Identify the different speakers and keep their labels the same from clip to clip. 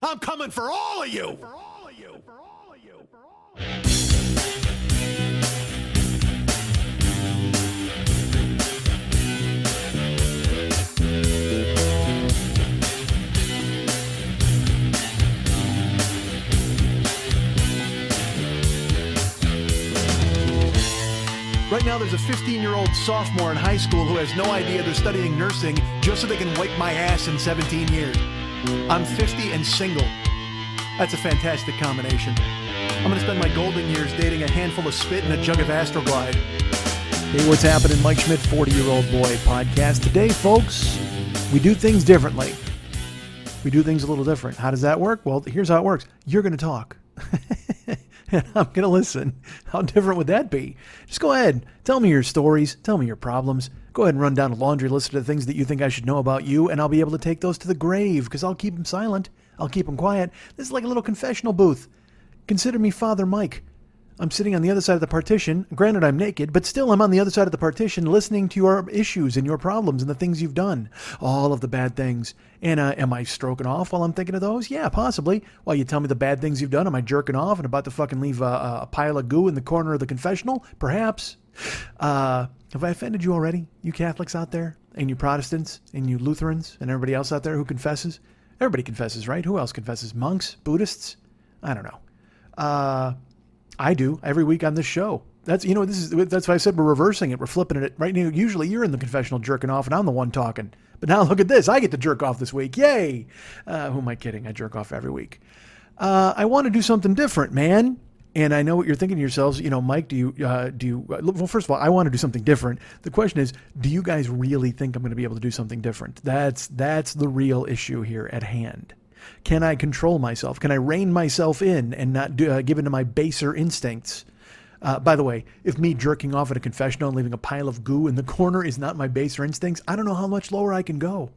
Speaker 1: I'm coming for all of you. Right now, there's a 15-year-old sophomore in high school who has no idea they're studying nursing just so they can wipe my ass in 17 years. I'm 50 and single. That's a fantastic combination. I'm going to spend my golden years dating a handful of spit and a jug of Astroglide. Hey, what's happening? Mike Schmidt, 40-Year-Old Boy podcast. Today, folks, we do things differently. We do things a little different. How does that work? Well, here's how it works. You're going to talk. And I'm going to listen. How different would that be? Just go ahead. Tell me your stories. Tell me your problems. Go ahead and run down a laundry list of the things that you think I should know about you, and I'll be able to take those to the grave, because I'll keep them silent. I'll keep them quiet. This is like a little confessional booth. Consider me Father Mike. I'm sitting on the other side of the partition. Granted, I'm naked, but still I'm on the other side of the partition listening to your issues and your problems and the things you've done. All of the bad things. And am I stroking off while I'm thinking of those? Yeah, possibly. While you tell me the bad things you've done, am I jerking off and about to fucking leave a pile of goo in the corner of the confessional? Perhaps. Have I offended you already? You Catholics out there? And you Protestants? And you Lutherans? And everybody else out there who confesses? Everybody confesses, right? Who else confesses? Monks? Buddhists? I don't know. I do every week on this show. That's why I said we're reversing it. We're flipping it right now. Usually you're in the confessional jerking off and I'm the one talking. But now look at this. I get to jerk off this week. Yay. Who am I kidding? I jerk off every week. I want to do something different, man. And I know what you're thinking to yourselves, Mike, well, first of all, I want to do something different. The question is, do you guys really think I'm going to be able to do something different? That's the real issue here at hand. Can I control myself? Can I rein myself in and not give in to my baser instincts? By the way, if me jerking off at a confessional and leaving a pile of goo in the corner is not my baser instincts, I don't know how much lower I can go.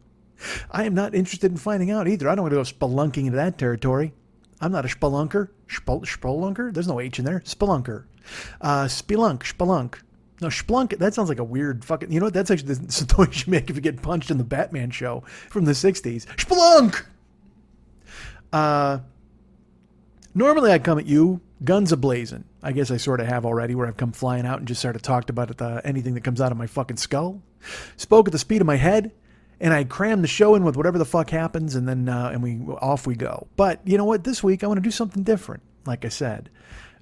Speaker 1: I am not interested in finding out either. I don't want to go spelunking into that territory. I'm not a spelunker. Spelunker? There's no H in there. Spelunker. Spelunk. No, Splunk, that sounds like a weird fucking... You know what? That's actually the noise you make if you get punched in the Batman show from the 60s. Splunk! Normally I'd come at you guns a-blazing. I guess I sort of have already, where I've come flying out and just sort of talked about anything that comes out of my fucking skull. Spoke at the speed of my head, and I crammed the show in with whatever the fuck happens, and then off we go. But you know what? This week I want to do something different, like I said.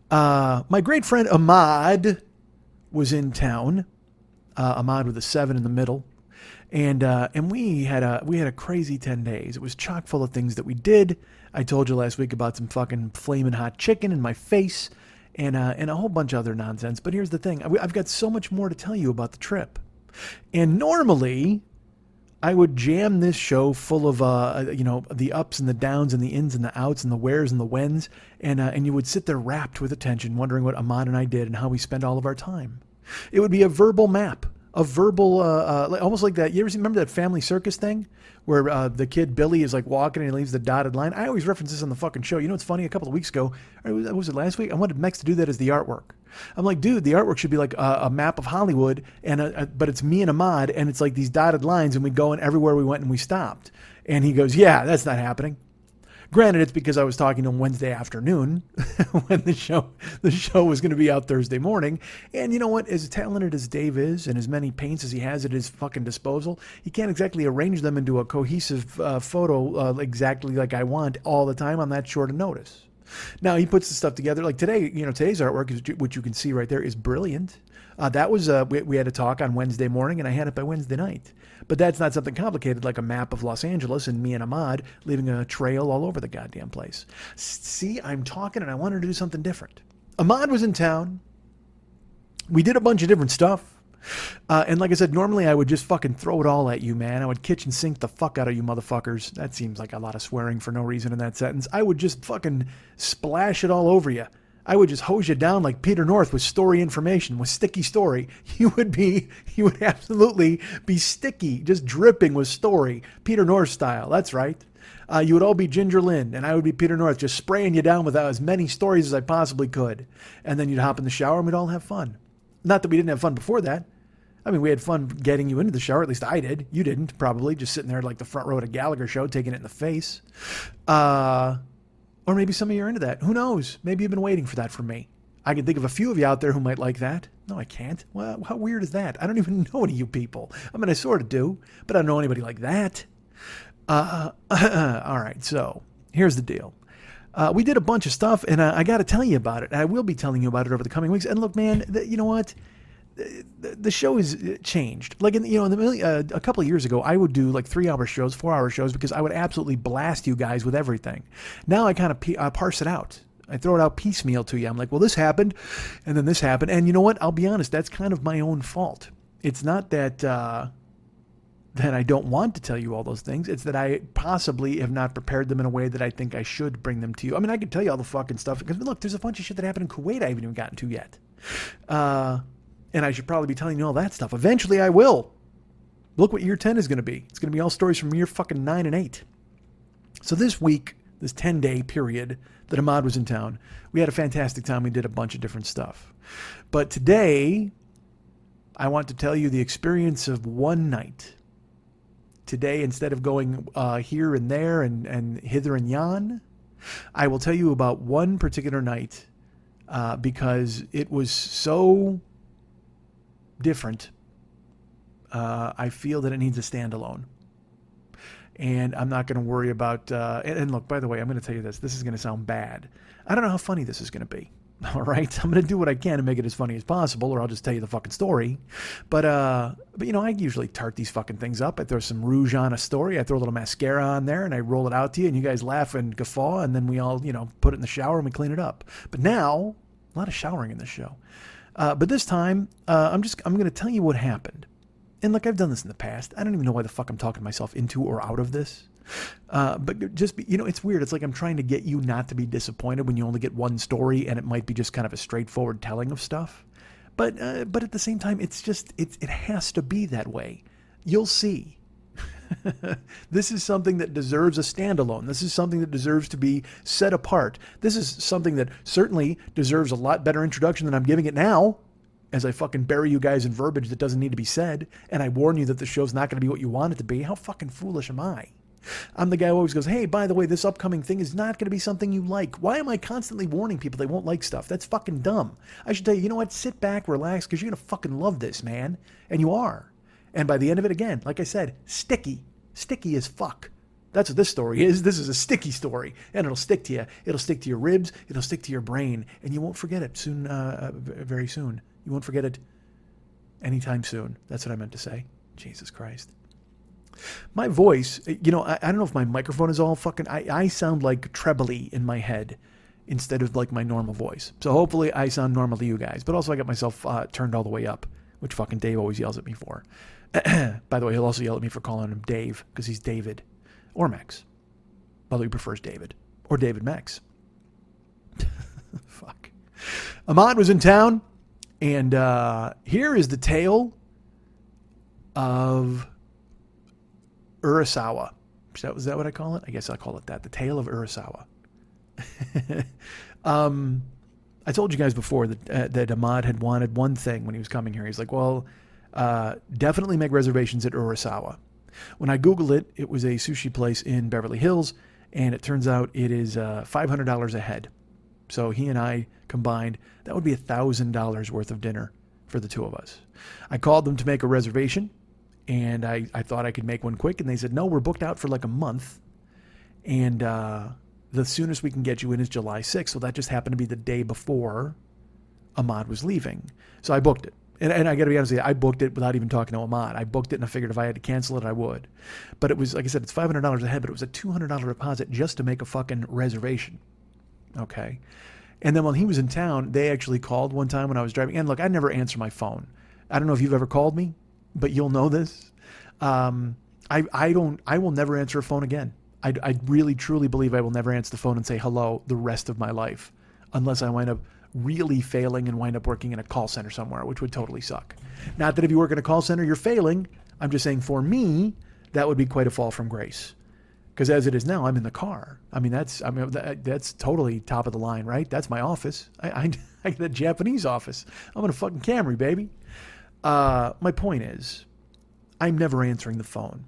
Speaker 1: My great friend Ahmad was in town. Ahmad with a 7 in the middle. And we had a crazy 10 days. It was chock full of things that we did. I told you last week about some fucking flaming hot chicken in my face and a whole bunch of other nonsense. But here's the thing. I've got so much more to tell you about the trip. And normally I would jam this show full of, the ups and the downs and the ins and the outs and the wheres and the whens. And you would sit there rapt with attention, wondering what Ahmad and I did and how we spent all of our time. It would be a verbal map. A verbal, almost like that. You ever remember that Family Circus thing where the kid Billy is like walking and he leaves the dotted line? I always reference this on the fucking show. You know, it's funny. A couple of weeks ago, or was it last week? I wanted Mex to do that as the artwork. I'm like, dude, the artwork should be like a map of Hollywood, but it's me and Ahmad, and it's like these dotted lines, and we go in everywhere we went and we stopped. And he goes, yeah, that's not happening. Granted, it's because I was talking to him Wednesday afternoon when the show was going to be out Thursday morning. And you know what? As talented as Dave is and as many paints as he has at his fucking disposal, he can't exactly arrange them into a cohesive photo exactly like I want all the time on that short a notice. Now, he puts the stuff together. Like today, today's artwork, which you can see right there, is brilliant. That was, we had a talk on Wednesday morning, and I had it by Wednesday night. But that's not something complicated like a map of Los Angeles and me and Ahmad leaving a trail all over the goddamn place. See, I'm talking and I wanted to do something different. Ahmad was in town. We did a bunch of different stuff. And like I said, normally I would just fucking throw it all at you, man. I would kitchen sink the fuck out of you motherfuckers. That seems like a lot of swearing for no reason in that sentence. I would just fucking splash it all over you. I would just hose you down like Peter North with story information, with sticky story. You would absolutely be sticky, just dripping with story, Peter North style. That's right. You would all be Ginger Lynn, and I would be Peter North, just spraying you down with as many stories as I possibly could. And then you'd hop in the shower, and we'd all have fun. Not that we didn't have fun before that. I mean, we had fun getting you into the show, or at least I did. You didn't, probably, just sitting there like the front row at a Gallagher show, taking it in the face. Or maybe some of you are into that. Who knows? Maybe you've been waiting for that from me. I can think of a few of you out there who might like that. No, I can't. Well, how weird is that? I don't even know any of you people. I mean, I sort of do, but I don't know anybody like that. All right, so here's the deal. We did a bunch of stuff, and I got to tell you about it. I will be telling you about it over the coming weeks. And look, man, you know what? The show has changed. Like a couple of years ago, I would do like 3-hour shows, 4-hour shows, because I would absolutely blast you guys with everything. Now I kind of parse it out. I throw it out piecemeal to you. I'm like, well, this happened, and then this happened. And you know what? I'll be honest, that's kind of my own fault. It's not that I don't want to tell you all those things. It's that I possibly have not prepared them in a way that I think I should bring them to you. I mean, I could tell you all the fucking stuff, because look, there's a bunch of shit that happened in Kuwait I haven't even gotten to yet. And I should probably be telling you all that stuff. Eventually I will. Look what year 10 is going to be. It's going to be all stories from year fucking 9 and 8. So this week, this 10-day period that Ahmad was in town, we had a fantastic time. We did a bunch of different stuff. But today, I want to tell you the experience of one night. Today, instead of going here and there and hither and yon, I will tell you about one particular night because it was so different. I feel that it needs a standalone. And I'm not going to worry about... and look, by the way, I'm going to tell you this. This is going to sound bad. I don't know how funny this is going to be. All right? I'm going to do what I can to make it as funny as possible, or I'll just tell you the fucking story. But you know, I usually tart these fucking things up. I throw some rouge on a story. I throw a little mascara on there, and I roll it out to you, and you guys laugh and guffaw, and then we all, put it in the shower, and we clean it up. But now, a lot of showering in this show. But this time, I'm going to tell you what happened. And look, I've done this in the past. I don't even know why the fuck I'm talking myself into or out of this. But just, it's weird. It's like I'm trying to get you not to be disappointed when you only get one story and it might be just kind of a straightforward telling of stuff. But at the same time, it has to be that way. You'll see. This is something that deserves a standalone. This is something that deserves to be set apart. This is something that certainly deserves a lot better introduction than I'm giving it now, as I fucking bury you guys in verbiage that doesn't need to be said, and I warn you that the show's not going to be what you want it to be. How fucking foolish am I? I'm the guy who always goes, hey, by the way, this upcoming thing is not going to be something you like. Why am I constantly warning people they won't like stuff? That's fucking dumb. I should tell you, you know what? Sit back, relax, because you're going to fucking love this, man. And you are. And by the end of it, again, like I said, sticky. Sticky as fuck. That's what this story is. This is a sticky story, and it'll stick to you. It'll stick to your ribs. It'll stick to your brain, and you won't forget it soon, very soon. You won't forget it anytime soon. That's what I meant to say. Jesus Christ. My voice, I don't know if my microphone is all fucking... I sound like trebly in my head instead of like my normal voice. So hopefully I sound normal to you guys. But also I got myself turned all the way up, which fucking Dave always yells at me for. By the way, he'll also yell at me for calling him Dave, because he's David. Or Max. Although he prefers David. Or David Max. Fuck. Ahmad was in town. And here is the tale of Urasawa. Is that what I call it? I guess I'll call it that. The tale of Urasawa. I told you guys before that Ahmad had wanted one thing when he was coming here. He's like, well, definitely make reservations at Urasawa. When I Googled it, it was a sushi place in Beverly Hills, and it turns out it is $500 a head. So he and I combined, that would be $1,000 worth of dinner for the two of us. I called them to make a reservation, and I thought I could make one quick, and they said, no, we're booked out for like a month, and the soonest we can get you in is July 6th. So that just happened to be the day before Ahmad was leaving. So I booked it. And I got to be honest with you, I booked it without even talking to Ahmad. I booked it and I figured if I had to cancel it, I would. But it was, like I said, it's $500 a head, but it was a $200 deposit just to make a fucking reservation. Okay. And then while he was in town, they actually called one time when I was driving. And look, I never answer my phone. I don't know if you've ever called me, but you'll know this. I will never answer a phone again. I really, truly believe I will never answer the phone and say hello the rest of my life, unless I wind up really failing and wind up working in a call center somewhere, which would totally suck. Not that if you work in a call center, you're failing. I'm just saying for me, that would be quite a fall from grace. Because as it is now, I'm in the car. That's totally top of the line, right? That's my office. I got a Japanese office. I'm in a fucking Camry, baby. My point is, I'm never answering the phone.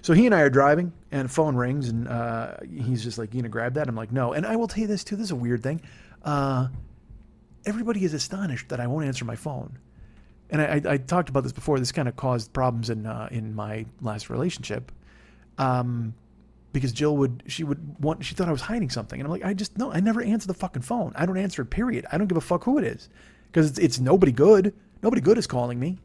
Speaker 1: So he and I are driving, and phone rings, and he's just like, "You gonna grab that?" I'm like, "No." And I will tell you this too. This is a weird thing. Everybody is astonished that I won't answer my phone. And I talked about this before. This kind of caused problems in my last relationship, because she thought I was hiding something, and I'm like, I never answer the fucking phone. I don't answer it. Period. I don't give a fuck who it is, because it's nobody good. Nobody good is calling me.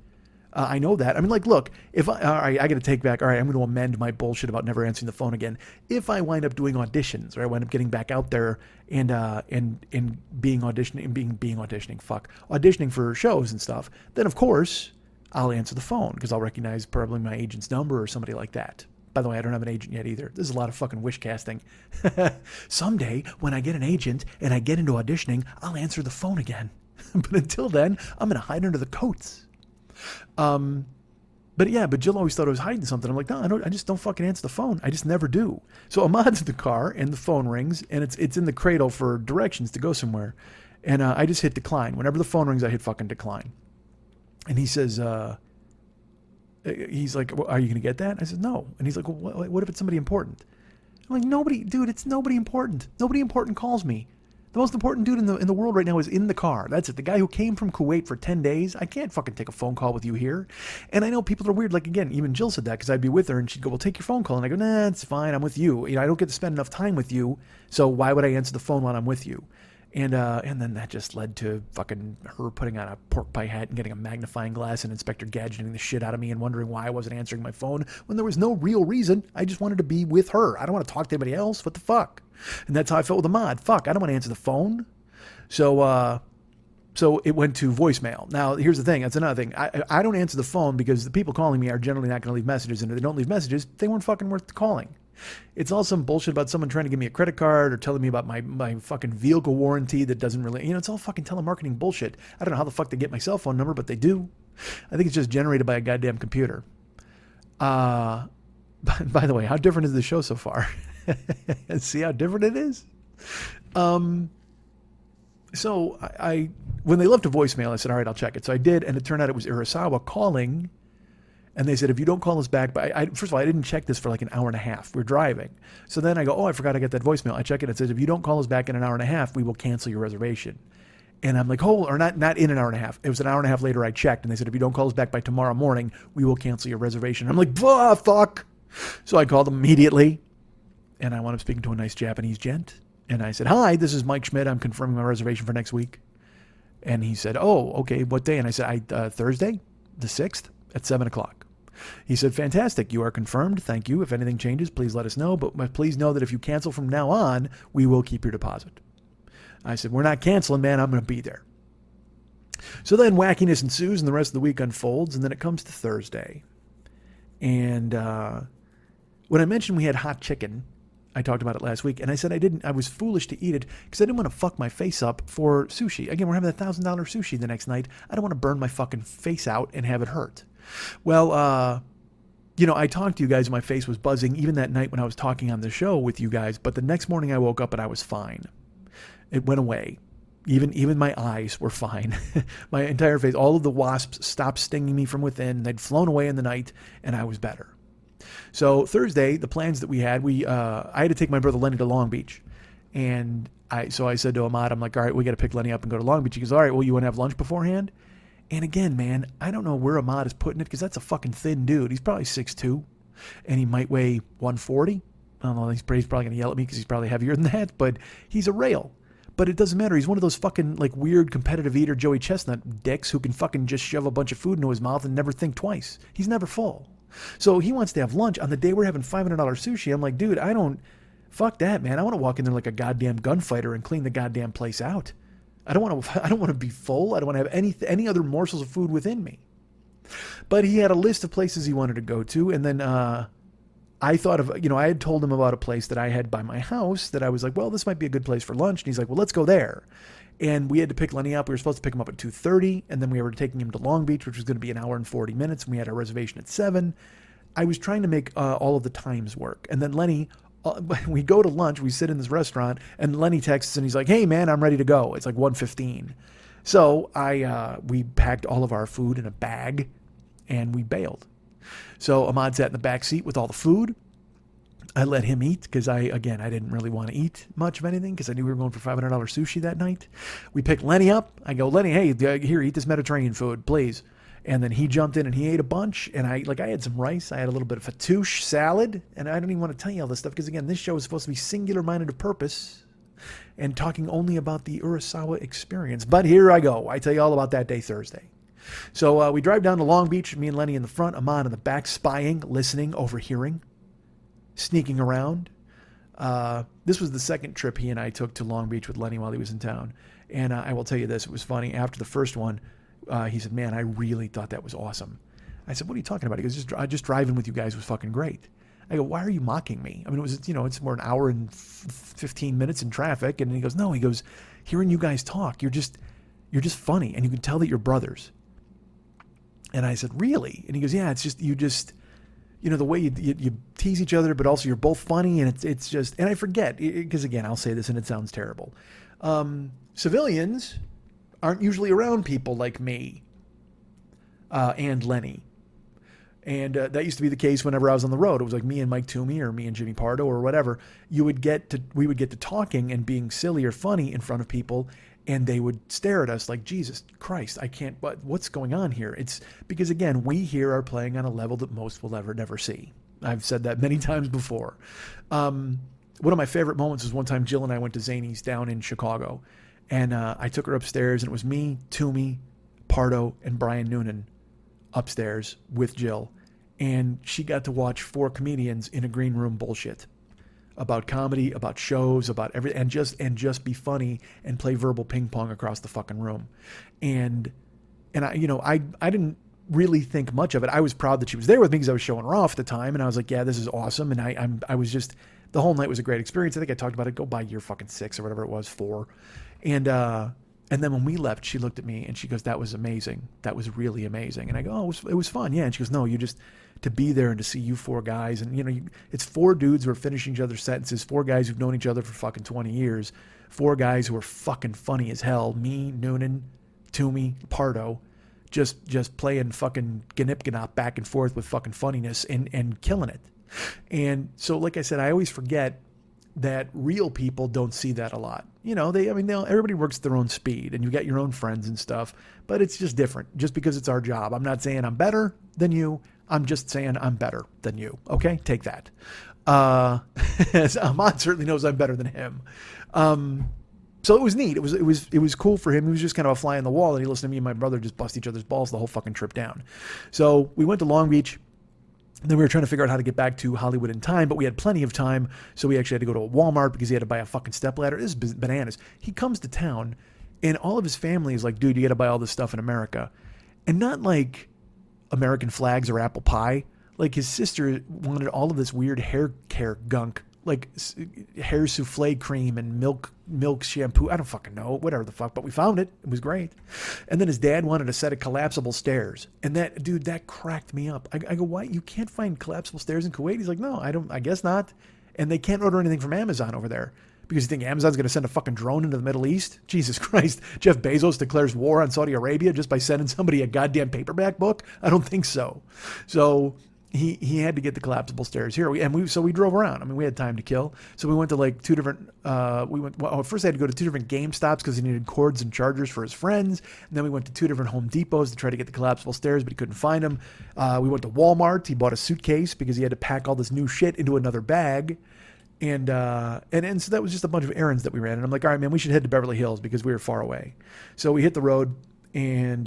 Speaker 1: I know that. I mean, like, look, all right, I got to take back. All right, I'm going to amend my bullshit about never answering the phone again. If I wind up doing auditions, or I wind up getting back out there and being auditioning for shows and stuff, then of course I'll answer the phone because I'll recognize probably my agent's number or somebody like that. By the way, I don't have an agent yet either. This is a lot of fucking wish casting. Someday, when I get an agent and I get into auditioning, I'll answer the phone again. But until then, I'm going to hide under the coats. But Jill always thought I was hiding something. I'm like, no, I just don't fucking answer the phone. I just never do. So Ahmad's in the car and the phone rings and it's in the cradle for directions to go somewhere. And I just hit decline. Whenever the phone rings, I hit fucking decline. And he says, he's like, well, are you going to get that? I said, no. And he's like, well, what if it's somebody important? I'm like, it's nobody important. Nobody important calls me. The most important dude in the world right now is in the car. That's it. The guy who came from Kuwait for 10 days. I can't fucking take a phone call with you here. And I know people are weird. Like, again, even Jill said that because I'd be with her and she'd go, well, take your phone call. And I go, nah, it's fine. I'm with you. I don't get to spend enough time with you. So why would I answer the phone while I'm with you? And then that just led to fucking her putting on a pork pie hat and getting a magnifying glass and Inspector Gadgeting the shit out of me and wondering why I wasn't answering my phone when there was no real reason. I just wanted to be with her. I don't want to talk to anybody else. What the fuck? And that's how I felt with Ahmad. Fuck, I don't want to answer the phone. So it went to voicemail. Now, here's the thing. That's another thing. I don't answer the phone because the people calling me are generally not going to leave messages. And if they don't leave messages, they weren't fucking worth calling. It's all some bullshit about someone trying to give me a credit card or telling me about my fucking vehicle warranty that doesn't really, it's all fucking telemarketing bullshit. I don't know how the fuck they get my cell phone number, but they do. I think it's just generated by a goddamn computer. By the way, how different is the show so far? See how different it is? So I when they left a voicemail, I said, all right, I'll check it. So I did, and it turned out it was Urasawa calling. And they said, if you don't call us back, first of all, I didn't check this for like an hour and a half. We're driving. So then I go, I forgot to get that voicemail. I check it. It says, if you don't call us back in an hour and a half, we will cancel your reservation. And I'm like, not in an hour and a half. It was an hour and a half later I checked. And they said, if you don't call us back by tomorrow morning, we will cancel your reservation. I'm like, fuck. So I called them immediately. And I wound up speaking to a nice Japanese gent. And I said, hi, this is Mike Schmidt. I'm confirming my reservation for next week. And he said, oh, okay, what day? And I said, Thursday, the 6th at 7 o'clock. He said, fantastic. You are confirmed. Thank you. If anything changes, please let us know. But please know that if you cancel from now on, we will keep your deposit. I said, we're not canceling, man. I'm going to be there. So then wackiness ensues and the rest of the week unfolds. And then it comes to Thursday. And when I mentioned we had hot chicken, I talked about it last week. And I said I was foolish to eat it because I didn't want to fuck my face up for sushi. Again, we're having that $1,000 sushi the next night. I don't want to burn my fucking face out and have it hurt. Well, I talked to you guys and my face was buzzing even that night when I was talking on the show with you guys. But the next morning I woke up and I was fine. It went away. Even my eyes were fine. My entire face, all of the wasps stopped stinging me from within. They'd flown away in the night and I was better. So Thursday, the plans that we had, I had to take my brother Lenny to Long Beach. And I said to Ahmad, I'm like, all right, we got to pick Lenny up and go to Long Beach. He goes, all right, well, you want to have lunch beforehand? And again, man, I don't know where Ahmad is putting it because that's a fucking thin dude. He's probably 6'2", and he might weigh 140. I don't know, he's probably going to yell at me because he's probably heavier than that, but he's a rail. But it doesn't matter. He's one of those fucking like weird competitive eater Joey Chestnut dicks who can fucking just shove a bunch of food into his mouth and never think twice. He's never full. So he wants to have lunch on the day we're having $500 sushi. I'm like, dude, fuck that, man. I want to walk in there like a goddamn gunfighter and clean the goddamn place out. I don't want to be full. I don't want to have any other morsels of food within me. But he had a list of places he wanted to go to. And then I thought of, I had told him about a place that I had by my house that I was like, well, this might be a good place for lunch. And he's like, well, let's go there. And we had to pick Lenny up. We were supposed to pick him up at 2:30. And then we were taking him to Long Beach, which was going to be an hour and 40 minutes. And we had our reservation at 7. I was trying to make all of the times work. And then Lenny, we go to lunch, we sit in this restaurant, and Lenny texts and he's like, hey man, I'm ready to go. It's like 1:15. So we packed all of our food in a bag and we bailed. So Ahmad sat in the back seat with all the food. I let him eat because I didn't really want to eat much of anything because I knew we were going for $500 sushi that night. We picked Lenny up. I go, Lenny, hey, here, eat this Mediterranean food, please. And then he jumped in and he ate a bunch. And I had some rice. I had a little bit of fattoush salad. And I don't even want to tell you all this stuff because, again, this show is supposed to be singular-minded of purpose and talking only about the Urasawa experience. But here I go. I tell you all about that day Thursday. So we drive down to Long Beach, me and Lenny in the front, Ahmad in the back, spying, listening, overhearing, sneaking around. This was the second trip he and I took to Long Beach with Lenny while he was in town. And I will tell you this, it was funny. After the first one, he said, man, I really thought that was awesome. I said, what are you talking about? He goes, just driving with you guys was fucking great. I go, why are you mocking me? I mean, it's more an hour and 15 minutes in traffic. And he goes, no, hearing you guys talk, you're just funny. And you can tell that you're brothers. And I said, really? And he goes, yeah, it's just, the way you tease each other, but also you're both funny. And it's just, and I forget, because again, I'll say this and it sounds terrible. Civilians aren't usually around people like me and Lenny. And that used to be the case whenever I was on the road. It was like me and Mike Toomey or me and Jimmy Pardo or whatever. We would get to talking and being silly or funny in front of people, and they would stare at us like, Jesus Christ, I can't, what's going on here? It's because, again, we here are playing on a level that most will never see. I've said that many times before. One of my favorite moments was one time Jill and I went to Zany's down in Chicago, and I took her upstairs, and it was me, Toomey, Pardo, and Brian Noonan upstairs with Jill. And she got to watch 4 comedians in a green room bullshit about comedy, about shows, about everything, and just be funny and play verbal ping pong across the fucking room. And I didn't really think much of it. I was proud that she was there with me because I was showing her off at the time, and I was like, yeah, this is awesome. And I was just, the whole night was a great experience. I think I talked about it. Go by year fucking 6 or whatever it was, 4, and then when we left, she looked at me and she goes, that was amazing. That was really amazing. And I go, oh, it was fun. Yeah. And she goes, no, to be there and to see you 4 guys. And, it's 4 dudes who are finishing each other's sentences, 4 guys who've known each other for fucking 20 years, 4 guys who are fucking funny as hell. Me, Noonan, Toomey, Pardo, just playing fucking ganip back and forth with fucking funniness and killing it. And so, like I said, I always forget that real people don't see that a lot. Everybody works at their own speed, and you got your own friends and stuff, but it's just different just because it's our job. I'm not saying I'm better than you. I'm just saying I'm better than you. Okay. Take that. Ahmad certainly knows I'm better than him. So it was neat. It was cool for him. He was just kind of a fly on the wall, and he listened to me and my brother just bust each other's balls the whole fucking trip down. So we went to Long Beach. And then we were trying to figure out how to get back to Hollywood in time, but we had plenty of time, so we actually had to go to a Walmart because he had to buy a fucking stepladder. This is bananas. He comes to town, and all of his family is like, dude, you got to buy all this stuff in America. And not like American flags or apple pie. Like, his sister wanted all of this weird hair care gunk, like hair souffle cream and milk shampoo. I don't fucking know, whatever the fuck, but we found it. It was great. And then his dad wanted a set of collapsible stairs. And that cracked me up. I go, why? You can't find collapsible stairs in Kuwait? He's like, no, I guess not. And they can't order anything from Amazon over there. Because you think Amazon's going to send a fucking drone into the Middle East? Jesus Christ. Jeff Bezos declares war on Saudi Arabia just by sending somebody a goddamn paperback book? I don't think so. So he had to get the collapsible stairs here. So we drove around. I mean, we had time to kill. So we went to like 2 different, first I had to go to 2 different GameStops because he needed cords and chargers for his friends. And then we went to 2 different Home Depots to try to get the collapsible stairs, but he couldn't find them. We went to Walmart. He bought a suitcase because he had to pack all this new shit into another bag. And so that was just a bunch of errands that we ran. And I'm like, all right, man, we should head to Beverly Hills because we were far away. So we hit the road. And,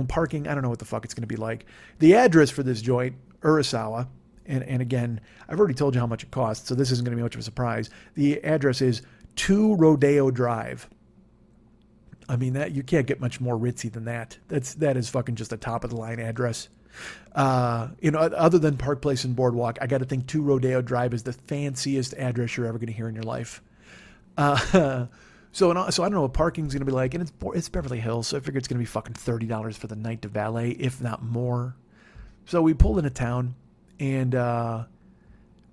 Speaker 1: parking, I don't know what the fuck it's going to be like. The address for this joint, Urasawa, and again, I've already told you how much it costs, so this isn't going to be much of a surprise. The address is 2 Rodeo Drive. I mean, that you can't get much more ritzy than that. That is fucking just a top of the line address. Other than Park Place and Boardwalk, I got to think 2 Rodeo Drive is the fanciest address you're ever going to hear in your life. So I don't know what parking's going to be like, and it's Beverly Hills, so I figure it's going to be fucking $30 for the night to valet, if not more. So we pulled into town, and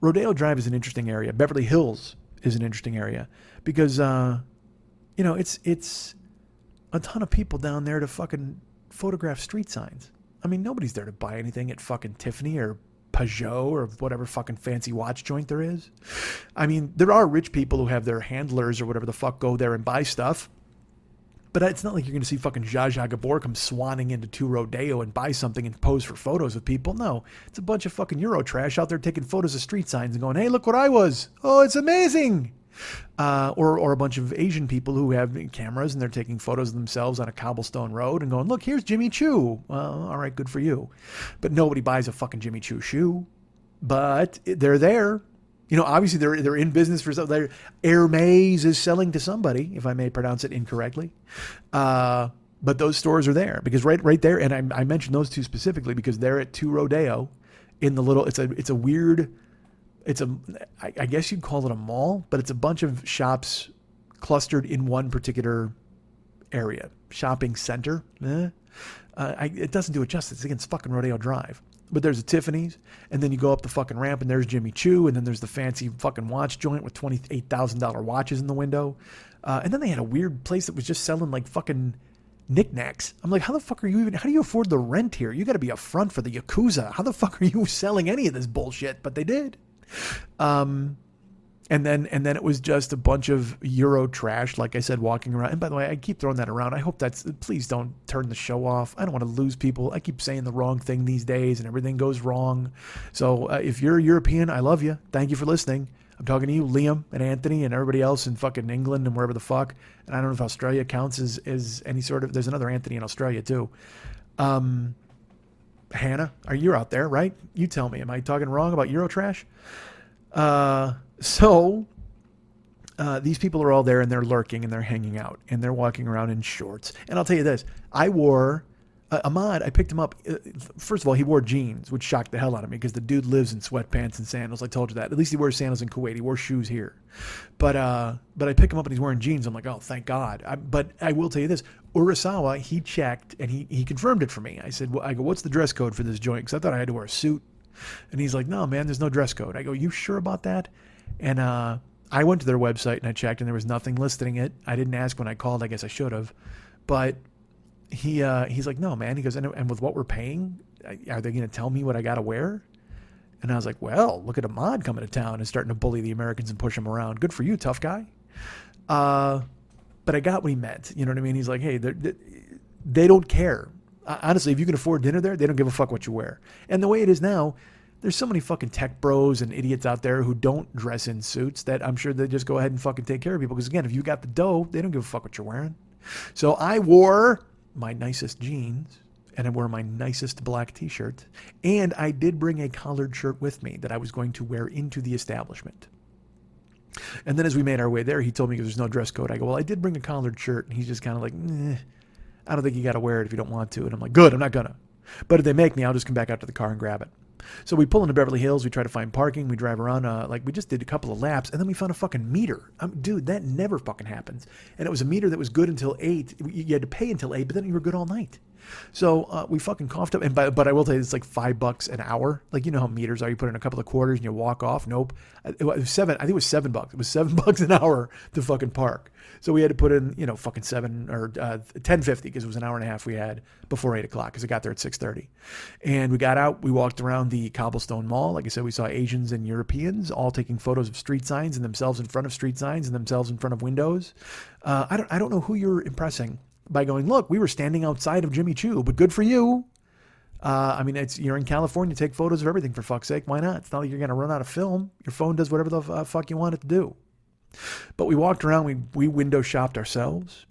Speaker 1: Rodeo Drive is an interesting area. Beverly Hills is an interesting area because it's a ton of people down there to fucking photograph street signs. I mean, nobody's there to buy anything at fucking Tiffany or Peugeot or whatever fucking fancy watch joint there is. I mean, there are rich people who have their handlers or whatever the fuck go there and buy stuff. But it's not like you're going to see fucking Zsa Zsa Gabor come swanning into Two Rodeo and buy something and pose for photos with people. No, it's a bunch of fucking Euro trash out there taking photos of street signs and going, hey, look what I was. Oh, it's amazing. Or a bunch of Asian people who have cameras and they're taking photos of themselves on a cobblestone road and going, look, here's Jimmy Choo. Well, all right, good for you. But nobody buys a fucking Jimmy Choo shoe. But they're there. You know, obviously they're in business for something. Hermes is selling to somebody, if I may pronounce it incorrectly. But those stores are there because right there, and I mentioned those two specifically because they're at Two Rodeo in the little. I guess you'd call it a mall, but it's a bunch of shops clustered in one particular area, shopping center. It doesn't do it justice. It's fucking Rodeo Drive. But there's a Tiffany's, and then you go up the fucking ramp, and there's Jimmy Choo, and then there's the fancy fucking watch joint with $28,000 watches in the window. And then they had a weird place that was just selling like fucking knickknacks. I'm like, how the fuck how do you afford the rent here? You got to be a front for the Yakuza. How the fuck are you selling any of this bullshit? But they did. And then it was just a bunch of Euro trash, like I said, walking around. And by the way, I keep throwing that around. I hope please don't turn the show off. I don't want to lose people. I keep saying the wrong thing these days and everything goes wrong. So if you're European, I love you. Thank you for listening. I'm talking to you, Liam and Anthony and everybody else in fucking England and wherever the fuck. And I don't know if Australia counts as any sort of, there's another Anthony in Australia too. Hannah, you're out there, right? You tell me, am I talking wrong about Euro trash? So these people are all there and they're lurking and they're hanging out and they're walking around in shorts. And I'll tell you this, I wore Ahmad, I picked him up. First of all, he wore jeans, which shocked the hell out of me because the dude lives in sweatpants and sandals. I told you that. At least he wears sandals in Kuwait. He wore shoes here. But I pick him up and he's wearing jeans. I'm like, oh, thank God. But I will tell you this. Urasawa, he checked and he confirmed it for me. I said, I go, what's the dress code for this joint? Because I thought I had to wear a suit. And he's like, no, man, there's no dress code. I go, you sure about that? And I went to their website and I checked and there was nothing listing it. I didn't ask when I called. I guess I should have. But he's like, no, man. He goes, and with what we're paying, are they going to tell me what I got to wear? And I was like, well, look at Ahmad coming to town and starting to bully the Americans and push them around. Good for you, tough guy. But I got what he meant. You know what I mean? He's like, hey, they don't care. Honestly, if you can afford dinner there, they don't give a fuck what you wear. And the way it is now, there's so many fucking tech bros and idiots out there who don't dress in suits that I'm sure they just go ahead and fucking take care of people. Because again, if you got the dough, they don't give a fuck what you're wearing. So I wore my nicest jeans and I wore my nicest black t-shirt. And I did bring a collared shirt with me that I was going to wear into the establishment. And then as we made our way there, he told me there's no dress code. I go, well, I did bring a collared shirt. And he's just kind of like, I don't think you got to wear it if you don't want to. And I'm like, good, I'm not gonna. But if they make me, I'll just come back out to the car and grab it. So we pull into Beverly Hills. We try to find parking. We drive around. We just did a couple of laps. And then we found a fucking meter. Dude, that never fucking happens. And it was a meter that was good until 8. You had to pay until 8, but then you were good all night. So we fucking coughed up. But I will tell you, it's like $5 an hour. Like, you know how meters are. You put in a couple of quarters and you walk off. Nope. It was $7. I think it was $7. It was $7 an hour to fucking park. So we had to put in, fucking $7 or $10.50 because it was an hour and a half we had before 8 o'clock because it got there at 6:30. And we got out. We walked around the Cobblestone Mall. Like I said, we saw Asians and Europeans all taking photos of street signs and themselves in front of street signs and themselves in front of windows. I don't know who you're impressing by going, look, we were standing outside of Jimmy Choo, but good for you. You're in California, take photos of everything for fuck's sake. Why not? It's not like you're going to run out of film. Your phone does whatever the fuck you want it to do. But we walked around, we window shopped ourselves.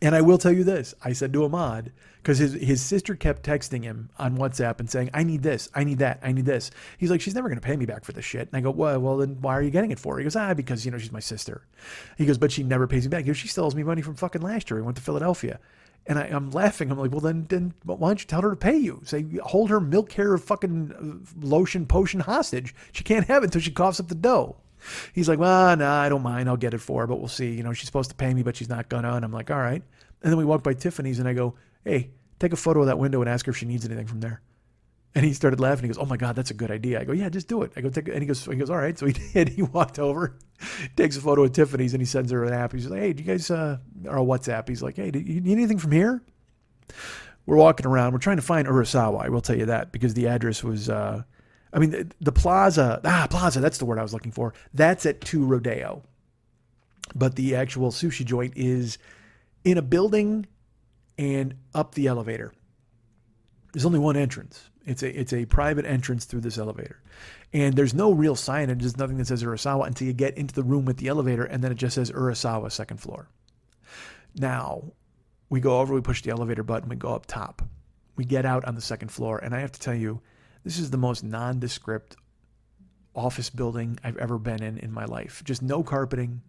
Speaker 1: And I will tell you this. I said to Ahmad, because his sister kept texting him on WhatsApp and saying, I need this, I need that, I need this. He's like, she's never going to pay me back for this shit. And I go, well, then why are you getting it for? He goes, because, she's my sister. He goes, but she never pays me back. He goes, she still owes me money from fucking last year. We went to Philadelphia. And I'm laughing. I'm like, well, then why don't you tell her to pay you? Say, hold her milk hair fucking lotion potion hostage. She can't have it until she coughs up the dough. He's like, well, no, I don't mind. I'll get it for her, but we'll see. She's supposed to pay me, but she's not gonna. And I'm like, all right. And then we walk by Tiffany's and I go, hey, take a photo of that window and ask her if she needs anything from there. And he started laughing. He goes, oh my God, that's a good idea. I go, yeah, just do it. I go, take it. And he goes, all right. So he did. He walked over, takes a photo of Tiffany's and he sends her an app. He's like, hey, do you guys, or a WhatsApp? He's like, hey, do you need anything from here? we're walking around. We're trying to find Urasawa. I will tell you that, because the address was, the plaza. Plaza. That's the word I was looking for. That's at 2 Rodeo. But the actual sushi joint is in a building and up the elevator. There's only one entrance. It's a private entrance through this elevator. And there's no real signage. There's nothing that says Urasawa until you get into the room with the elevator, and then it just says Urasawa, second floor. Now, we go over, we push the elevator button, we go up top. We get out on the second floor, and I have to tell you, this is the most nondescript office building I've ever been in my life. Just no carpeting,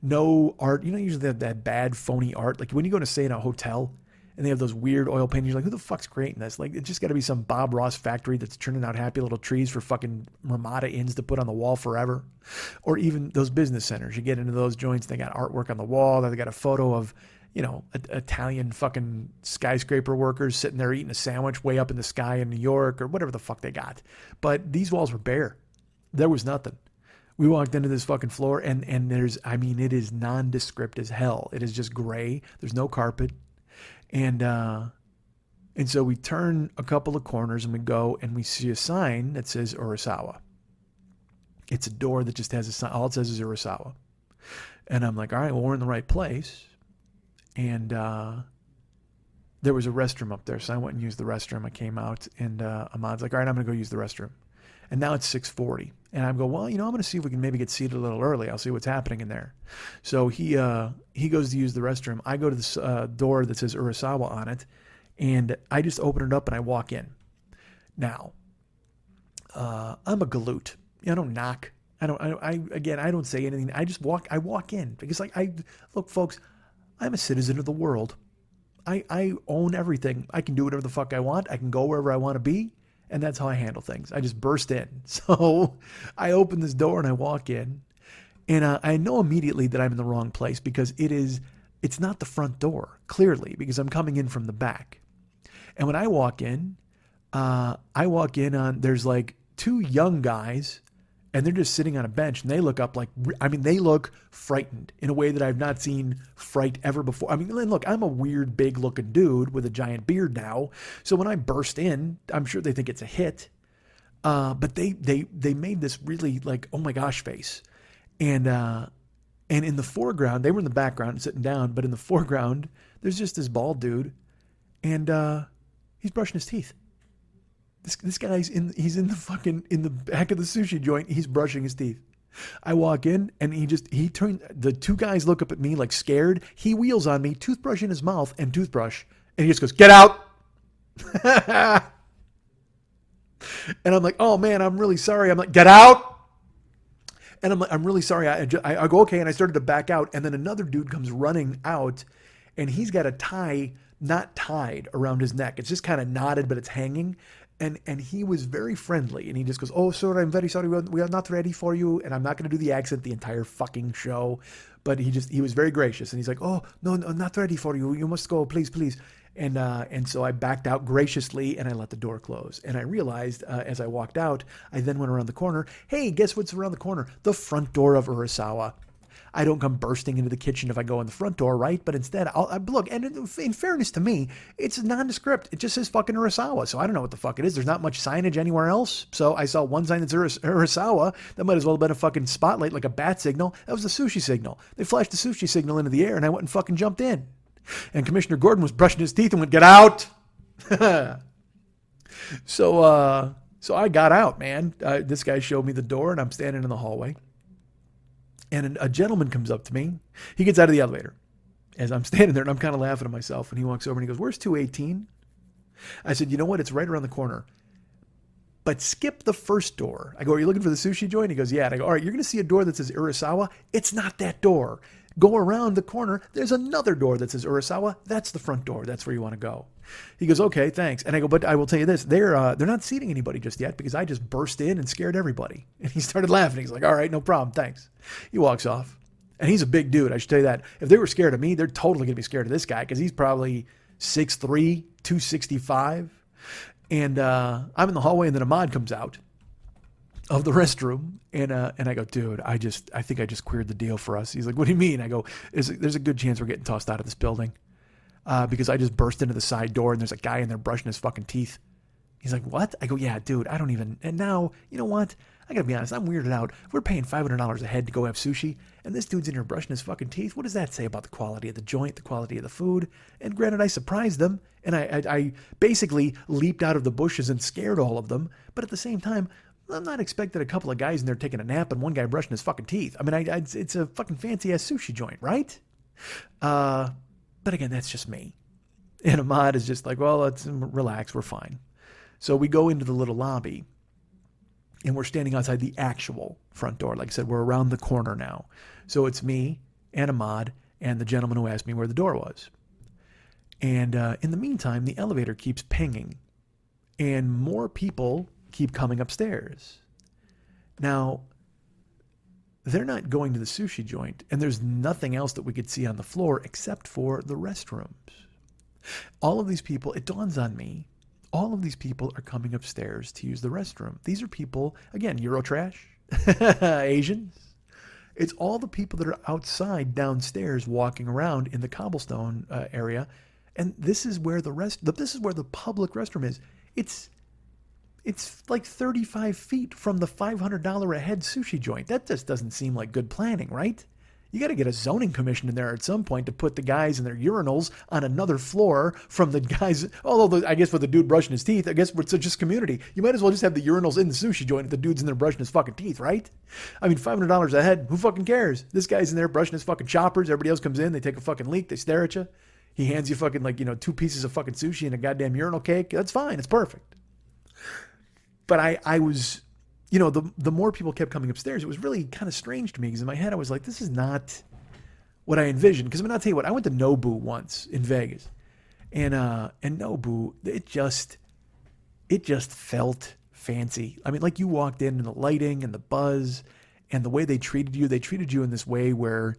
Speaker 1: no art. You know, usually they have that bad, phony art. Like when you go to stay in a hotel, and they have those weird oil paintings. You're like, who the fuck's creating this? Like, it's just got to be some Bob Ross factory that's turning out happy little trees for fucking Ramada Inns to put on the wall forever. Or even those business centers. You get into those joints, they got artwork on the wall. They got a photo of, Italian fucking skyscraper workers sitting there eating a sandwich way up in the sky in New York or whatever the fuck they got. But these walls were bare. There was nothing. We walked into this fucking floor and it is nondescript as hell. It is just gray. There's no carpet. And so we turn a couple of corners and we go and we see a sign that says Urasawa. It's a door that just has a sign. All it says is Urasawa. And I'm like, all right, well, we're in the right place. And there was a restroom up there. So I went and used the restroom. I came out and Ahmad's like, all right, I'm going to go use the restroom. And now it's 6:40. And I go, well, I'm going to see if we can maybe get seated a little early. I'll see what's happening in there. So he goes to use the restroom. I go to this door that says Urasawa on it, and I just open it up and I walk in. Now, I'm a galoot. I don't knock. I don't say anything. I walk in because look, folks, I'm a citizen of the world. I own everything. I can do whatever the fuck I want. I can go wherever I want to be. And that's how I handle things. I just burst in. So I open this door and I walk in. And I know immediately that I'm in the wrong place because it's not the front door, clearly, because I'm coming in from the back. And when I walk in on, there's like two young guys, and they're just sitting on a bench, and they look up they look frightened in a way that I've not seen fright ever before. I mean, look, I'm a weird, big-looking dude with a giant beard now, so when I burst in, I'm sure they think it's a hit. But they made this really like, oh my gosh face. And in the foreground, they were in the background sitting down, but in the foreground, there's just this bald dude, and he's brushing his teeth. This guy's in the back of the sushi joint. He's brushing his teeth. I walk in and the two guys look up at me like scared. He wheels on me, toothbrush in his mouth and toothbrush. And he just goes, "Get out." And I'm like, "Oh man, I'm really sorry." I'm like, "Get out." And I'm like, "I'm really sorry." I go, "Okay." And I started to back out. And then another dude comes running out and he's got a tie not tied around his neck. It's just kind of knotted, but it's hanging. And he was very friendly, and he just goes, "Oh, sir, I'm very sorry. We are not ready for you." And I'm not going to do the accent the entire fucking show, but he was very gracious, and he's like, "Oh, no, not ready for you. You must go, please, please." And so I backed out graciously, and I let the door close. And I realized as I walked out, I then went around the corner. Hey, guess what's around the corner? The front door of Urasawa. I don't come bursting into the kitchen if I go in the front door, right? But instead, I look, and in fairness to me, it's nondescript. It just says fucking Urasawa, so I don't know what the fuck it is. There's not much signage anywhere else. So I saw one sign that says Urasawa. That might as well have been a fucking spotlight, like a bat signal. That was the sushi signal. They flashed the sushi signal into the air, and I went and fucking jumped in. And Commissioner Gordon was brushing his teeth and went, "Get out!" So I got out, man. This guy showed me the door, and I'm standing in the hallway. And a gentleman comes up to me. He gets out of the elevator as I'm standing there, and I'm kind of laughing at myself. And he walks over and he goes, "Where's 218? I said, "You know what? It's right around the corner. But skip the first door." I go, "Are you looking for the sushi joint?" He goes, "Yeah." And I go, "All right, you're going to see a door that says Urasawa. It's not that door. Go around the corner. There's another door that says Urasawa. That's the front door. That's where you want to go." He goes, "Okay, thanks." And I go, "But I will tell you this, they're not seating anybody just yet because I just burst in and scared everybody." And he started laughing. He's like, "All right, no problem. Thanks." He walks off. And he's a big dude. I should tell you that. If they were scared of me, they're totally going to be scared of this guy because he's probably 6'3", 265. And I'm in the hallway, and then Ahmad comes out of the restroom, and I go, "Dude, I think I just queered the deal for us." He's like, "What do you mean?" I go, there's a good chance we're getting tossed out of this building." because I just burst into the side door and there's a guy in there brushing his fucking teeth. He's like, what? I go, yeah, dude, I don't even. And now, you know what? I gotta be honest, I'm weirded out. We're paying $500 a head to go have sushi, and this dude's in here brushing his fucking teeth. What does that say about the quality of the joint, the quality of the food? And granted, I surprised them, and I basically leaped out of the bushes and scared all of them. But at the same time, I'm not expecting a couple of guys in there taking a nap and one guy brushing his fucking teeth. I mean, it's a fucking fancy-ass sushi joint, right? But again, that's just me. And Ahmad is just like, well, let's relax, we're fine. So we go into the little lobby, and we're standing outside the actual front door. Like I said, we're around the corner now. So it's me and Ahmad and the gentleman who asked me where the door was. And in the meantime, the elevator keeps pinging, and more people keep coming upstairs. Now, they're not going to the sushi joint, and there's nothing else that we could see on the floor except for the restrooms. All of these people, it dawns on me, all of these people are coming upstairs to use the restroom. These are people, again, Eurotrash, Asians. It's all the people that are outside downstairs walking around in the cobblestone area, and this is where this is where the public restroom is. It's like 35 feet from the $500 a head sushi joint. That just doesn't seem like good planning, right? You got to get a zoning commission in there at some point to put the guys in their urinals on another floor from the guys. Although I guess with the dude brushing his teeth, I guess it's just community. You might as well just have the urinals in the sushi joint if the dude's in there brushing his fucking teeth, right? I mean, $500 a head, who fucking cares? This guy's in there brushing his fucking choppers. Everybody else comes in, they take a fucking leak, they stare at you. He hands you fucking 2 pieces of fucking sushi and a goddamn urinal cake. That's fine. It's perfect. But I was, the more people kept coming upstairs, it was really kind of strange to me because in my head I was like, this is not what I envisioned. Because I'll tell you what, I went to Nobu once in Vegas, and Nobu, it just felt fancy. I mean, like you walked in and the lighting and the buzz and the way they treated you in this way where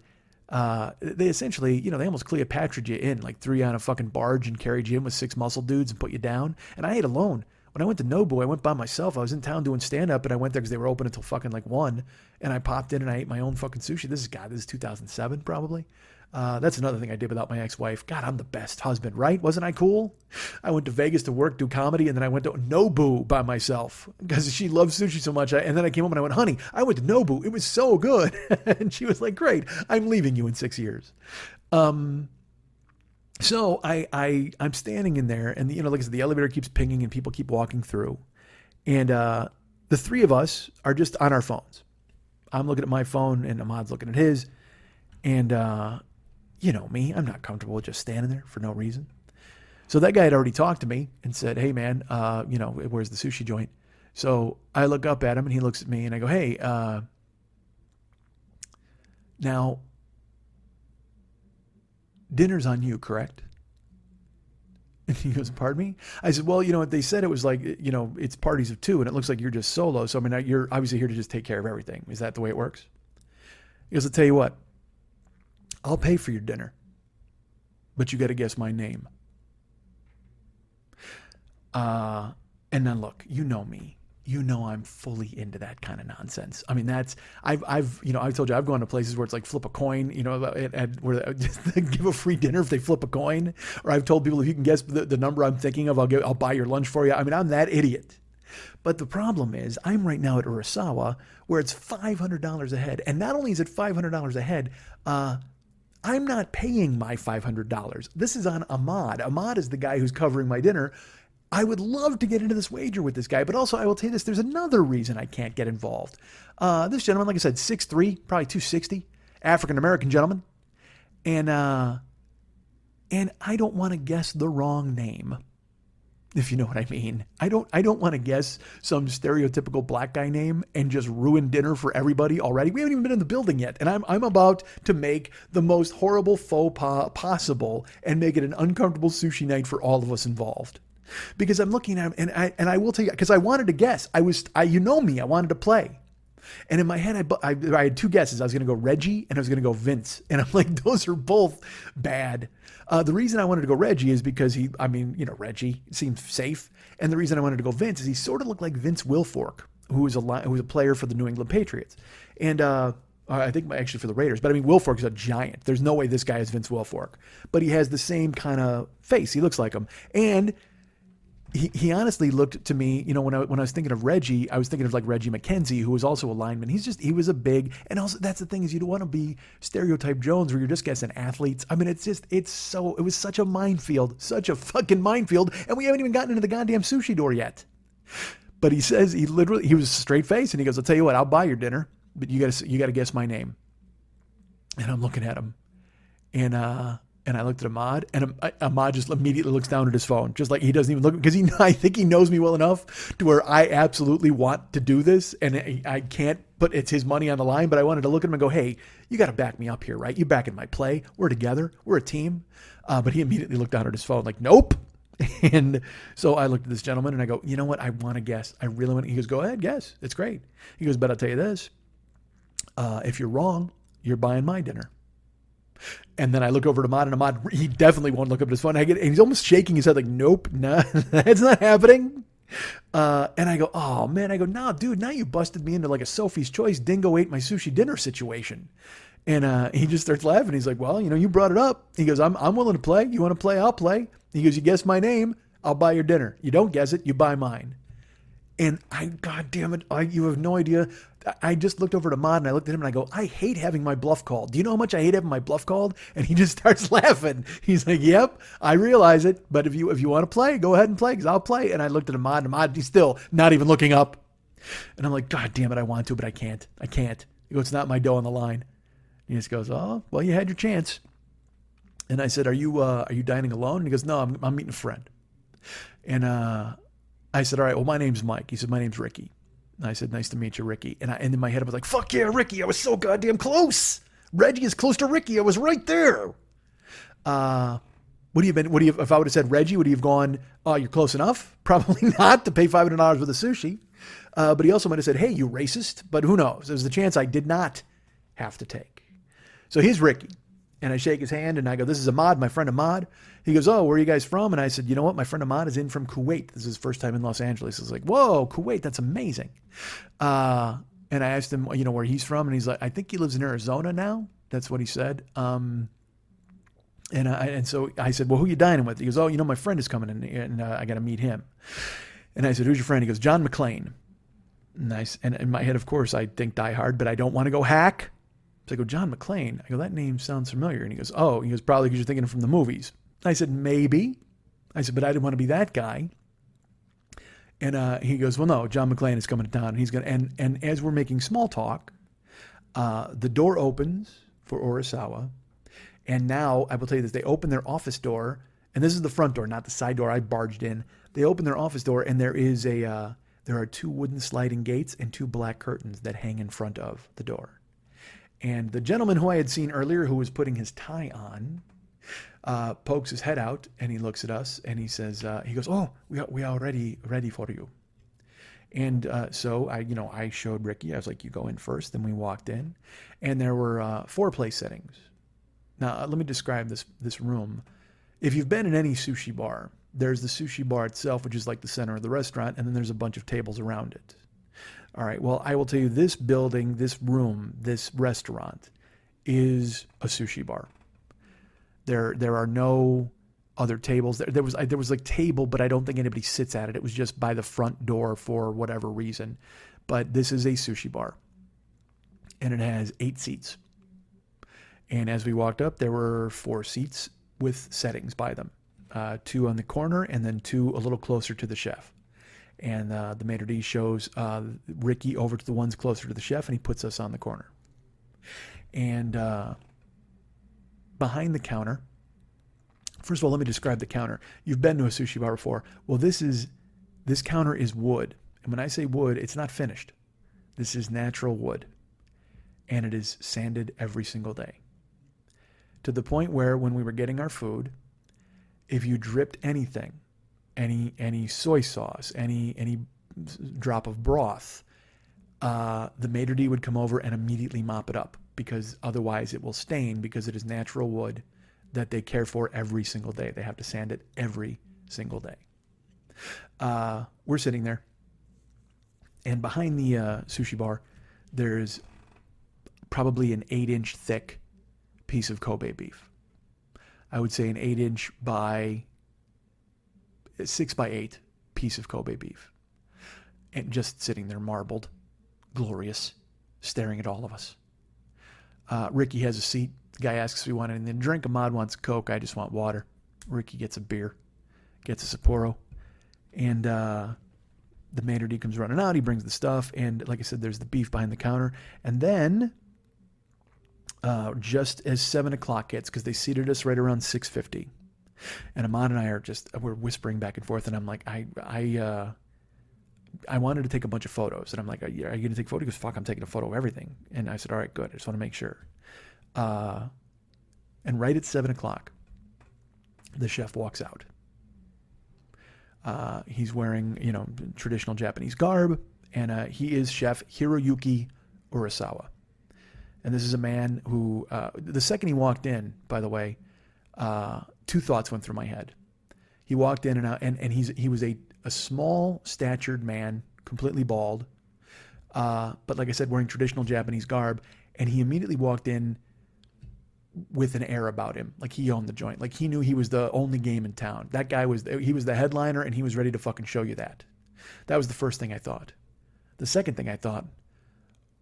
Speaker 1: they essentially, they almost Cleopatra'd you in, like threw you on a fucking barge and carried you in with 6 muscle dudes and put you down. And I ate alone. When I went to Nobu, I went by myself. I was in town doing stand-up, and I went there because they were open until fucking 1. And I popped in and I ate my own fucking sushi. This is 2007 probably. That's another thing I did without my ex-wife. God, I'm the best husband, right? Wasn't I cool? I went to Vegas to work, do comedy, and then I went to Nobu by myself because she loves sushi so much. And then I came home and I went, honey, I went to Nobu. It was so good. And she was like, great, I'm leaving you in 6 years. So I'm standing in there, and like I said, the elevator keeps pinging and people keep walking through. And the 3 of us are just on our phones. I'm looking at my phone and Ahmad's looking at his. And you know me, I'm not comfortable with just standing there for no reason. So that guy had already talked to me and said, hey man, where's the sushi joint? So I look up at him and he looks at me and I go, hey, now dinner's on you, correct? And he goes, pardon me? I said, well, they said it was like, it's parties of 2 and it looks like you're just solo. So, I mean, you're obviously here to just take care of everything. Is that the way it works? He goes, I'll tell you what, I'll pay for your dinner, but you got to guess my name. And then look, you know me. I'm fully into that kind of nonsense. I mean, I've told you, I've gone to places where it's like flip a coin, where just give a free dinner if they flip a coin. Or I've told people, if you can guess the number I'm thinking of, I'll buy your lunch for you. I mean, I'm that idiot. But the problem is I'm right now at Urasawa where it's $500 a head. And not only is it $500 a head, I'm not paying my $500. This is on Ahmad. Ahmad is the guy who's covering my dinner. I would love to get into this wager with this guy, but also I will tell you this, there's another reason I can't get involved. This gentleman, like I said, 6'3", probably 260, African-American gentleman. And I don't want to guess the wrong name, if you know what I mean. I don't want to guess some stereotypical black guy name and just ruin dinner for everybody already. We haven't even been in the building yet, and I'm about to make the most horrible faux pas possible and make it an uncomfortable sushi night for all of us involved. Because I'm looking at him, and I will tell you, because I wanted to guess. You know me, I wanted to play. And in my head, I had 2 guesses. I was going to go Reggie and I was going to go Vince. And I'm like, those are both bad. The reason I wanted to go Reggie is because Reggie seems safe. And the reason I wanted to go Vince is he sort of looked like Vince Wilfork, who was a player for the New England Patriots. And I think actually for the Raiders. But I mean, Wilfork's a giant. There's no way this guy is Vince Wilfork. But he has the same kind of face. He looks like him. And he honestly looked to me, when I was thinking of Reggie, I was thinking of like Reggie McKenzie, who was also a lineman. He was a big, and also that's the thing is you don't want to be stereotype Jones where you're just guessing athletes. I mean, it was such a minefield, such a fucking minefield. And we haven't even gotten into the goddamn sushi door yet. But he says he was straight faced and he goes, I'll tell you what, I'll buy your dinner, but you gotta guess my name. And I'm looking at him and I looked at Ahmad, and Ahmad just immediately looks down at his phone, just like he doesn't even look, because I think he knows me well enough to where I absolutely want to do this, and I can't put it's his money on the line, but I wanted to look at him and go, hey, you got to back me up here, right? You're backing my play. We're together. We're a team. But he immediately looked down at his phone like, nope. And so I looked at this gentleman and I go, you know what? I want to guess. I really want to. He goes, go ahead, guess. It's great. He goes, but I'll tell you this. If you're wrong, you're buying my dinner. And then I look over to Ahmad, and Ahmad, he definitely won't look up at his phone. And he's almost shaking his head like, nope, nah, that's not happening. And I go, oh, man. I go, nah, dude, now you busted me into like a Sophie's Choice dingo ate my sushi dinner situation. And he just starts laughing. He's like, well, you brought it up. He goes, I'm willing to play. You want to play? I'll play. He goes, you guess my name, I'll buy your dinner. You don't guess it, you buy mine. And God damn it, you have no idea. I just looked over to Ahmad and I looked at him and I go, I hate having my bluff called. Do you know how much I hate having my bluff called? And he just starts laughing. He's like, yep, I realize it. But if you want to play, go ahead and play because I'll play. And I looked at Ahmad and Ahmad, he's still not even looking up. And I'm like, God damn it, I want to, but I can't. He goes, it's not my dough on the line. He just goes, oh, well, you had your chance. And I said, are you dining alone? And he goes, no, I'm meeting a friend. And I said, all right, well, my name's Mike. He said, my name's Ricky. And I said, nice to meet you, Ricky. And in my head, I was like, fuck yeah, Ricky. I was so goddamn close. Reggie is close to Ricky. I was right there. If I would have said Reggie, would he have gone, oh, you're close enough? Probably not to pay $500 worth of sushi. But he also might have said, hey, you racist. But who knows? There's the chance I did not have to take. So here's Ricky. And I shake his hand and I go, this is Ahmad, my friend Ahmad. He goes, oh, where are you guys from? And I said, you know what? My friend Ahmad is in from Kuwait. This is his first time in Los Angeles. I was like, whoa, Kuwait, that's amazing. And I asked him, where he's from. And he's like, I think he lives in Arizona now. That's what he said. And so I said, well, who are you dining with? He goes, oh, my friend is coming in and I got to meet him. And I said, who's your friend? He goes, John McClane. Nice. And in my head, of course, I think Die Hard, but I don't want to go hack. So I go, John McClane. I go, that name sounds familiar. And he goes, probably because you're thinking from the movies. I said, maybe. I said, but I didn't want to be that guy. And he goes, well, no, John McClane is coming to town. And he's going to, and as we're making small talk, the door opens for Urasawa. And now I will tell you this, they open their office door, and this is the front door, not the side door I barged in. They open their office door and there are 2 wooden sliding gates and 2 black curtains that hang in front of the door. And the gentleman who I had seen earlier, who was putting his tie on, pokes his head out and he looks at us and he says, he goes, oh, we are ready for you. And so I showed Ricky. I was like, you go in first. Then we walked in, and there were 4 place settings. Now let me describe this room. If you've been in any sushi bar, there's the sushi bar itself, which is like the center of the restaurant, and then there's a bunch of tables around it. All right, well, I will tell you, this building, this room, this restaurant is a sushi bar. There are no other tables. There was like table, but I don't think anybody sits at it. It was just by the front door for whatever reason. But this is a sushi bar, and it has 8 seats. And as we walked up, there were 4 seats with settings by them, 2 on the corner and then 2 a little closer to the chef. And the maitre d' shows Ricky over to the ones closer to the chef, and he puts us on the corner. And behind the counter, first of all, let me describe the counter. You've been to a sushi bar before. Well, this counter is wood. And when I say wood, it's not finished. This is natural wood. And it is sanded every single day. To the point where when we were getting our food, if you dripped anything, any soy sauce, any drop of broth, the maitre d' would come over and immediately mop it up, because otherwise it will stain, because it is natural wood that they care for every single day. They have to sand it every single day. We're sitting there, and behind the sushi bar, there's probably an 8-inch thick piece of Kobe beef. I would say an 8-inch by 6x8 piece of Kobe beef. And just sitting there marbled, glorious, staring at all of us. Ricky has a seat. The guy asks if we want anything to drink. Ahmad wants a Coke. I just want water. Ricky gets a beer, gets a Sapporo. And the maitre d' comes running out. He brings the stuff. And like I said, there's the beef behind the counter. And then just as 7 o'clock hits, because they seated us right around 6:50. And Ahmad and I we're whispering back and forth. And I'm like, I wanted to take a bunch of photos. And I'm like, are you going to take a photo? He goes, fuck, I'm taking a photo of everything. And I said, all right, good. I just want to make sure. And right at 7 o'clock, the chef walks out. He's wearing, traditional Japanese garb. And he is Chef Hiroyuki Urasawa. And this is a man who, the second he walked in, by the way, two thoughts went through my head. He walked in and out, and he was a small statured man, completely bald, but like I said, wearing traditional Japanese garb, and he immediately walked in with an air about him, like he owned the joint, like he knew he was the only game in town. That guy was the headliner, and he was ready to fucking show you that. That was the first thing I thought. The second thing I thought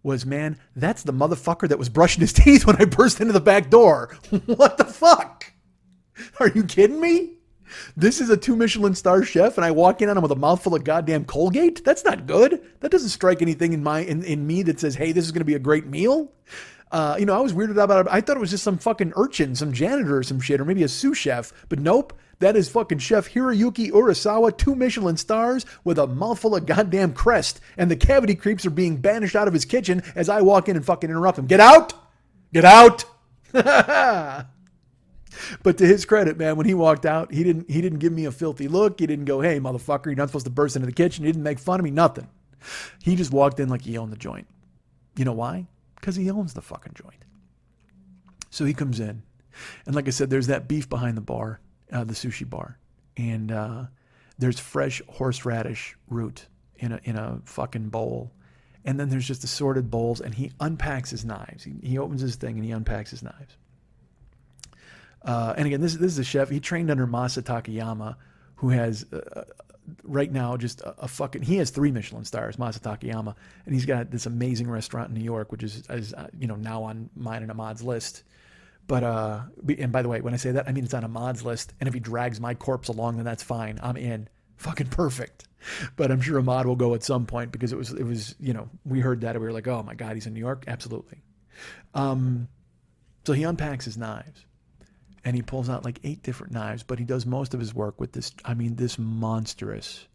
Speaker 1: was, man, that's the motherfucker that was brushing his teeth when I burst into the back door. What the fuck? Are you kidding me? This is a 2 Michelin star chef, and I walk in on him with a mouthful of goddamn Colgate? That's not good. That doesn't strike anything in me that says, hey, this is going to be a great meal. I was weirded out about it. I thought it was just some fucking urchin, some janitor or some shit, or maybe a sous chef. But nope, that is fucking Chef Hiroyuki Urasawa, 2 Michelin stars with a mouthful of goddamn crest. And the cavity creeps are being banished out of his kitchen as I walk in and fucking interrupt him. Get out! Get out! But to his credit, man, when he walked out, he didn't give me a filthy look. He didn't go, hey, motherfucker, you're not supposed to burst into the kitchen. He didn't make fun of me, nothing. He just walked in like he owned the joint. You know why? Because he owns the fucking joint. So he comes in. And like I said, there's that beef behind the bar, the sushi bar. And there's fresh horseradish root in a fucking bowl. And then there's just assorted bowls, and he unpacks his knives. He opens his thing and he unpacks his knives. And again, this is a chef. He trained under Masa Takayama, who has right now just a fucking. He has 3 Michelin stars, Masa Takayama, and he's got this amazing restaurant in New York, which is now on mine and Ahmad's list. But and by the way, when I say that, I mean it's on Ahmad's list. And if he drags my corpse along, then that's fine. I'm in. Fucking perfect. But I'm sure Ahmad will go at some point, because it was we heard that and we were like, oh my God, he's in New York, absolutely. So he unpacks his knives. And he pulls out like 8 different knives, but he does most of his work with this. I mean, this monstrous.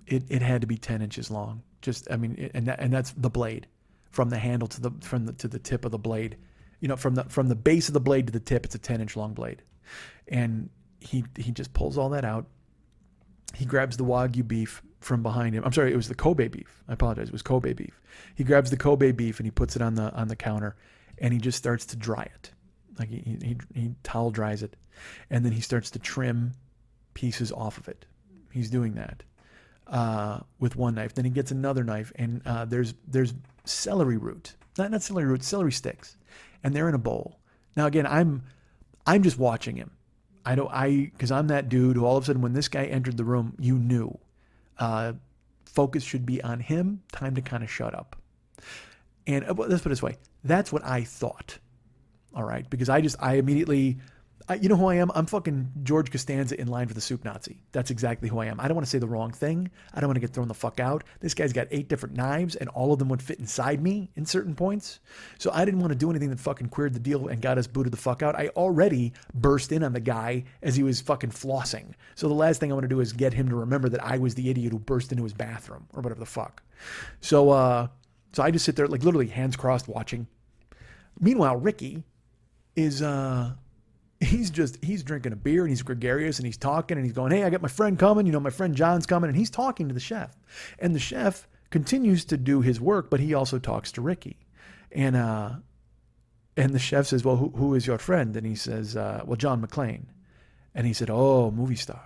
Speaker 1: It had to be 10 inches long. And that's the blade, from the handle to the tip of the blade. From the base of the blade to the tip, it's a 10-inch long blade. And he just pulls all that out. He grabs the Wagyu beef from behind him. I'm sorry, it was the Kobe beef. I apologize. It was Kobe beef. He grabs the Kobe beef and he puts it on the counter, and he just starts to dry it. Like he towel dries it, and then he starts to trim pieces off of it. He's doing that with one knife. Then he gets another knife, and there's celery root, not celery root, celery sticks, and they're in a bowl. Now again, I'm just watching him. Because I'm that dude who all of a sudden when this guy entered the room, you knew focus should be on him. Time to kind of shut up. And let's put it this way: that's what I thought. All right, because I immediately, you know who I am? I'm fucking George Costanza in Line for the Soup Nazi. That's exactly who I am. I don't want to say the wrong thing. I don't want to get thrown the fuck out. This guy's got 8 different knives, and all of them would fit inside me in certain points. So I didn't want to do anything that fucking queered the deal and got us booted the fuck out. I already burst in on the guy as he was fucking flossing. So the last thing I want to do is get him to remember that I was the idiot who burst into his bathroom or whatever the fuck. So I just sit there, like literally hands crossed, watching. Meanwhile, Ricky is he's drinking a beer, and he's gregarious, and he's talking, and he's going, hey, I got my friend coming, my friend John's coming, and he's talking to the chef. And the chef continues to do his work, but he also talks to Ricky. And the chef says, well, who is your friend? And he says, well, John McClane. And he said, oh, movie star.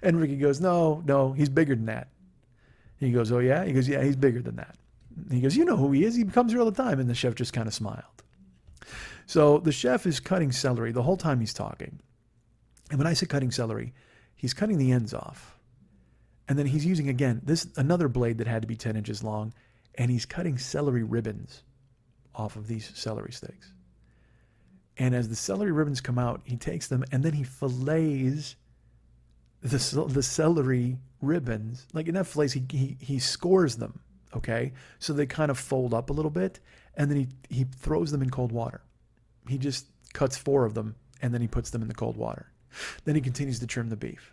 Speaker 1: And Ricky goes, no, he's bigger than that. He goes, oh yeah? He goes, yeah, he's bigger than that. And he goes, you know who he is. He comes here all the time. And the chef just kind of smiled. So the chef is cutting celery the whole time he's talking. And when I say cutting celery, he's cutting the ends off. And then he's using, again, another blade that had to be 10 inches long. And he's cutting celery ribbons off of these celery sticks. And as the celery ribbons come out, he takes them and then he fillets the celery ribbons. Like in that fillets, he scores them, okay? So they kind of fold up a little bit. And then he throws them in cold water. He just cuts 4 of them, and then he puts them in the cold water. Then he continues to trim the beef.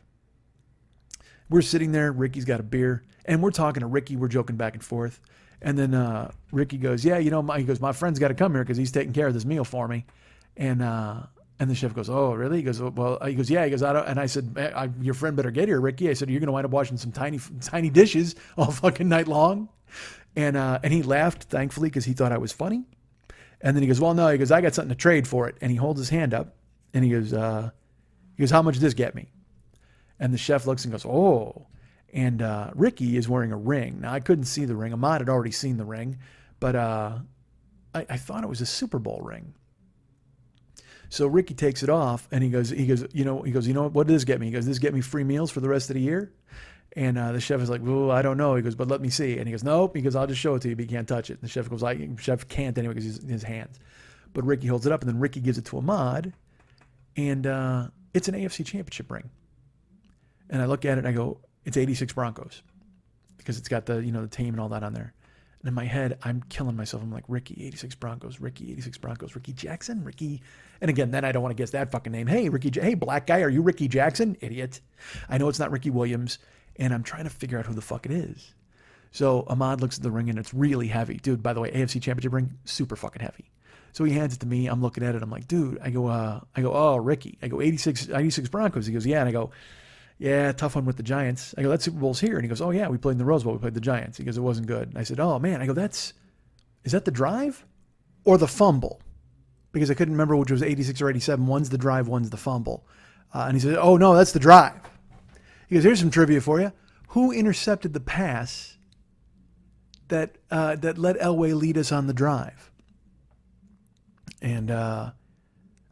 Speaker 1: We're sitting there. Ricky's got a beer, and we're talking to Ricky. We're joking back and forth. And then Ricky goes, yeah, he goes, my friend's got to come here because he's taking care of this meal for me. And the chef goes, oh, really? He goes, well, yeah. He goes, I don't. And I said, your friend better get here, Ricky. I said, you're going to wind up washing some tiny dishes all fucking night long. And he laughed, thankfully, because he thought I was funny. And then he goes, well, no, he goes, I got something to trade for it. And he holds his hand up and he goes, how much does this get me? And the chef looks and goes, oh. And Ricky is wearing a ring. Now, I couldn't see the ring. Ahmad had already seen the ring, but I thought it was a Super Bowl ring. So Ricky takes it off and he goes, you know what does this get me? He goes, this get me free meals for the rest of the year? And the chef is like, well, I don't know. He goes, but let me see. And he goes, nope. He goes, I'll just show it to you, but you can't touch it. And the chef goes, chef can't anyway because he's in his hands. But Ricky holds it up, and then Ricky gives it to Ahmad, and it's an AFC Championship ring. And I look at it, and I go, it's 86 Broncos because it's got the team and all that on there. And in my head, I'm killing myself. I'm like, Ricky, 86 Broncos, Ricky, 86 Broncos, Ricky Jackson, Ricky. And again, then I don't want to guess that fucking name. Hey, hey, black guy, are you Ricky Jackson? Idiot. I know it's not Ricky Williams. And I'm trying to figure out who the fuck it is. So Ahmad looks at the ring and it's really heavy. Dude, by the way, AFC Championship ring, super fucking heavy. So he hands it to me. I'm looking at it. I'm like, dude, I go, oh, Ricky. I go, 86 Broncos. He goes, yeah. And I go, yeah, tough one with the Giants. I go, that Super Bowl's here. And he goes, oh, yeah, we played in the Rose Bowl. We played the Giants. He goes, it wasn't good. And I said, oh, man. I go, is that the drive or the fumble? Because I couldn't remember which was 86 or 87. One's the drive, one's the fumble. And he said, oh, no, that's the drive. He goes, here's some trivia for you. Who intercepted the pass that let Elway lead us on the drive? And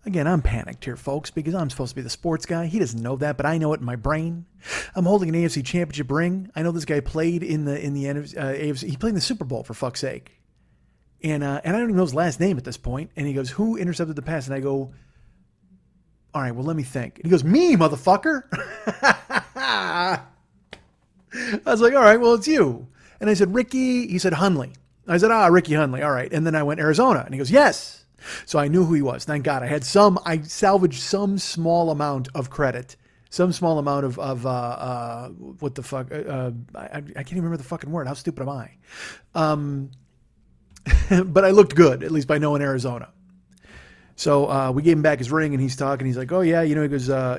Speaker 1: again, I'm panicked here, folks, because I'm supposed to be the sports guy. He doesn't know that, but I know it in my brain. I'm holding an AFC Championship ring. I know this guy played in the AFC. He played in the Super Bowl, for fuck's sake. And I don't even know his last name at this point. And he goes, who intercepted the pass? And I go, all right, well, let me think. And he goes, me, motherfucker. I was like, all right, well, it's you. And I said, Ricky. He said, Hundley. I said, Ricky Hundley. All right. And then I went, Arizona. And he goes, yes. So I knew who he was. Thank God. I salvaged some small amount of credit. Some small amount of what the fuck? I can't even remember the fucking word. How stupid am I? But I looked good, at least by knowing Arizona. So we gave him back his ring, and he's talking. He's like, "Oh yeah, he goes, I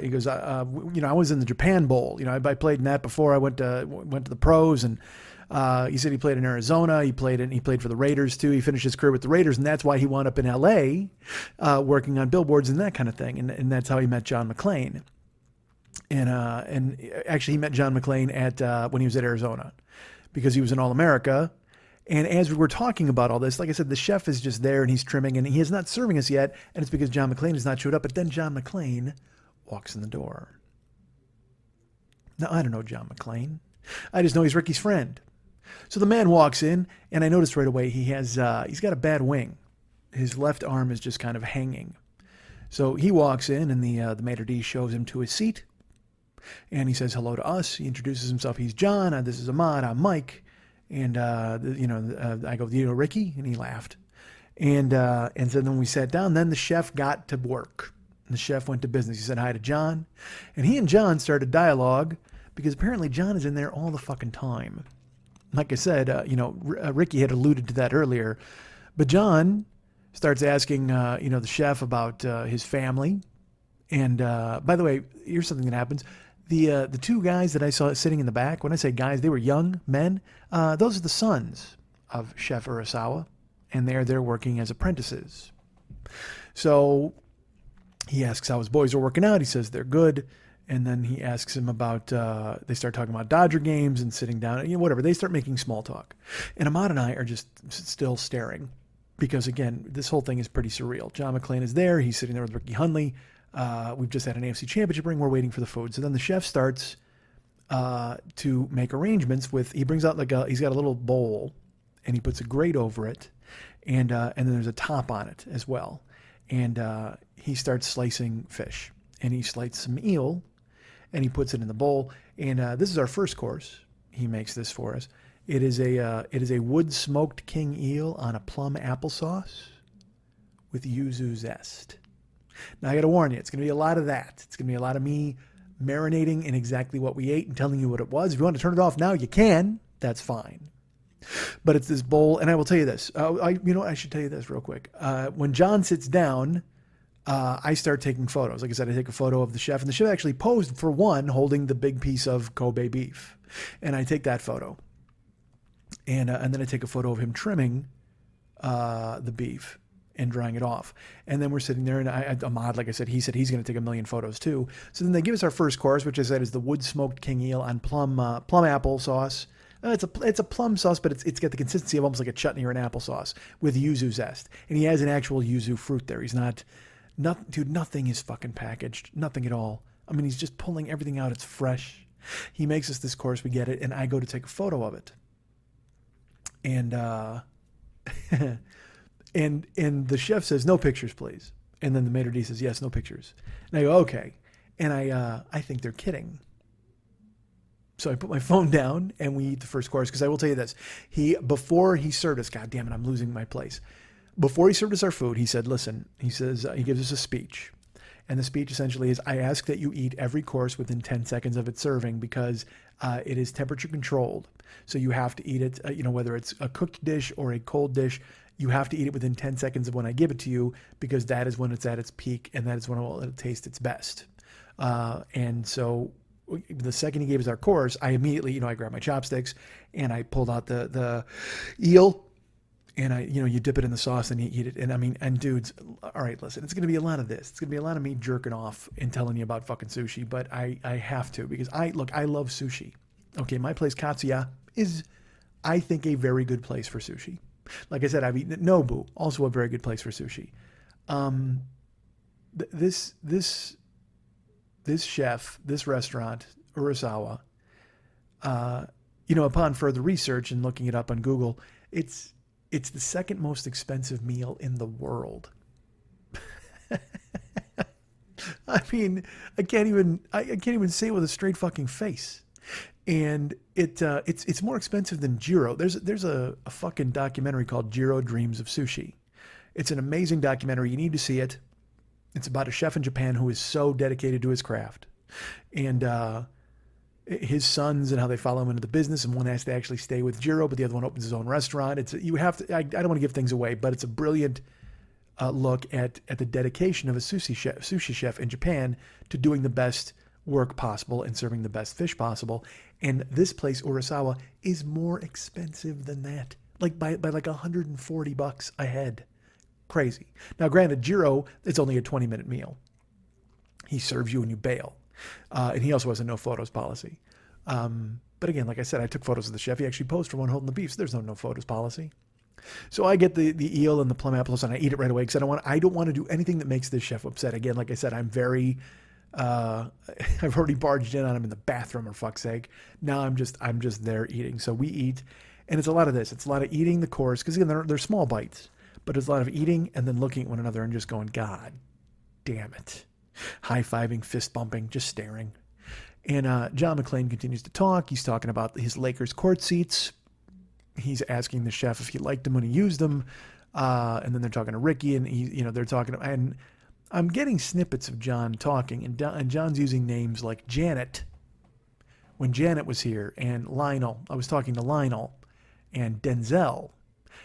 Speaker 1: was in the Japan Bowl. I played in that before. I went to the pros, and he said he played in Arizona. He played for the Raiders too. He finished his career with the Raiders, and that's why he wound up in L.A. Working on billboards and that kind of thing. And that's how he met John McClane. And actually, he met John McClane at when he was at Arizona, because he was an All-America. And as we were talking about all this, like I said, the chef is just there and he's trimming and he is not serving us yet. And it's because John McClane has not showed up. But then John McClane walks in the door. Now, I don't know John McClane. I just know he's Ricky's friend. So the man walks in and I noticed right away he's got a bad wing. His left arm is just kind of hanging. So he walks in and the maitre d' shows him to his seat. And he says hello to us. He introduces himself. He's John. This is Ahmad. I'm Mike. And, I go, Ricky? And he laughed. And so then we sat down. Then the chef got to work. The chef went to business. He said hi to John. And he and John started dialogue because apparently John is in there all the fucking time. Like I said, Ricky had alluded to that earlier. But John starts asking, the chef about his family. And by the way, here's something that happens. The two guys that I saw sitting in the back, when I say guys, they were young men. Those are the sons of Chef Urasawa, and they're there working as apprentices. So he asks how his boys are working out. He says they're good. And then he asks him about, they start talking about Dodger games and sitting down, whatever. They start making small talk. And Ahmad and I are just still staring because, again, this whole thing is pretty surreal. John McClane is there. He's sitting there with Ricky Hundley. We've just had an AFC Championship ring. We're waiting for the food. So then the chef starts to make arrangements with, he brings out he's got a little bowl and he puts a grate over it. And then there's a top on it as well. And he starts slicing fish. And he slices some eel. And he puts it in the bowl. And this is our first course. He makes this for us. It is a wood smoked king eel on a plum applesauce with yuzu zest. Now I got to warn you, it's going to be a lot of that. It's going to be a lot of me marinating in exactly what we ate and telling you what it was. If you want to turn it off now, you can. That's fine. But it's this bowl, and I will tell you this. I should tell you this real quick. When John sits down, I start taking photos. Like I said, I take a photo of the chef, and the chef actually posed for one holding the big piece of Kobe beef. And I take that photo. And then I take a photo of him trimming the beef and drying it off. And then we're sitting there, and Ahmad, like I said, he said he's going to take a million photos too. So then they give us our first course, which I said is the wood smoked king eel on plum apple sauce. It's a plum sauce, but it's got the consistency of almost like a chutney or an applesauce with yuzu zest. And he has an actual yuzu fruit there. He's nothing is fucking packaged. Nothing at all. I mean, he's just pulling everything out. It's fresh. He makes us this course. We get it, and I go to take a photo of it. And and the chef says, "No pictures, please." And then the maitre d' says, "Yes, no pictures." And I go, "Okay." And I think they're kidding. So I put my phone down and we eat the first course. Because I will tell you this, before he served us, God damn it, I'm losing my place. Before he served us our food, he said, "Listen," he says, he gives us a speech. And the speech essentially is, "I ask that you eat every course within 10 seconds of its serving because it is temperature controlled. So you have to eat it, whether it's a cooked dish or a cold dish, you have to eat it within 10 seconds of when I give it to you because that is when it's at its peak and that is when it will taste its best." And so the second he gave us our course, I immediately, I grabbed my chopsticks and I pulled out the eel. And you dip it in the sauce and you eat it. And I mean, and dudes, all right, listen, it's going to be a lot of this. It's going to be a lot of me jerking off and telling you about fucking sushi, but I have to because I love sushi. Okay, my place, Katsuya, is, I think, a very good place for sushi. Like I said, I've eaten at Nobu, also a very good place for sushi. This chef, this restaurant, Urasawa, upon further research and looking it up on Google, it's the second most expensive meal in the world. I mean, I can't even say it with a straight fucking face. And it's more expensive than Jiro. There's a fucking documentary called Jiro Dreams of Sushi. It's an amazing documentary. You need to see it. It's about a chef in Japan who is so dedicated to his craft. And his sons and how they follow him into the business, and one has to actually stay with Jiro, but the other one opens his own restaurant. I don't want to give things away, but it's a brilliant look at the dedication of a sushi chef in Japan to doing the best work possible and serving the best fish possible. And this place, Urasawa, is more expensive than that, like by like $140 a head. Crazy. Now, granted, Jiro, it's only a 20-minute meal. He serves you and you bail. And he also has a no photos policy. But again, like I said, I took photos of the chef. He actually posed for one holding the beef, so there's no photos policy. So I get the eel and the plum apples and I eat it right away because I don't want to do anything that makes this chef upset. Again, like I said, I'm very I've already barged in on him in the bathroom, for fuck's sake. Now I'm just there eating. So we eat, and it's a lot of this. It's a lot of eating the course because again they're small bites, but it's a lot of eating and then looking at one another and just going, God damn it. High-fiving, fist-bumping, just staring. And John McClane continues to talk. He's talking about his Lakers court seats. He's asking the chef if he liked them when he used them. And then they're talking to Ricky, and they're talking. And I'm getting snippets of John talking, and John's using names like Janet when Janet was here, and Lionel. I was talking to Lionel and Denzel.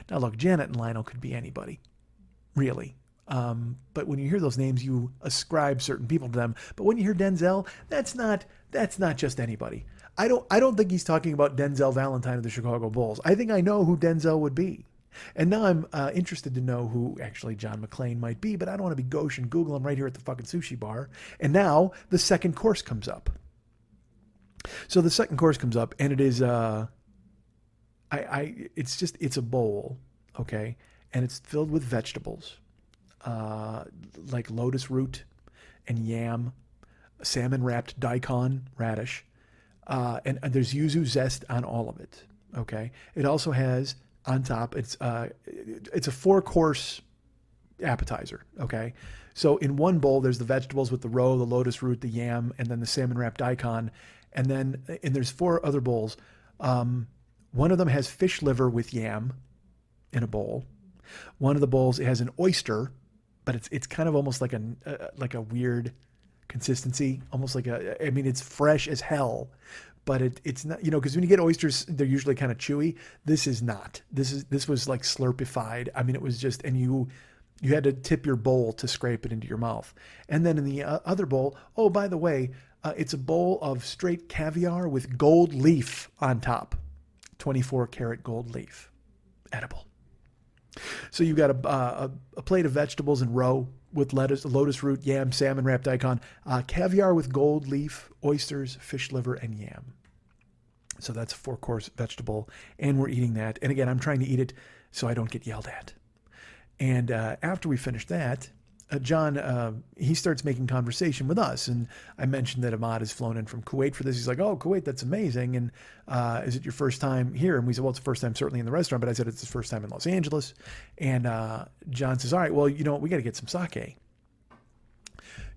Speaker 1: Now, look, Janet and Lionel could be anybody, really. But when you hear those names, you ascribe certain people to them. But when you hear Denzel, that's not just anybody. I don't think he's talking about Denzel Valentine of the Chicago Bulls. I think I know who Denzel would be. And now I'm interested to know who actually John McClane might be, but I don't want to be gauche and Google him right here at the fucking sushi bar. And now the second course comes up. So the second course comes up, and it is it's a bowl, okay, and it's filled with vegetables, like lotus root and yam, salmon wrapped daikon radish, and there's yuzu zest on all of it. Okay, it also has on top. It's a 4-course appetizer. Okay, so in one bowl there's the vegetables with the roe, the lotus root, the yam, and then the salmon wrapped daikon, and there's 4 other bowls. One of them has fish liver with yam in a bowl. One of the bowls has an oyster, but it's kind of almost like a weird consistency, almost like I mean, it's fresh as hell, but it's not, because when you get oysters, they're usually kind of chewy. This is not. This was like slurpified. I mean, it was just, and you had to tip your bowl to scrape it into your mouth. And then in the other bowl, oh, by the way, it's a bowl of straight caviar with gold leaf on top. 24 karat gold leaf. Edible. So you got a plate of vegetables and roe with lettuce, lotus root, yam, salmon wrapped daikon, caviar with gold leaf, oysters, fish liver, and yam. So that's a 4-course vegetable, and we're eating that. And again, I'm trying to eat it so I don't get yelled at. And after we finish that, John, he starts making conversation with us. And I mentioned that Ahmad has flown in from Kuwait for this. He's like, oh, Kuwait, that's amazing. And is it your first time here? And we said, well, it's the first time certainly in the restaurant. But I said, it's his first time in Los Angeles. And John says, all right, well, you know what? We got to get some sake.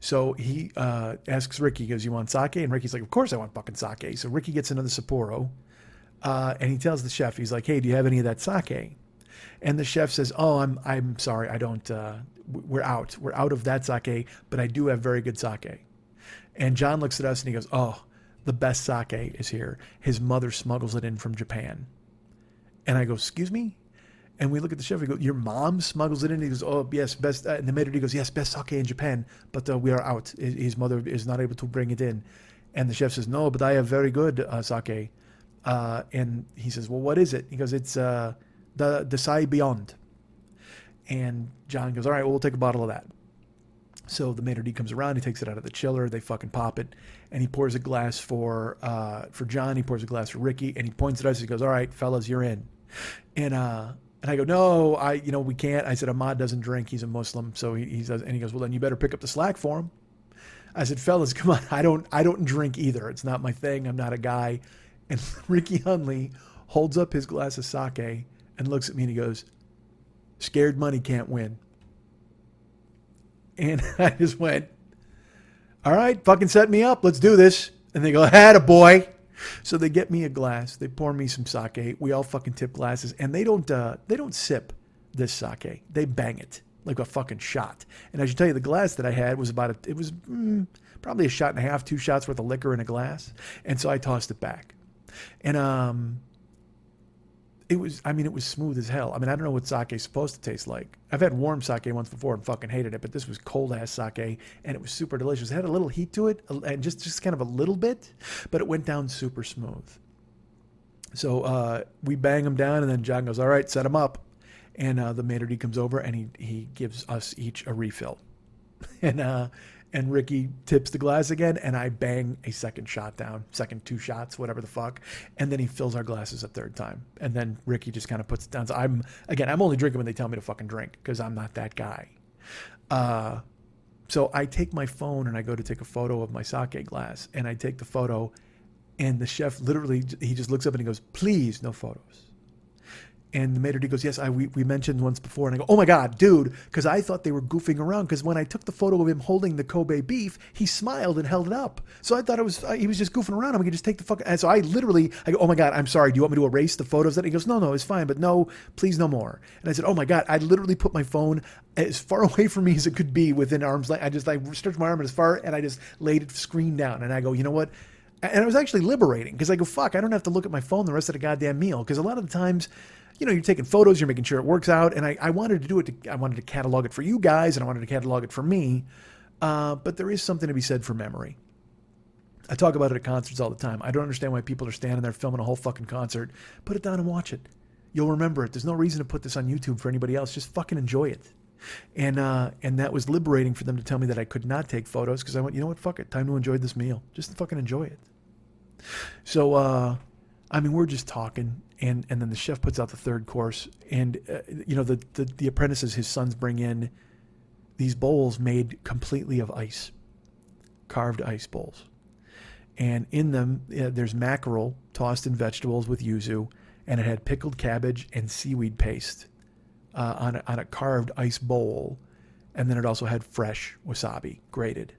Speaker 1: So he asks Ricky, he goes, you want sake? And Ricky's like, of course I want fucking sake. So Ricky gets another Sapporo. And he tells the chef, he's like, hey, do you have any of that sake? And the chef says, oh, I'm sorry, I don't, we're out of that sake, but I do have very good sake. And John looks at us and he goes, oh, the best sake is here. His mother smuggles it in from Japan. And I go, excuse me? And we look at the chef, we go, your mom smuggles it in? He goes, oh, yes, best, and the maitre d' goes, yes, best sake in Japan, but we are out. His mother is not able to bring it in. And the chef says, no, but I have very good sake. And he says, well, what is it? He goes, it's the Desai Beyond. And John goes, all right, well, we'll take a bottle of that. So the maitre d' comes around, he takes it out of the chiller, they fucking pop it, and he pours a glass for John, he pours a glass for Ricky, and he points at us, he goes, all right, fellas, you're in. And I go, no, we can't. I said, Ahmad doesn't drink, he's a Muslim, so he says, and he goes, well, then you better pick up the slack for him. I said, fellas, come on, I don't drink either. It's not my thing, I'm not a guy. And Ricky Hunley holds up his glass of sake and looks at me and he goes, scared money can't win. And I just went, all right, fucking set me up. Let's do this. And they go, attaboy. So they get me a glass. They pour me some sake. We all fucking tip glasses. And they don't sip this sake. They bang it like a fucking shot. And I should tell you, the glass that I had was probably a shot and a half, 2 shots worth of liquor in a glass. And so I tossed it back. And it was smooth as hell. I mean, I don't know what sake is supposed to taste like. I've had warm sake once before and fucking hated it, but this was cold ass sake and it was super delicious. It had a little heat to it and just kind of a little bit, but it went down super smooth. So we bang them down and then John goes, all right, set them up. And the maitre d' comes over and he gives us each a refill. And Ricky tips the glass again, and I bang a second shot down, second 2 shots, whatever the fuck. And then he fills our glasses a third time. And then Ricky just kind of puts it down. So I'm only drinking when they tell me to fucking drink because I'm not that guy. So I take my phone and I go to take a photo of my sake glass. And I take the photo, and the chef literally, he just looks up and he goes, please, no photos. And the maitre d' goes, yes, we mentioned once before. And I go, oh my God, dude, because I thought they were goofing around. Because when I took the photo of him holding the Kobe beef, he smiled and held it up. So I thought he was just goofing around. And we could just take the fuck. And so I go, oh my God, I'm sorry. Do you want me to erase the photos? That he goes, no, it's fine, but no, please, no more. And I said, oh my God, I literally put my phone as far away from me as it could be within arm's length. I stretched my arm as far, and I just laid it screen down. And I go, you know what? And it was actually liberating because I go, fuck, I don't have to look at my phone the rest of the goddamn meal. Because a lot of the times, you're taking photos, you're making sure it works out. And I wanted to do it. I wanted to catalog it for you guys, and I wanted to catalog it for me. But there is something to be said for memory. I talk about it at concerts all the time. I don't understand why people are standing there filming a whole fucking concert. Put it down and watch it. You'll remember it. There's no reason to put this on YouTube for anybody else. Just fucking enjoy it. And that was liberating for them to tell me that I could not take photos because I went, you know what, fuck it. Time to enjoy this meal. Just fucking enjoy it. So, I mean, we're just talking, and then the chef puts out the third course, and the apprentices, his sons, bring in these bowls made completely of ice, carved ice bowls, and in them there's mackerel tossed in vegetables with yuzu, and it had pickled cabbage and seaweed paste on a carved ice bowl, and then it also had fresh wasabi grated.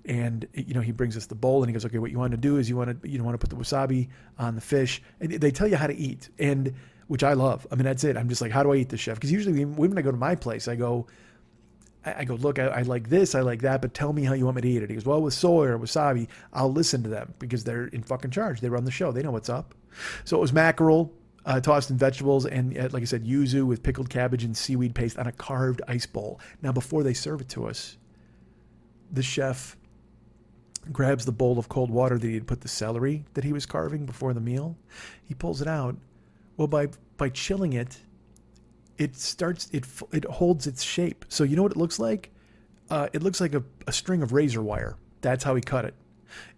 Speaker 1: And he brings us the bowl, and he goes, okay, what you want to do is you want to put the wasabi on the fish, and they tell you how to eat, and which I love. I mean, that's it. I'm just like, how do I eat this, chef? Because usually when I go to my place, I go, look, I like this, I like that, but tell me how you want me to eat it. He goes, well, with soy or wasabi, I'll listen to them because they're in fucking charge. They run the show. They know what's up. So it was mackerel tossed in vegetables, and like I said, yuzu with pickled cabbage and seaweed paste on a carved ice bowl. Now, before they serve it to us, the chef grabs the bowl of cold water that he had put the celery that he was carving before the meal. He pulls it out. Well, by chilling it, it holds its shape. So you know what it looks like? It looks like a string of razor wire. That's how he cut it.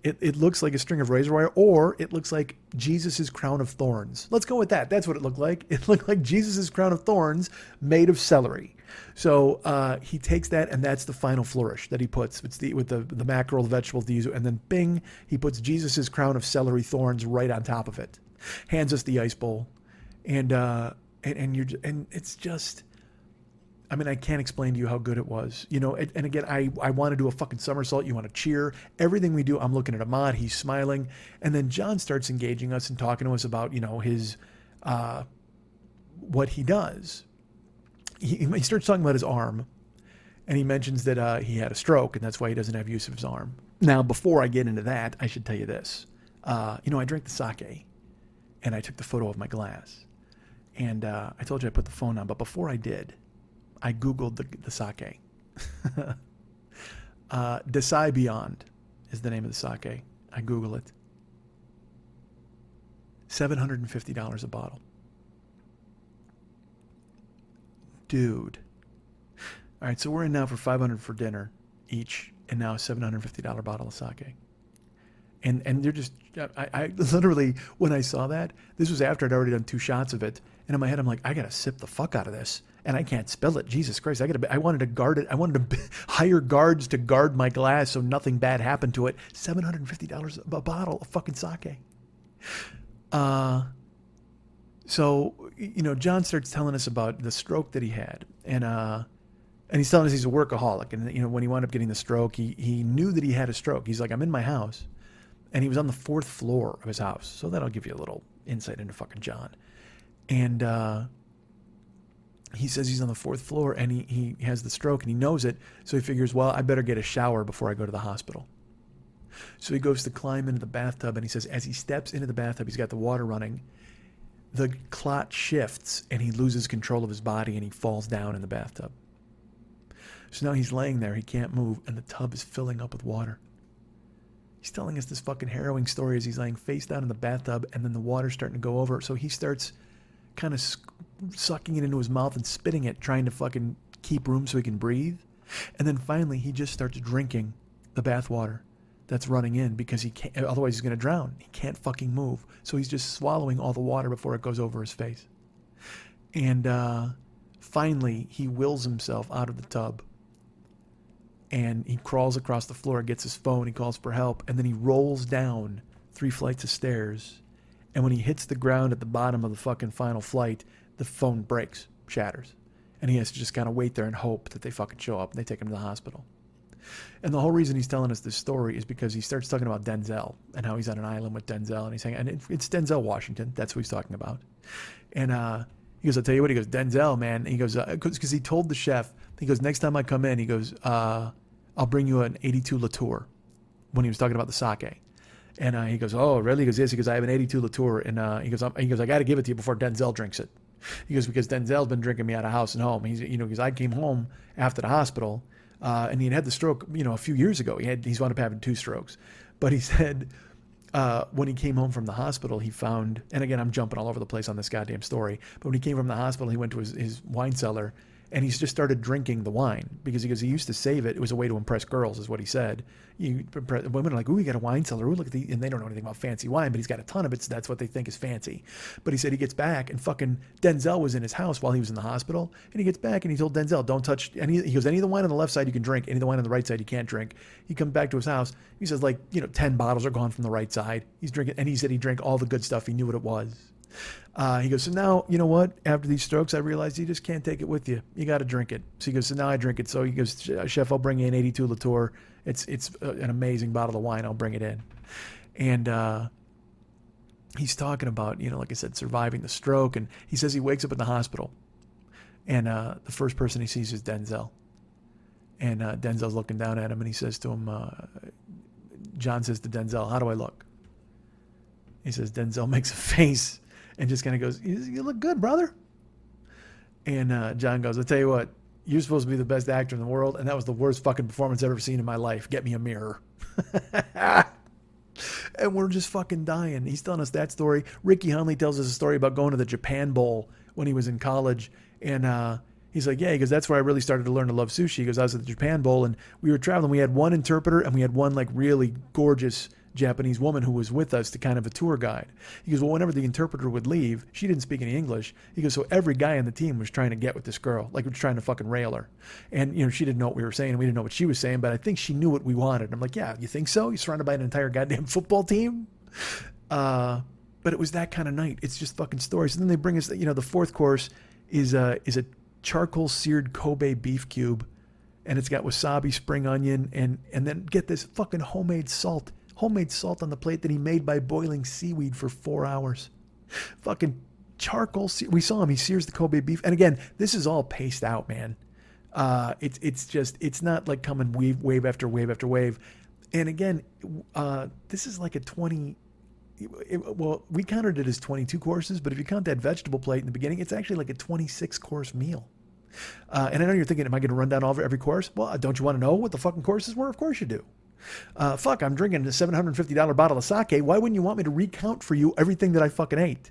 Speaker 1: It looks like a string of razor wire, or it looks like Jesus's crown of thorns. Let's go with that. That's what it looked like. It looked like Jesus's crown of thorns made of celery. So he takes that, and that's the final flourish that he puts. It's with the mackerel, the vegetables, the yuzu, and then bing, he puts Jesus's crown of celery thorns right on top of it. Hands us the ice bowl, and it's just, I mean, I can't explain to you how good it was. And again, I want to do a fucking somersault. You want to cheer. Everything we do, I'm looking at Ahmad. He's smiling. And then John starts engaging us and talking to us about, his, what he does. He starts talking about his arm. And he mentions that he had a stroke, and that's why he doesn't have use of his arm. Now, before I get into that, I should tell you this. I drank the sake, and I took the photo of my glass. And I told you I put the phone on, but before I did, I Googled the sake. Desai Beyond is the name of the sake. I Google it. $750 a bottle. Dude. All right, so we're in now for $500 for dinner each, and now a $750 bottle of sake. And they're just, I literally, when I saw that, this was after I'd already done 2 shots of it, and in my head I'm like, I gotta sip the fuck out of this, and I can't spill it. Jesus Christ, I wanted to guard it. I wanted to hire guards to guard my glass so nothing bad happened to it. $750 a bottle of fucking sake. So, John starts telling us about the stroke that he had, and he's telling us he's a workaholic, and when he wound up getting the stroke, he knew that he had a stroke. He's like, I'm in my house, and he was on the 4th floor of his house, so that'll give you a little insight into fucking John. And he says he's on the 4th floor, and he has the stroke, and he knows it, so he figures, well, I better get a shower before I go to the hospital. So he goes to climb into the bathtub, and he says as he steps into the bathtub, he's got the water running, the clot shifts, and he loses control of his body, and he falls down in the bathtub. So now he's laying there, he can't move, and the tub is filling up with water. He's telling us this fucking harrowing story as he's laying face down in the bathtub, and then the water's starting to go over. So he starts kind of sucking it into his mouth and spitting it, trying to fucking keep room so he can breathe. And then finally, he just starts drinking the bath water that's running in because he can't, otherwise he's going to drown. He can't fucking move. So he's just swallowing all the water before it goes over his face. And finally, he wills himself out of the tub. And he crawls across the floor, gets his phone, he calls for help, and then he rolls down 3 flights of stairs. And when he hits the ground at the bottom of the fucking final flight, the phone breaks, shatters. And he has to just kind of wait there and hope that they fucking show up and they take him to the hospital. And the whole reason he's telling us this story is because he starts talking about Denzel and how he's on an island with Denzel. And he's saying, and it's Denzel Washington. That's what he's talking about. And he goes, I'll tell you what, he goes, Denzel, man. And he goes, because he told the chef, he goes, next time I come in, he goes, I'll bring you an 82 Latour, when he was talking about the sake. And he goes, oh, really? He goes, yes. He goes, I have an 82 Latour. And he goes, I got to give it to you before Denzel drinks it. He goes, because Denzel's been drinking me out of house and home. He's, because I came home after the hospital, and he had the stroke, a few years ago. He's wound up having 2 strokes. But he said, when he came home from the hospital, he found, and again, I'm jumping all over the place on this goddamn story, but when he came from the hospital, he went to his wine cellar and he's just started drinking the wine because he used to save it. It was a way to impress girls, is what he said. Women are like, ooh, you got a wine cellar. Ooh, look at and they don't know anything about fancy wine, but he's got a ton of it, so that's what they think is fancy. But he said he gets back and fucking Denzel was in his house while he was in the hospital, and he gets back and he told Denzel, don't touch any. He goes, any of the wine on the left side you can drink, any of the wine on the right side you can't drink. He comes back to his house. He says 10 bottles are gone from the right side. He's drinking, and he said he drank all the good stuff. He knew what it was. He goes, so now, you know what? After these strokes, I realized you just can't take it with you. You got to drink it. So he goes, so now I drink it. So he goes, Chef, I'll bring you an 82 Latour. It's an amazing bottle of wine. I'll bring it in. And he's talking about, like I said, surviving the stroke. And he says he wakes up in the hospital. And the first person he sees is Denzel. And Denzel's looking down at him. And he says to him, John says to Denzel, how do I look? He says, Denzel makes a face and just kind of goes, you look good, brother. And John goes, I'll tell you what, you're supposed to be the best actor in the world, and that was the worst fucking performance I've ever seen in my life. Get me a mirror. And we're just fucking dying. He's telling us that story. Ricky Hundley tells us a story about going to the Japan Bowl when he was in college. And he's like, yeah, he goes, that's where I really started to learn to love sushi. He goes, I was at the Japan Bowl, and we were traveling. We had one interpreter, and we had one really gorgeous Japanese woman who was with us to kind of a tour guide. He goes, well, whenever the interpreter would leave, she didn't speak any English. He goes, so every guy on the team was trying to get with this girl, was trying to fucking rail her. And, she didn't know what we were saying, and we didn't know what she was saying, but I think she knew what we wanted. And I'm like, yeah, you think so? You're surrounded by an entire goddamn football team? But it was that kind of night. It's just fucking stories. And then they bring us, the fourth course is a charcoal seared Kobe beef cube, and it's got wasabi, spring onion, and then get this fucking homemade salt on the plate that he made by boiling seaweed for 4 hours. Fucking charcoal. We saw him. He sears the Kobe beef. And again, this is all paced out, man. It's not like coming wave after wave after wave. And again, this is like a 20. Well, we counted it as 22 courses, but if you count that vegetable plate in the beginning, it's actually like a 26 course meal. And I know you're thinking, am I going to run down every course? Well, don't you want to know what the fucking courses were? Of course you do. I'm drinking a $750 bottle of sake. Why wouldn't you want me to recount for you everything that I fucking ate?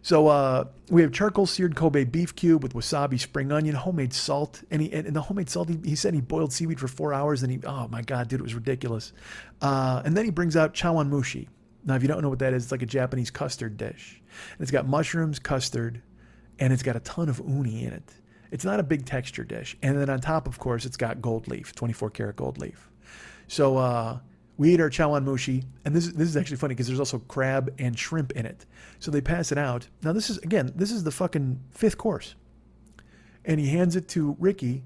Speaker 1: So we have charcoal seared Kobe beef cube with wasabi, spring onion, homemade salt. And the homemade salt, he said he boiled seaweed for 4 hours. And oh my God, dude, it was ridiculous. And then he brings out chawanmushi. Now, if you don't know what that is, it's like a Japanese custard dish. And it's got mushrooms, custard, and it's got a ton of uni in it. It's not a big texture dish. And then on top, of course, it's got gold leaf, 24 karat gold leaf. So we eat our chawanmushi, and this is actually funny because there's also crab and shrimp in it. So they pass it out. Now this is the fucking fifth course. And he hands it to Ricky,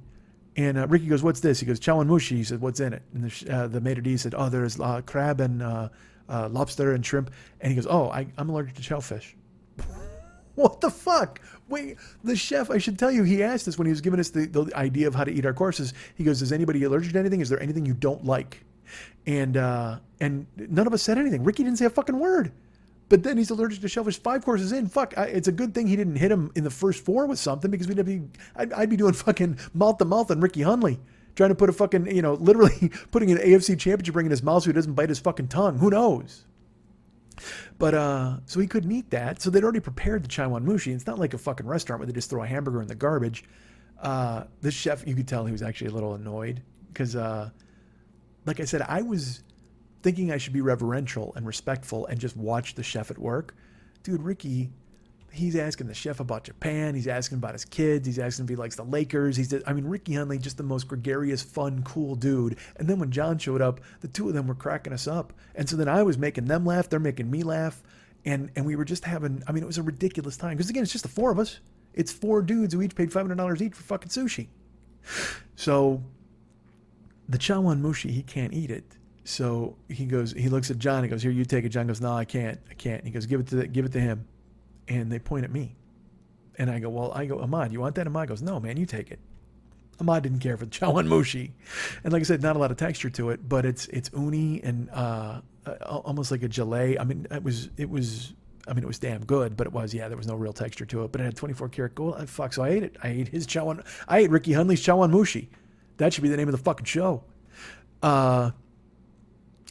Speaker 1: and Ricky goes, what's this? He goes, chawanmushi. He said, what's in it? And the maitre d' said, oh, there's crab and lobster and shrimp. And he goes, oh, I'm allergic to shellfish. What the fuck? Wait, the chef, I should tell you, he asked us when he was giving us the idea of how to eat our courses. He goes, is anybody allergic to anything? Is there anything you don't like? And none of us said anything. Ricky didn't say a fucking word. But then he's allergic to shellfish 5 courses in. It's a good thing he didn't hit him in the first 4 with something, because I'd be doing fucking mouth to mouth on Ricky Hundley, trying to put a fucking, literally putting an AFC championship ring in his mouth so he doesn't bite his fucking tongue. Who knows? But so he couldn't eat that. So they'd already prepared the chawanmushi. It's not like a fucking restaurant where they just throw a hamburger in the garbage. This chef, you could tell he was actually a little annoyed because, like I said, I was thinking I should be reverential and respectful and just watch the chef at work. Dude, Ricky, he's asking the chef about Japan. He's asking about his kids. He's asking if he likes the Lakers. Ricky Hundley, just the most gregarious, fun, cool dude. And then when John showed up, the two of them were cracking us up. And so then I was making them laugh. They're making me laugh. And we were just having, it was a ridiculous time. Because again, it's just the 4 of us. It's 4 dudes who each paid $500 each for fucking sushi. So the chawanmushi, he can't eat it. So he looks at John. He goes, here, you take it. John goes, no, I can't. He goes, give it to him. And they point at me. And I go, Ahmad, you want that? Ahmad goes, no, man, you take it. Ahmad didn't care for the chawanmushi. And like I said, not a lot of texture to it, but it's uni and almost like a gelée. It was damn good, but there was no real texture to it. But it had 24 karat gold. So I ate it. I ate Ricky Hundley's chawanmushi. That should be the name of the fucking show.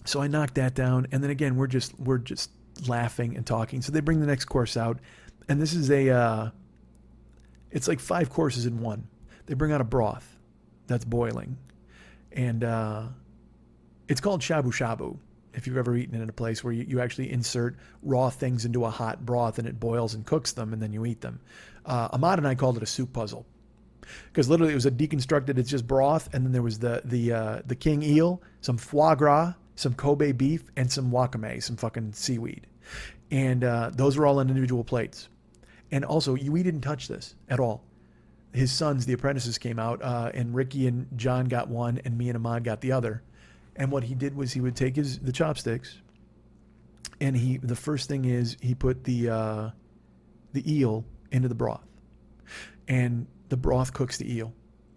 Speaker 1: So I knocked that down, and then again we're just laughing and talking. So they bring the next course out, and this is it's like 5 courses in one. They bring out a broth that's boiling, and it's called shabu shabu. If you've ever eaten it in a place where you actually insert raw things into a hot broth and it boils and cooks them, and then you eat them. Ahmad and I called it a soup puzzle, because literally it was a deconstructed, it's just broth, and then there was the king eel, some foie gras, some Kobe beef, and some wakame, some fucking seaweed. And those were all on individual plates. And also, we didn't touch this at all. His sons, the apprentices, came out, and Ricky and John got one, and me and Ahmad got the other. And what he did was he would take the chopsticks, and the first thing is he put the eel into the broth, and the broth cooks the eel,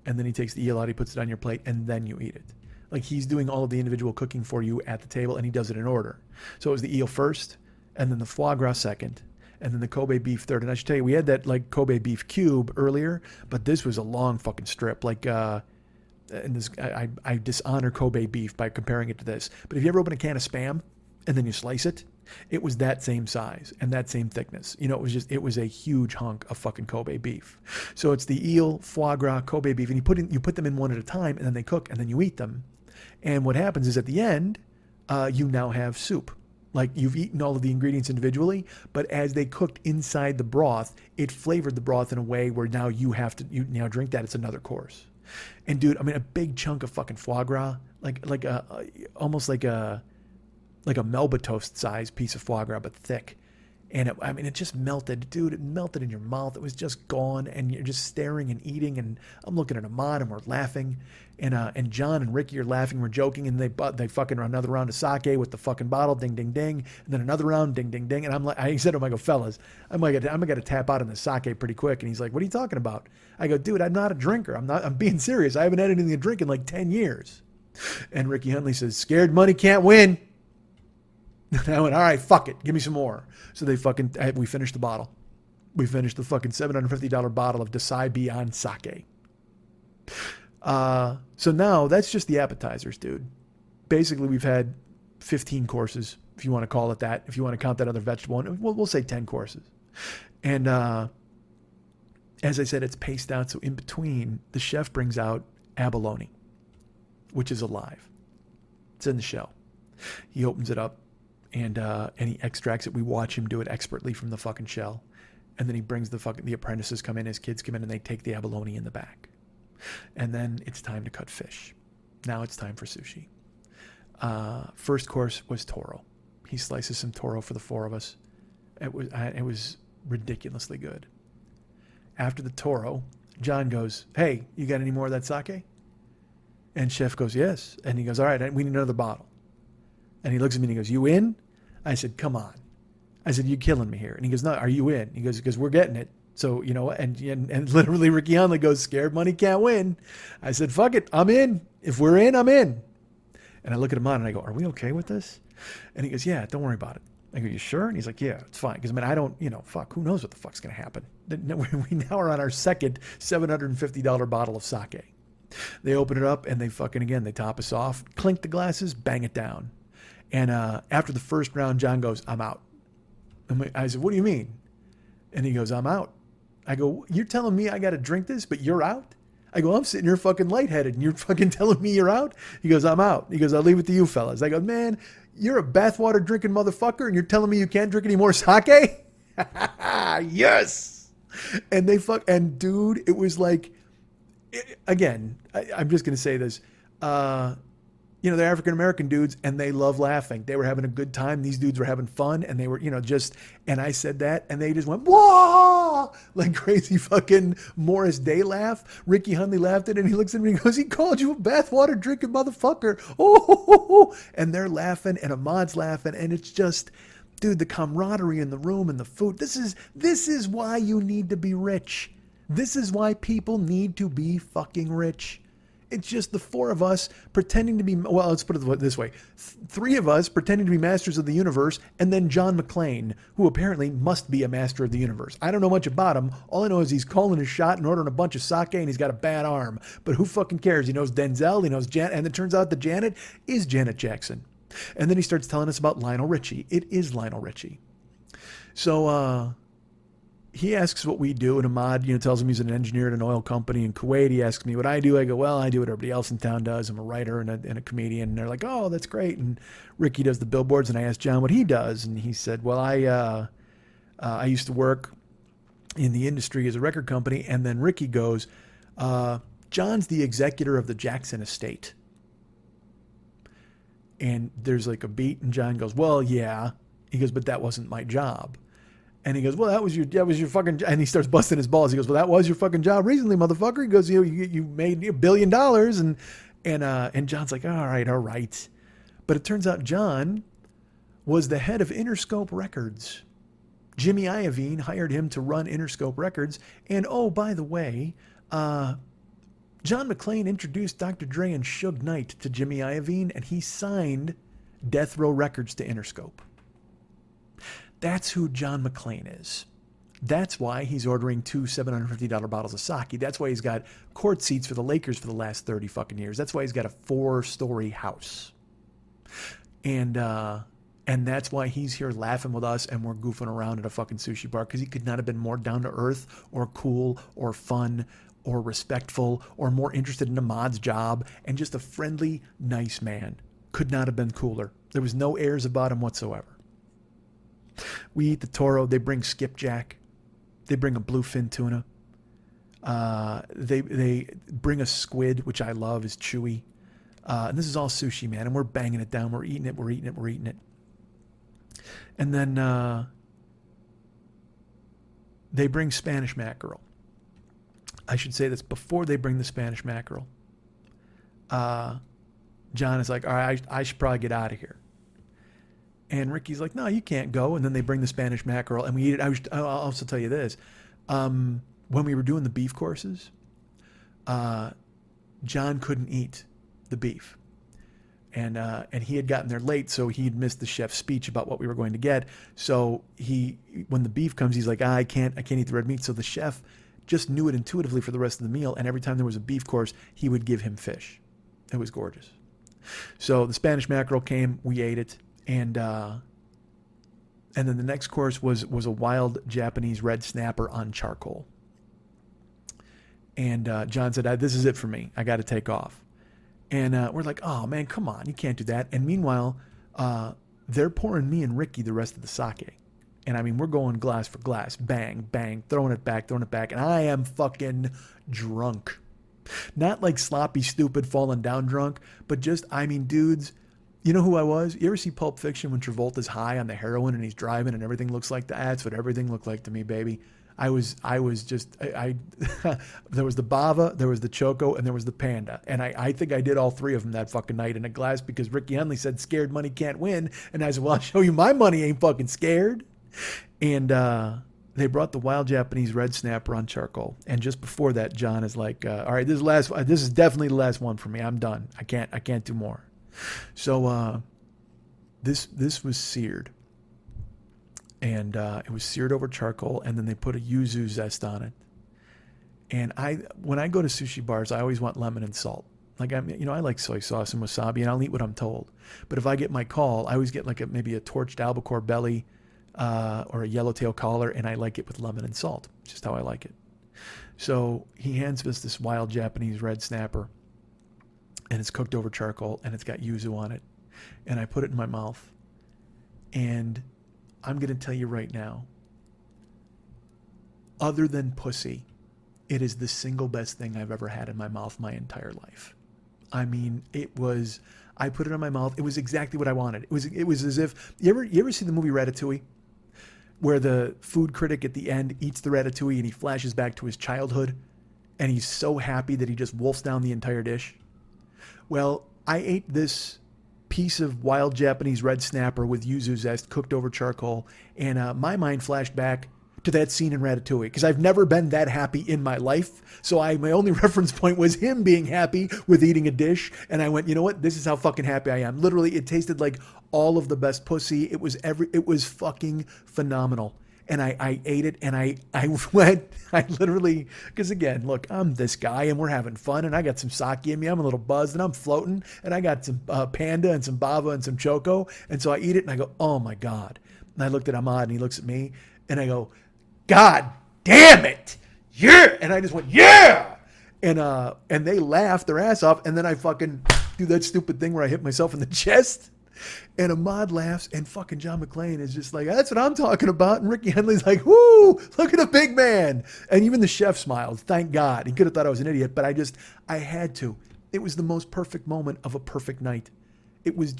Speaker 1: and then he takes the eel out, he puts it on your plate, and then you eat it. Like, he's doing all of the individual cooking for you at the table, and he does it in order. So it was the eel first, and then the foie gras second, and then the Kobe beef third. And I should tell you, we had that like Kobe beef cube earlier, but this was a long fucking strip. Like, and this, I dishonor Kobe beef by comparing it to this. But if you ever open a can of Spam and then you slice it, it was that same size and that same thickness. You know, it was a huge hunk of fucking Kobe beef. So it's the eel, foie gras, Kobe beef, and you put them in one at a time, and then they cook, and then you eat them. And what happens is at the end, you now have soup. Like, you've eaten all of the ingredients individually, but as they cooked inside the broth, it flavored the broth in a way where now you now drink that. It's another course. And dude, I mean, a big chunk of fucking foie gras, almost like a Melba toast size piece of foie gras, but thick. And it just melted, dude. It melted in your mouth. It was just gone, and you're just staring and eating. And I'm looking at Ahmad, and we're laughing, and John and Ricky are laughing. We're joking, and they fucking run another round of sake with the fucking bottle, ding ding ding, and then another round, ding ding ding. And I'm like, I said to him, I go, fellas, I'm gonna tap out on the sake pretty quick. And he's like, what are you talking about? I go, dude, I'm not a drinker. I'm being serious. I haven't had anything to drink in like 10 years. And Ricky Huntley says, scared money can't win. And I went, all right, fuck it. Give me some more. So we finished the bottle. We finished the fucking $750 bottle of Desai Beyond sake. So now that's just the appetizers, dude. Basically, we've had 15 courses, if you want to call it that. If you want to count that other vegetable one, we'll say 10 courses. And as I said, it's paced out. So in between, the chef brings out abalone, which is alive. It's in the shell. He opens it up. And he extracts it. We watch him do it expertly from the fucking shell. And then he brings the apprentices come in, his kids come in, and they take the abalone in the back. And then it's time to cut fish. Now it's time for sushi. First course was toro. He slices some toro for the 4 of us. It was ridiculously good. After the toro, John goes, hey, you got any more of that sake? And chef goes, yes. And he goes, all right, we need another bottle. And he looks at me and he goes, you in? I said, come on. I said, you're killing me here. And he goes, no, are you in? He goes, because we're getting it. So, you know, and literally Ricky Huntley goes, scared money can't win. I said, fuck it, I'm in. If we're in, I'm in. And I look at him on and I go, are we okay with this? And he goes, yeah, don't worry about it. I go, you sure? And he's like, yeah, it's fine. Because, I don't, fuck, who knows what the fuck's going to happen? We now are on our second $750 bottle of sake. They open it up and they top us off, clink the glasses, bang it down. And after the first round, John goes, I'm out. I said, what do you mean? And he goes, I'm out. I go, you're telling me I got to drink this, but you're out? I go, I'm sitting here fucking lightheaded, and you're fucking telling me you're out? He goes, I'm out. He goes, I'll leave it to you fellas. I go, man, you're a bathwater drinking motherfucker, and you're telling me you can't drink any more sake? Yes! And dude, it was like, again, I'm just going to say this. They're African-American dudes and they love laughing. They were having a good time. These dudes were having fun and they were, and I said that and they just went, whoa, like crazy fucking Morris Day laugh. Ricky Huntley laughed at it and he looks at me and he goes, he called you a bathwater drinking motherfucker. Oh, and they're laughing and Ahmad's laughing and it's just, dude, the camaraderie in the room and the food. This is why you need to be rich. This is why people need to be fucking rich. It's just the 4 of us pretending to be, well, let's put it this way. 3 of us pretending to be masters of the universe, and then John McClane, who apparently must be a master of the universe. I don't know much about him. All I know is he's calling his shot and ordering a bunch of sake, and he's got a bad arm. But who fucking cares? He knows Denzel, he knows Janet, and it turns out that Janet is Janet Jackson. And then he starts telling us about Lionel Richie. It is Lionel Richie. So he asks what we do, and Ahmad, tells him he's an engineer at an oil company in Kuwait. He asks me what I do. I go, well, I do what everybody else in town does. I'm a writer and a comedian. And they're like, oh, that's great. And Ricky does the billboards. And I asked John what he does. And he said, well, I used to work in the industry as a record company. And then Ricky goes, John's the executor of the Jackson estate. And there's like a beat, and John goes, well, yeah. He goes, but that wasn't my job. And he goes, well, that was your fucking job. And he starts busting his balls. He goes, well, that was your fucking job recently, motherfucker. He goes, you made $1 billion. And John's like, all right. But it turns out John was the head of Interscope Records. Jimmy Iovine hired him to run Interscope Records. And oh, by the way, John McClane introduced Dr. Dre and Suge Knight to Jimmy Iovine, and he signed Death Row Records to Interscope. That's who John McClane is. That's why he's ordering 2 $750 bottles of sake. That's why he's got court seats for the Lakers for the last 30 fucking years. That's why he's got a 4-story house. And that's why he's here laughing with us and we're goofing around at a fucking sushi bar, because he could not have been more down to earth or cool or fun or respectful or more interested in Ahmad's job, and just a friendly, nice man. Could not have been cooler. There was no airs about him whatsoever. We eat the toro. They bring skipjack. They bring a bluefin tuna. They bring a squid, which I love, is chewy. And this is all sushi, man. And we're banging it down. We're eating it. And then they bring Spanish mackerel. I should say this before they bring the Spanish mackerel. John is like, all right, I should probably get out of here. And Ricky's like, no, you can't go. And then they bring the Spanish mackerel and we eat it. I'll also tell you this. When we were doing the beef courses, John couldn't eat the beef. And he had gotten there late, so he'd missed the chef's speech about what we were going to get. So when the beef comes, he's like, I can't eat the red meat. So the chef just knew it intuitively for the rest of the meal. And every time there was a beef course, he would give him fish. It was gorgeous. So the Spanish mackerel came, we ate it. And then the next course was a wild Japanese red snapper on charcoal. And John said, this is it for me. I got to take off. And we're like, oh, man, come on. You can't do that. And meanwhile, they're pouring me and Ricky the rest of the sake. And I mean, we're going glass for glass. Bang, bang, throwing it back. And I am fucking drunk. Not like sloppy, stupid, falling down drunk, but just, I mean, dudes. You know who I was? You ever see Pulp Fiction when Travolta's high on the heroin and he's driving and everything looks like that? That's what everything looked like to me, baby. I was just there was the Bava, there was the Choco, and there was the Panda. And I think I did all 3 of them that fucking night in a glass, because Ricky Henley said scared money can't win. And I said, well, I'll show you my money ain't fucking scared. And they brought the wild Japanese red snapper on charcoal. And just before that, John is like, all right, this is definitely the last one for me. I'm done. I can't do more. So this was seared, and it was seared over charcoal, and then they put a yuzu zest on it. And when I go to sushi bars, I always want lemon and salt. Like I like soy sauce and wasabi, and I'll eat what I'm told. But if I get my call, I always get like maybe a torched albacore belly or a yellowtail collar, and I like it with lemon and salt. It's just how I like it. So he hands us this wild Japanese red snapper. And it's cooked over charcoal, and it's got yuzu on it. And I put it in my mouth. And I'm going to tell you right now, other than pussy, it is the single best thing I've ever had in my mouth my entire life. I mean, I put it in my mouth. It was exactly what I wanted. It was as if, you ever see the movie Ratatouille? Where the food critic at the end eats the ratatouille and he flashes back to his childhood. And he's so happy that he just wolfs down the entire dish. Well, I ate this piece of wild Japanese red snapper with yuzu zest cooked over charcoal, and my mind flashed back to that scene in Ratatouille, because I've never been that happy in my life. So my only reference point was him being happy with eating a dish, and I went, you know what? This is how fucking happy I am. Literally, it tasted like all of the best pussy. It was fucking phenomenal. and I ate it, and I went, I literally, because again, look, I'm this guy, and we're having fun, and I got some sake in me, I'm a little buzzed, and I'm floating, and I got some Panda and some Bava and some Choco, and so I eat it, and I go, oh my God. And I looked at Ahmad, and he looks at me, and I go, God damn it, yeah, and I just went, yeah, and they laughed their ass off, and then I fucking do that stupid thing where I hit myself in the chest. And Ahmad laughs, and fucking John McClane is just like, that's what I'm talking about. And Ricky Henley's like, woo, look at a big man. And even the chef smiled. Thank God. He could have thought I was an idiot, but I had to. It was the most perfect moment of a perfect night. It was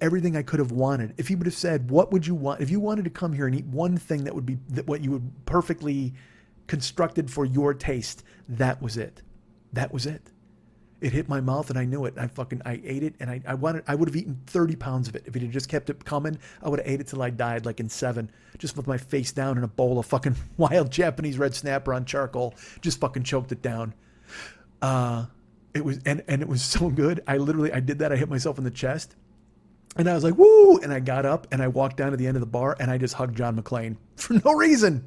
Speaker 1: everything I could have wanted. If he would have said, what would you want? If you wanted to come here and eat one thing that would be what you would perfectly constructed for your taste, that was it. That was it. It hit my mouth and I knew it. I ate it, and I would have eaten 30 pounds of it. If it had just kept it coming, I would have ate it till I died, like in 7, just with my face down in a bowl of fucking wild Japanese red snapper on charcoal. Just fucking choked it down. It was so good. I did that. I hit myself in the chest, and I was like, woo! And I got up and I walked down to the end of the bar and I just hugged John McClane for no reason.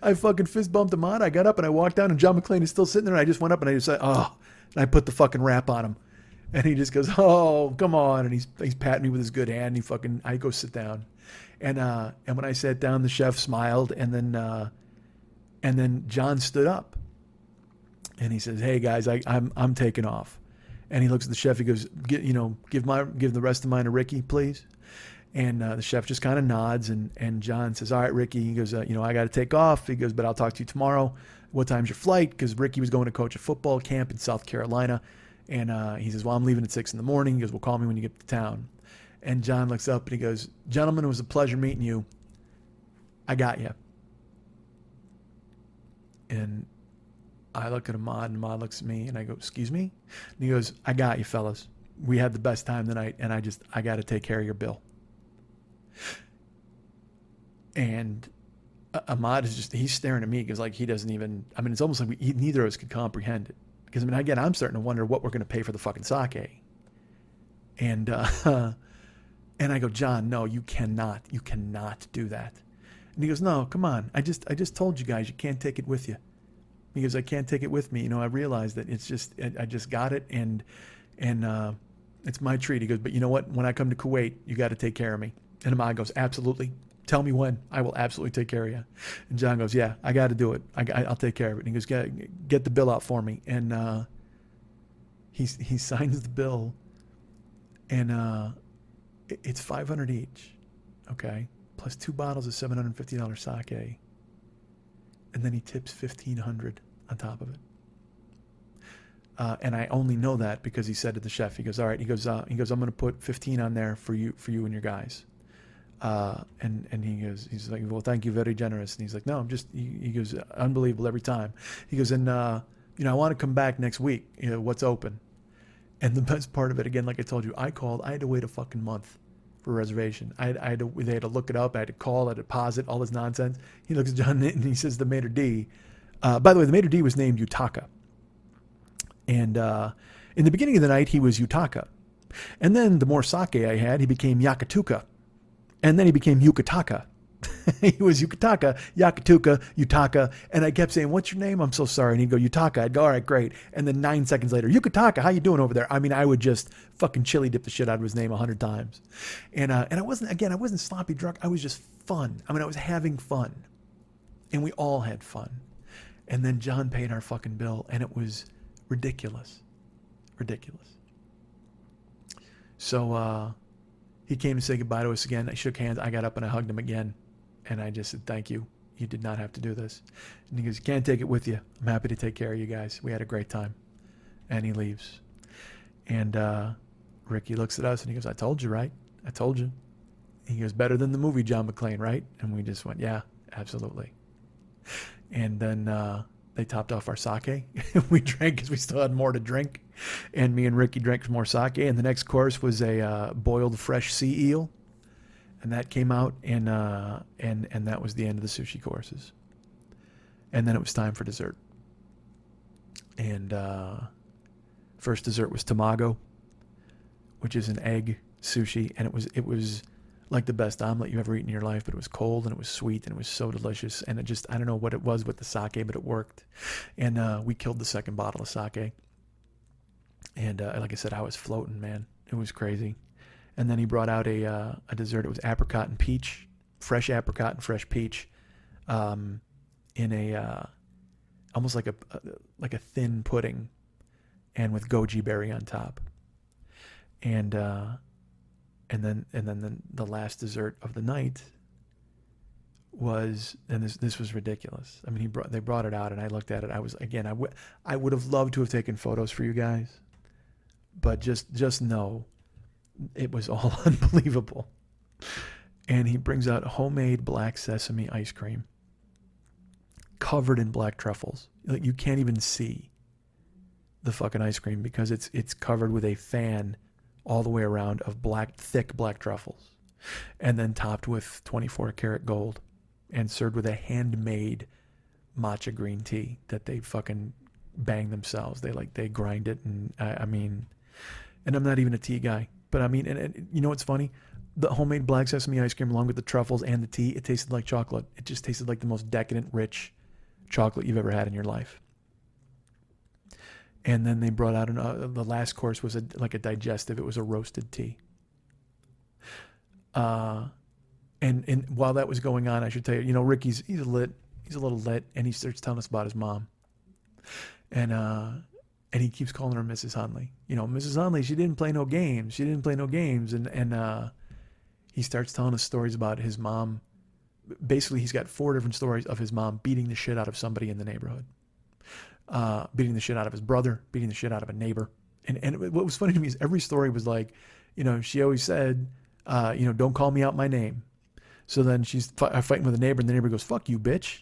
Speaker 1: I fucking fist bumped him on. I got up and I walked down, and John McClane is still sitting there. And I just went up and I just said, oh, and I put the fucking wrap on him, and he just goes, oh, come on. And he's patting me with his good hand. I go sit down, and when I sat down, the chef smiled, and then John stood up, and he says, hey guys, I'm taking off. And he looks at the chef. He goes, give the rest of mine to Ricky, please. And the chef just kind of nods, and John says, all right, Ricky. He goes, I got to take off. He goes, but I'll talk to you tomorrow. What time's your flight? Because Ricky was going to coach a football camp in South Carolina. And he says, well, I'm leaving at 6 a.m. He goes, well, call me when you get to town. And John looks up and he goes, gentlemen, it was a pleasure meeting you. I got you. And I look at Ahmad, and Ahmad looks at me, and I go, excuse me? And he goes, I got you, fellas. We had the best time tonight, and I got to take care of your bill. And Ahmad he's staring at me because like he doesn't even, it's almost like neither of us could comprehend it. Because again, I'm starting to wonder what we're going to pay for the fucking sake. And I go, John, no, you cannot do that. And he goes, no, come on. I just told you guys, you can't take it with you. He goes, I can't take it with me. I realized that it's just, I just got it, and it's my treat. He goes, but you know what? When I come to Kuwait, you got to take care of me. And Ahmad goes, absolutely. Tell me when. I will absolutely take care of you. And John goes, yeah, I got to do it. I'll take care of it. And he goes, get the bill out for me. And he signs the bill, and it's $500 each, okay, plus 2 bottles of $750 sake, and then he tips $1,500 on top of it. And I only know that because he said to the chef, he goes, all right, he goes, I'm going to put 15 on there for you and your guys. And he's like, well, thank you, very generous. And he's like, no, he goes, unbelievable every time. He goes, and I want to come back next week. What's open? And the best part of it, again, like I told you, I had to wait a fucking month for a reservation. They had to look it up. I had to call, I had to deposit, all this nonsense. He looks at John and he says, the maitre d'. By the way, the maitre d' was named Yutaka. And in the beginning of the night, he was Yutaka. And then the more sake I had, he became Yakatuka. And then he became Yukataka. He was Yukataka, Yakatuka, Yutaka. And I kept saying, what's your name? I'm so sorry. And he'd go, Yutaka. I'd go, all right, great. And then 9 seconds later, Yukataka, how you doing over there? I would just fucking chili dip the shit out of his name 100 times. And I wasn't sloppy drunk. I was just fun. I was having fun. And we all had fun. And then John paid our fucking bill, and it was ridiculous. So he came to say goodbye to us again. I shook hands. I got up and I hugged him again. And I just said, thank you. You did not have to do this. And he goes, you can't take it with you. I'm happy to take care of you guys. We had a great time. And he leaves. And Ricky looks at us and he goes, I told you, right? I told you. He goes, better than the movie John McClane, right? And we just went, yeah, absolutely. And then they topped off our sake. We drank because we still had more to drink. And me and Ricky drank some more sake. And the next course was a boiled fresh sea eel. And that came out, and that was the end of the sushi courses. And then it was time for dessert. And first dessert was tamago, which is an egg sushi, and it was like the best omelet you ever eaten in your life, but it was cold and it was sweet and it was so delicious. And it just, I don't know what it was with the sake, but it worked. And we killed the second bottle of sake. And like I said, I was floating, man. It was crazy. And then he brought out a dessert. It was apricot and peach, fresh apricot and fresh peach, in a almost like a thin pudding, and with goji berry on top. And then the last dessert of the night was, and this was ridiculous. I mean, they brought it out, and I looked at it. I was, again, I would have loved to have taken photos for you guys, but just know it was all unbelievable. And he brings out homemade black sesame ice cream covered in black truffles. Like, you can't even see the fucking ice cream because it's covered with a fan all the way around of thick black truffles, and then topped with 24 karat gold, and served with a handmade matcha green tea that they fucking bang themselves. They grind it, and I mean, and I'm not even a tea guy, but I mean, and you know what's funny? The homemade black sesame ice cream, along with the truffles and the tea, it tasted like chocolate. It just tasted like the most decadent, rich chocolate you've ever had in your life. And then they brought out the last course was like a digestive. It was a roasted tea. And while that was going on, I should tell you, Ricky's he's a little lit, and he starts telling us about his mom, and he keeps calling her Mrs. Hunley. Mrs. Hunley, she didn't play no games. And he starts telling us stories about his mom. Basically, he's got 4 different stories of his mom beating the shit out of somebody in the neighborhood. Beating the shit out of his brother, beating the shit out of a neighbor. And what was funny to me is every story was like, she always said, don't call me out my name. So then she's fighting with a neighbor, and the neighbor goes, fuck you, bitch.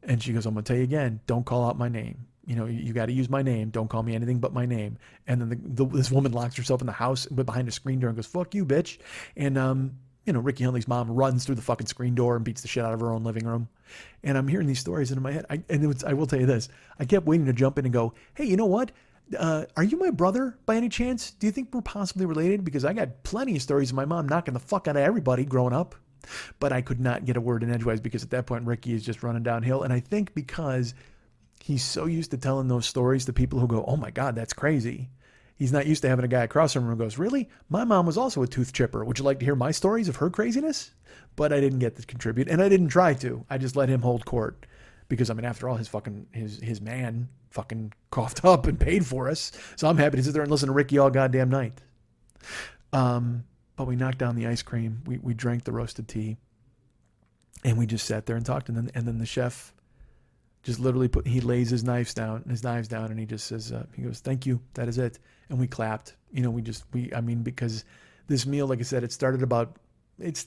Speaker 1: And she goes, I'm going to tell you again, don't call out my name. You got to use my name. Don't call me anything but my name. And then this woman locks herself in the house behind a screen door and goes, fuck you, bitch. And, Ricky Hunley's mom runs through the fucking screen door and beats the shit out of her own living room. And I'm hearing these stories, and in my head, I will tell you this. I kept waiting to jump in and go, hey, you know what? Are you my brother by any chance? Do you think we're possibly related? Because I got plenty of stories of my mom knocking the fuck out of everybody growing up. But I could not get a word in edgewise, because at that point, Ricky is just running downhill. And I think because he's so used to telling those stories to people who go, oh my God, that's crazy. He's not used to having a guy across from him who goes, really? My mom was also a tooth chipper. Would you like to hear my stories of her craziness? But I didn't get to contribute, and I didn't try to. I just let him hold court, because, I mean, after all, his man fucking coughed up and paid for us. So I'm happy to sit there and listen to Ricky all goddamn night. But we knocked down the ice cream. We drank the roasted tea, and we just sat there and talked. And then the chef just literally he lays his knives down, and he just says, he goes, thank you. That is it. And we clapped. Because this meal, like I said, it started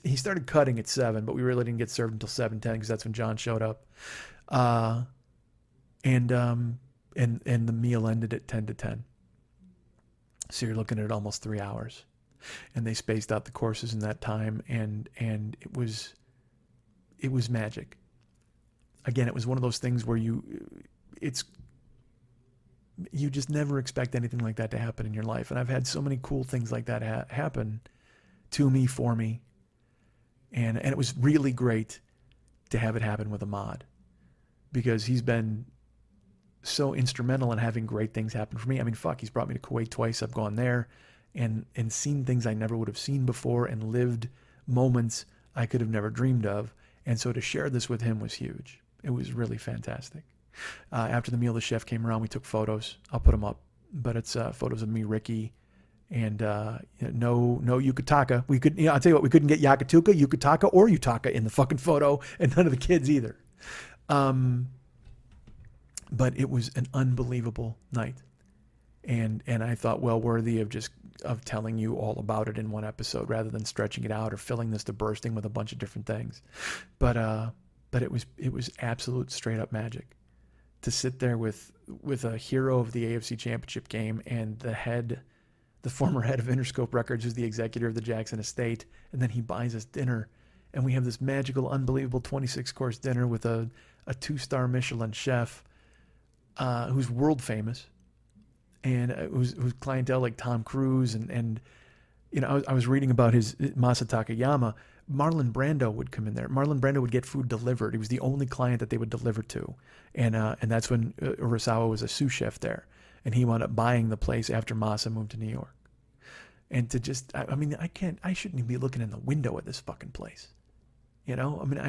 Speaker 1: he started cutting at 7, but we really didn't get served until 7:10, because that's when John showed up. And the meal ended at 10 to 10. So you're looking at almost 3 hours, and they spaced out the courses in that time. And it was magic. Again, it was one of those things where you just never expect anything like that to happen in your life. And I've had so many cool things like that happen to me, for me. And it was really great to have it happen with Ahmad, because he's been so instrumental in having great things happen for me. I mean, he's brought me to Kuwait twice. I've gone there and seen things I never would have seen before, and lived moments I could have never dreamed of. And so to share this with him was huge. It was really fantastic. After the meal, the chef came around. We took photos. I'll put them up. But it's photos of me, Ricky, and no Yukataka. I'll tell you what, we couldn't get Yakatuka, Yukataka, or Utaka in the fucking photo, and none of the kids either. But it was an unbelievable night. And I thought, well worthy of telling you all about it in one episode, rather than stretching it out or filling this to bursting with a bunch of different things. But it was absolute straight up magic to sit there with a hero of the AFC Championship game, and the former head of Interscope Records, who's the executor of the Jackson estate, and then he buys us dinner, and we have this magical, unbelievable 26-course dinner with a 2-star Michelin chef who's world famous, and who's clientele like Tom Cruise, and I was reading about his Masa Takayama. Marlon Brando would come in there. Marlon Brando would get food delivered. He was the only client that they would deliver to, and that's when Urasawa was a sous chef there, and he wound up buying the place after Masa moved to New York. And to just, I mean, I shouldn't even be looking in the window at this fucking place. I mean,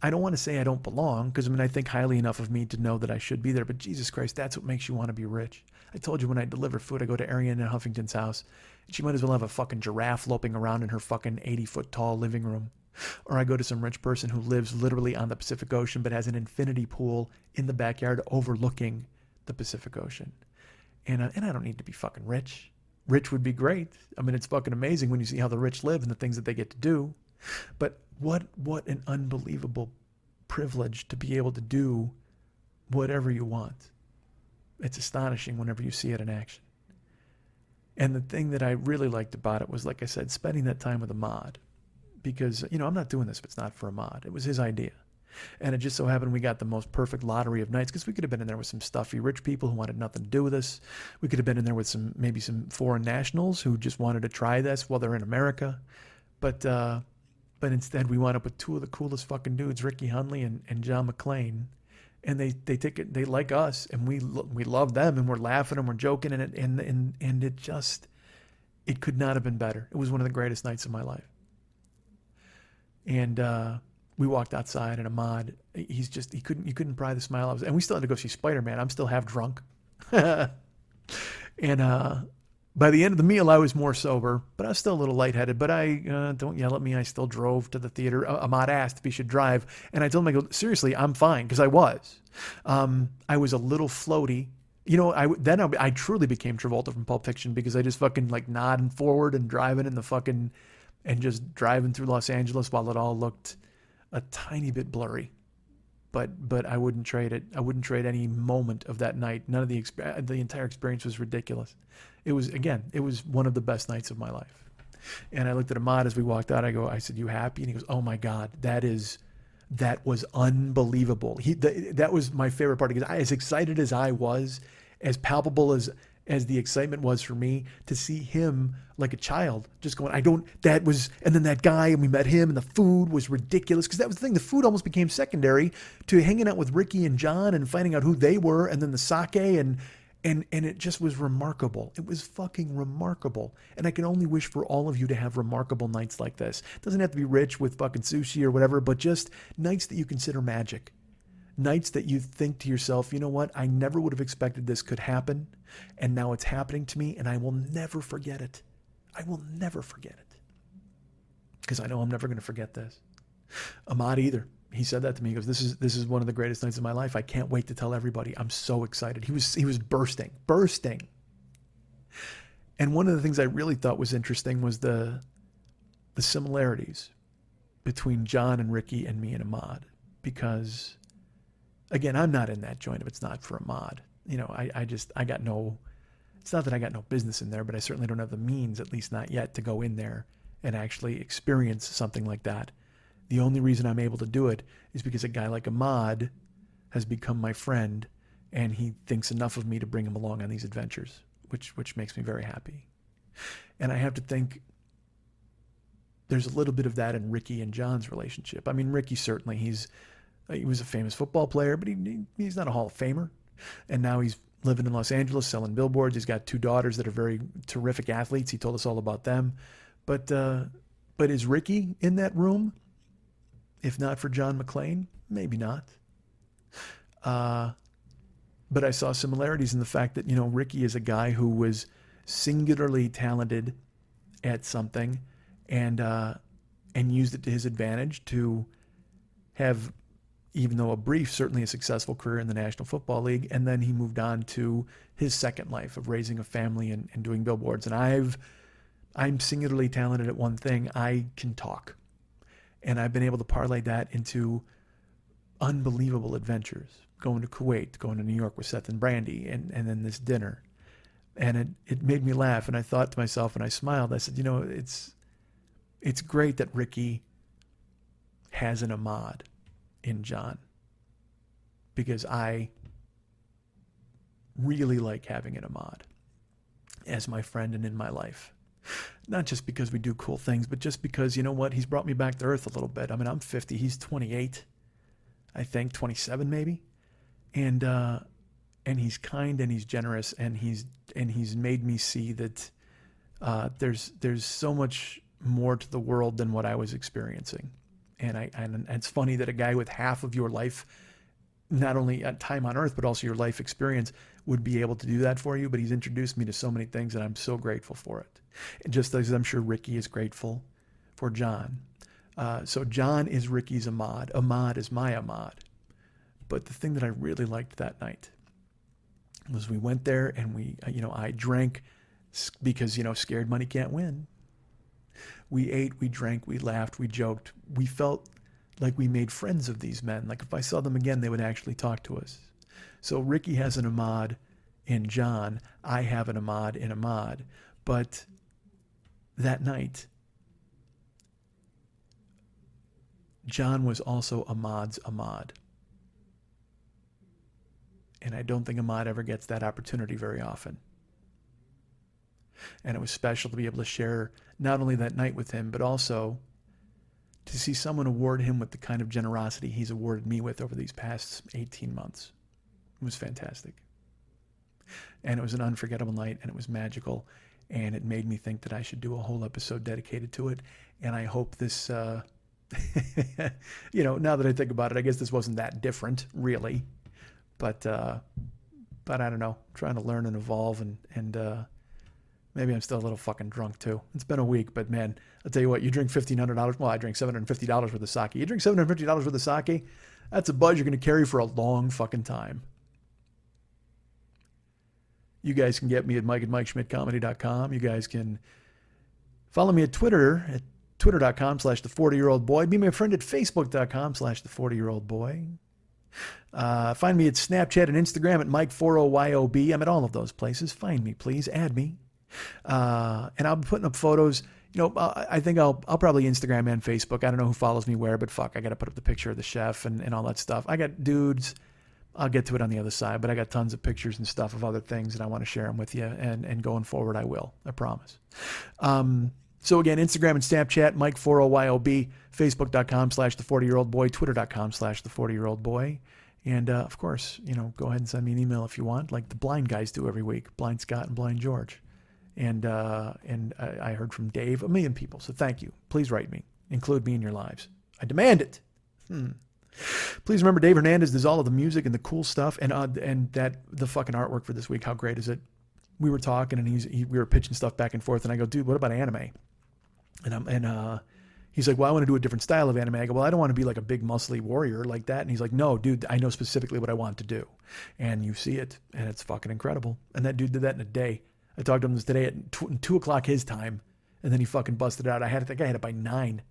Speaker 1: I don't want to say I don't belong, because I mean, I think highly enough of me to know that I should be there, but Jesus Christ, that's what makes you want to be rich. I told you when I deliver food, I go to Ariane in Huffington's house, and she might as well have a fucking giraffe loping around in her fucking 80-foot tall living room. Or I go to some rich person who lives literally on the Pacific Ocean, but has an infinity pool in the backyard overlooking the Pacific Ocean. And I don't need to be fucking rich. Rich would be great. I mean, it's fucking amazing when you see how the rich live and the things that they get to do. But what an unbelievable privilege to be able to do whatever you want. It's astonishing whenever you see it in action. And the thing that I really liked about it was, like I said, spending that time with Ahmad. Because, I'm not doing this if it's not for Ahmad. It was his idea. And it just so happened we got the most perfect lottery of nights, because we could have been in there with some stuffy rich people who wanted nothing to do with us. We could have been in there with maybe some foreign nationals who just wanted to try this while they're in America. But instead we wound up with two of the coolest fucking dudes, Ricky Hunley and John McClane. And they like us, and we love them, and we're laughing and we're joking, and it could not have been better. It was one of the greatest nights of my life. And we walked outside, and Ahmad, you couldn't pry the smile out. And we still had to go see Spider-Man. I'm still half drunk. And by the end of the meal, I was more sober, but I was still a little lightheaded. But don't yell at me. I still drove to the theater. Ahmad asked if he should drive, and I told him, I go, seriously, I'm fine, because I was. I was a little floaty. I truly became Travolta from Pulp Fiction, because I just fucking like nodding forward and driving in the fucking, and just driving through Los Angeles while it all looked a tiny bit blurry. But I wouldn't trade it. I wouldn't trade any moment of that night. None of the entire experience was ridiculous. It was one of the best nights of my life. And I looked at Ahmad as we walked out. I said, "You happy?" And he goes, "Oh my God, that was unbelievable." That was my favorite part, because as excited as I was, as palpable as the excitement was for me, to see him like a child just going, and then that guy, and we met him, and the food was ridiculous, because that was the thing. The food almost became secondary to hanging out with Ricky and John and finding out who they were, and then the sake, and it just was remarkable. It was fucking remarkable. And I can only wish for all of you to have remarkable nights like this. It doesn't have to be rich with fucking sushi or whatever, but just nights that you consider magic. Nights that you think to yourself, you know what? I never would have expected this could happen, and now it's happening to me, and I will never forget it. I will never forget it. Because I know I'm never going to forget this. Ahmad either. He said that to me. He goes, this is one of the greatest nights of my life. I can't wait to tell everybody. I'm so excited. He was bursting. And one of the things I really thought was interesting was the similarities between John and Ricky and me and Ahmad. Because, again, I'm not in that joint if it's not for Ahmad. I got no, it's not that I got no business in there, but I certainly don't have the means, at least not yet, to go in there and actually experience something like that. The only reason I'm able to do it is because a guy like Ahmad has become my friend, and he thinks enough of me to bring him along on these adventures, which makes me very happy. And I have to think there's a little bit of that in Ricky and John's relationship. I mean, Ricky certainly, he was a famous football player, but he's not a Hall of Famer. And now he's living in Los Angeles, selling billboards. He's got 2 daughters that are very terrific athletes. He told us all about them. But is Ricky in that room? If not for John McClane, maybe not. But I saw similarities in the fact that, Ricky is a guy who was singularly talented at something, and used it to his advantage to have, even though a brief, certainly a successful career in the National Football League. And then he moved on to his second life of raising a family and doing billboards. And I'm singularly talented at one thing. I can talk. And I've been able to parlay that into unbelievable adventures. Going to Kuwait, going to New York with Seth and Brandy, and then this dinner. And it made me laugh. And I thought to myself, and I smiled, I said, it's great that Ricky has an Ahmad in John. Because I really like having an Ahmad. as my friend and in my life. Not just because we do cool things, but just because, you know what, he's brought me back to earth a little bit. I mean, I'm 50, he's 28, I think, 27 maybe. And he's kind and he's generous and he's made me see that there's so much more to the world than what I was experiencing. And it's funny that a guy with half of your life, not only at time on earth, but also your life experience, would be able to do that for you. But he's introduced me to so many things, and I'm so grateful for it. And just as I'm sure Ricky is grateful for John. So John is Ricky's Ahmad. Ahmad is my Ahmad. But the thing that I really liked that night was we went there and I drank because, scared money can't win. We ate, we drank, we laughed, we joked. We felt like we made friends of these men. Like if I saw them again, they would actually talk to us. So Ricky has an Ahmad in John. I have an Ahmad in Ahmad. But that night, John was also Ahmad's Ahmad. And I don't think Ahmad ever gets that opportunity very often. And it was special to be able to share not only that night with him, but also to see someone award him with the kind of generosity he's awarded me with over these past 18 months. It was fantastic. And it was an unforgettable night, and it was magical, and it made me think that I should do a whole episode dedicated to it. And I hope this, now that I think about it, I guess this wasn't that different, really. But I don't know, I'm trying to learn and evolve, and maybe I'm still a little fucking drunk too. It's been a week, but man, I'll tell you what, you drink $1,500. Well, I drink $750 worth of sake. You drink $750 worth of sake, that's a buzz you're going to carry for a long fucking time. You guys can get me at Mike@MikeSchmidtComedy.com. You guys can follow me at Twitter at Twitter.com/the40yearoldboy. Be my friend at Facebook.com/the40yearoldboy. Find me at Snapchat and Instagram at Mike40YOB. I'm at all of those places. Find me, please. Add me. And I'll be putting up photos. I think I'll probably Instagram and Facebook. I don't know who follows me where, but fuck, I got to put up the picture of the chef and all that stuff. I got dudes. I'll get to it on the other side, but I got tons of pictures and stuff of other things, and I want to share them with you. And going forward, I will. I promise. So again, Instagram and Snapchat, Mike40YOB, Facebook.com/the40yearoldboy, Twitter.com/the40yearoldboy. And of course, go ahead and send me an email if you want, like the blind guys do every week, Blind Scott and Blind George. And I heard from Dave, 1 million people. So thank you. Please write me. Include me in your lives. I demand it. Please remember, Dave Hernandez does all of the music and the cool stuff, and that the fucking artwork for this week. How great is it? We were talking, and we were pitching stuff back and forth, and I go, dude, what about anime? And he's like, well, I want to do a different style of anime. I go, well, I don't want to be like a big muscly warrior like that. And he's like, no, dude, I know specifically what I want to do. And you see it, and it's fucking incredible. And that dude did that in a day. I talked to him today at 2 o'clock his time, and then he fucking busted it out. I think I had it by 9.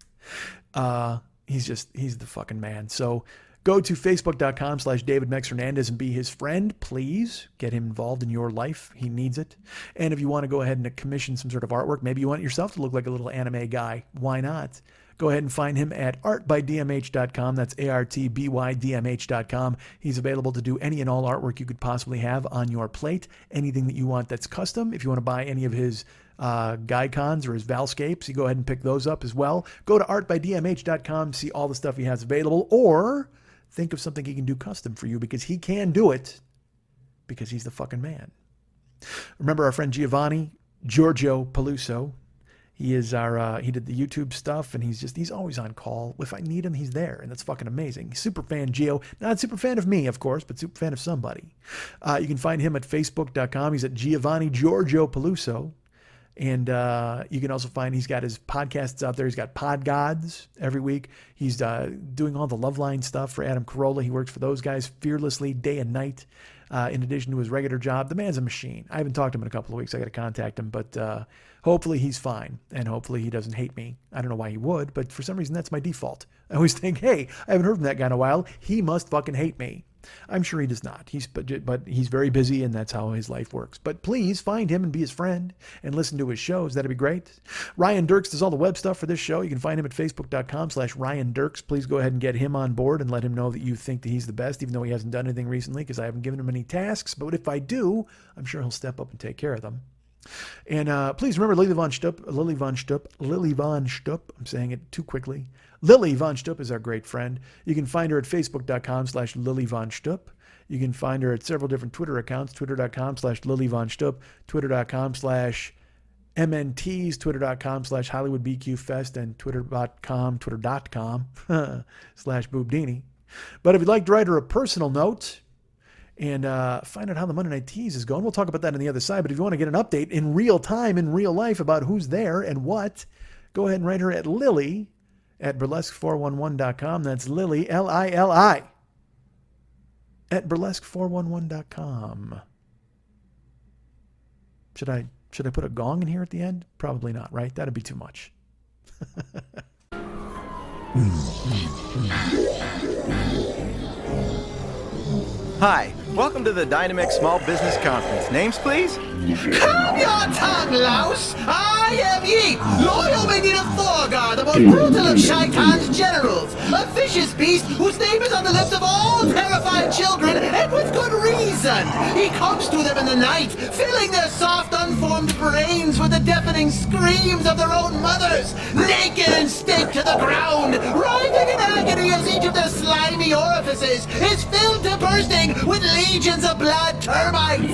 Speaker 1: He's the fucking man. So go to Facebook.com/David Mex Hernandez and be his friend. Please get him involved in your life. He needs it. And if you want to go ahead and commission some sort of artwork, maybe you want yourself to look like a little anime guy. Why not? Go ahead and find him at artbydmh.com. That's ARTBYDMH.com. He's available to do any and all artwork you could possibly have on your plate. Anything that you want that's custom. If you want to buy any of his Gaikons or his Valscapes, you go ahead and pick those up as well. Go to artbydmh.com, see all the stuff he has available, or think of something he can do custom for you, because he can do it, because he's the fucking man. Remember our friend Giorgio Peluso. He is he did the YouTube stuff, and he's always on call. If I need him, he's there, and that's fucking amazing. Super fan Gio, not super fan of me, of course, but super fan of somebody. You can find him at facebook.com. He's at Giovanni Giorgio Peluso. And you can also find he's got his podcasts out there. He's got Pod Gods every week. He's doing all the Loveline stuff for Adam Carolla. He works for those guys fearlessly day and night, in addition to his regular job. The man's a machine. I haven't talked to him in a couple of weeks. I got to contact him, but hopefully he's fine, and hopefully he doesn't hate me. I don't know why he would, but for some reason that's my default. I always think, hey, I haven't heard from that guy in a while. He must fucking hate me. I'm sure he does not. But he's very busy, and that's how his life works. But please find him and be his friend and listen to his shows. That'd be great. Ryan Dirks does all the web stuff for this show. You can find him at facebook.com/Ryan Dirks. Please go ahead and get him on board and let him know that you think that he's the best, even though he hasn't done anything recently, because I haven't given him any tasks. But if I do, I'm sure he'll step up and take care of them. And please remember Lily Von Stupp, I'm saying it too quickly. Lily Von Stupp is our great friend. You can find her at facebook.com/Lily Von Stupp. You can find her at several different Twitter accounts, twitter.com/Lily Von Stupp, twitter.com/MNTs, twitter.com/HollywoodBQFest, and twitter.com/Boobdini. But if you'd like to write her a personal note and find out how the Monday Night Tease is going, we'll talk about that on the other side. But if you want to get an update in real time, in real life, about who's there and what, go ahead and write her at Lily at burlesque411.com. That's Lily, Lili, at burlesque411.com. Should I put a gong in here at the end? Probably not, right? That'd be too much.
Speaker 2: Hi, welcome to the Dynamic Small Business Conference. Names, please?
Speaker 3: Calm your tongue, louse! I am ye, loyal Medina Thorgar, the most brutal of Shaitan's generals, a vicious beast whose name is on the lips of all terrified children, and with good reason. He comes to them in the night, filling their soft, unformed brains with the deafening screams of their own mothers, naked and staked to the ground, writhing in agony as each of their slimy orifices is filled to bursting with legions of blood termites.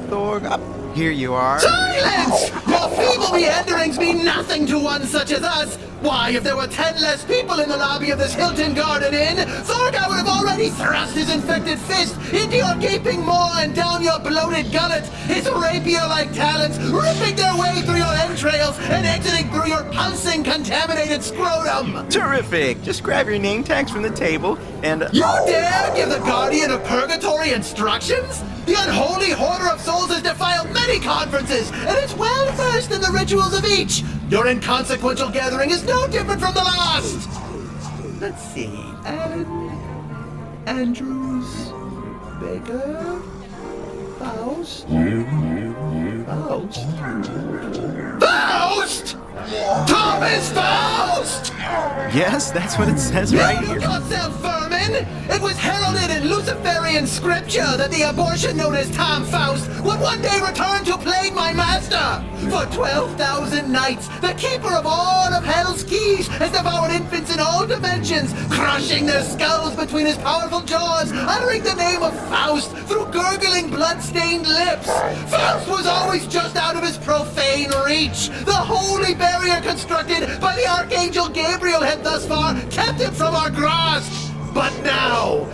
Speaker 2: Thorgar, here you are.
Speaker 3: Silence! Your feeble meanderings mean nothing to one such as us. Why, if there were 10 less people in the lobby of this Hilton Garden Inn, Thorgar would have already thrust his infected fist into your gaping maw and down your bloated gullet, his rapier-like talons ripping their way through your entrails and exiting through your pulsing, contaminated scrotum.
Speaker 2: Terrific. Just grab your name tags from the table and...
Speaker 3: You dare give the Guardian of Purgatory instructions? The unholy hoarder of souls has defiled many conferences, and is well versed in the rituals of each. Your inconsequential gathering is no different from the last. Let's see. Andrews, Baker, Faust. Faust! Thomas Faust!
Speaker 2: Yes, that's what it says right here.
Speaker 3: Yourself, vermin! It was heralded in Luciferian scripture that the abortion known as Tom Faust would one day return to plague my master. For 12,000 nights, the keeper of all of Hell's Keys has devoured infants in all dimensions, crushing their skulls between his powerful jaws, uttering the name of Faust through gurgling, blood-stained lips. Faust was always just out of his profane reach. The holy barrier constructed by the Archangel Gabriel had thus far kept him from our grasp. But now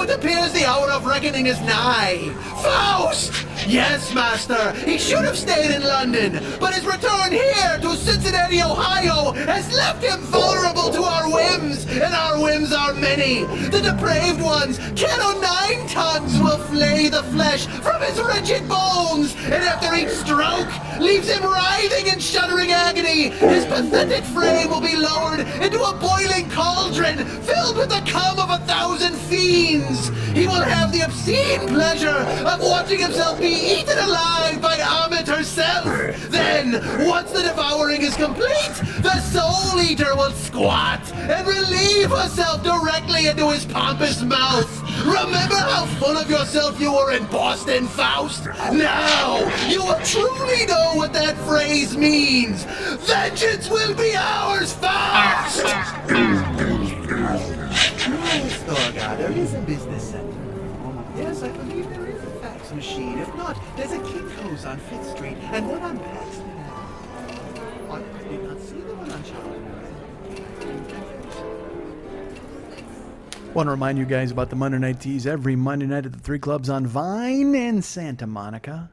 Speaker 3: it appears the hour of reckoning is nigh. Faust! Yes, master, he should have stayed in London, but his return here to Cincinnati, Ohio, has left him vulnerable to our whims, and our whims are many. The depraved ones, Canon 9 tons, will flay the flesh from his wretched bones, and after each stroke, leaves him writhing in shuddering agony. His pathetic frame will be lowered into a boiling cauldron filled with the cum of 1,000 fiends. He will have the obscene pleasure of watching himself be eaten alive by Amit herself. Then, once the devouring is complete, the Soul Eater will squat and relieve herself directly into his pompous mouth. Remember how full of yourself you were in Boston, Faust? Now, you will truly know what that phrase means. Vengeance will be ours, Faust! Yes, Thorgar, there is a business center. Yes, I believe there is a fax machine. If not, there's a Kinko's on 5th Street and one on Paxton Avenue. I did not see the one on Charlotte.
Speaker 1: Want to remind you guys about the Monday Night Tease every Monday night at the 3 Clubs on Vine in Santa Monica.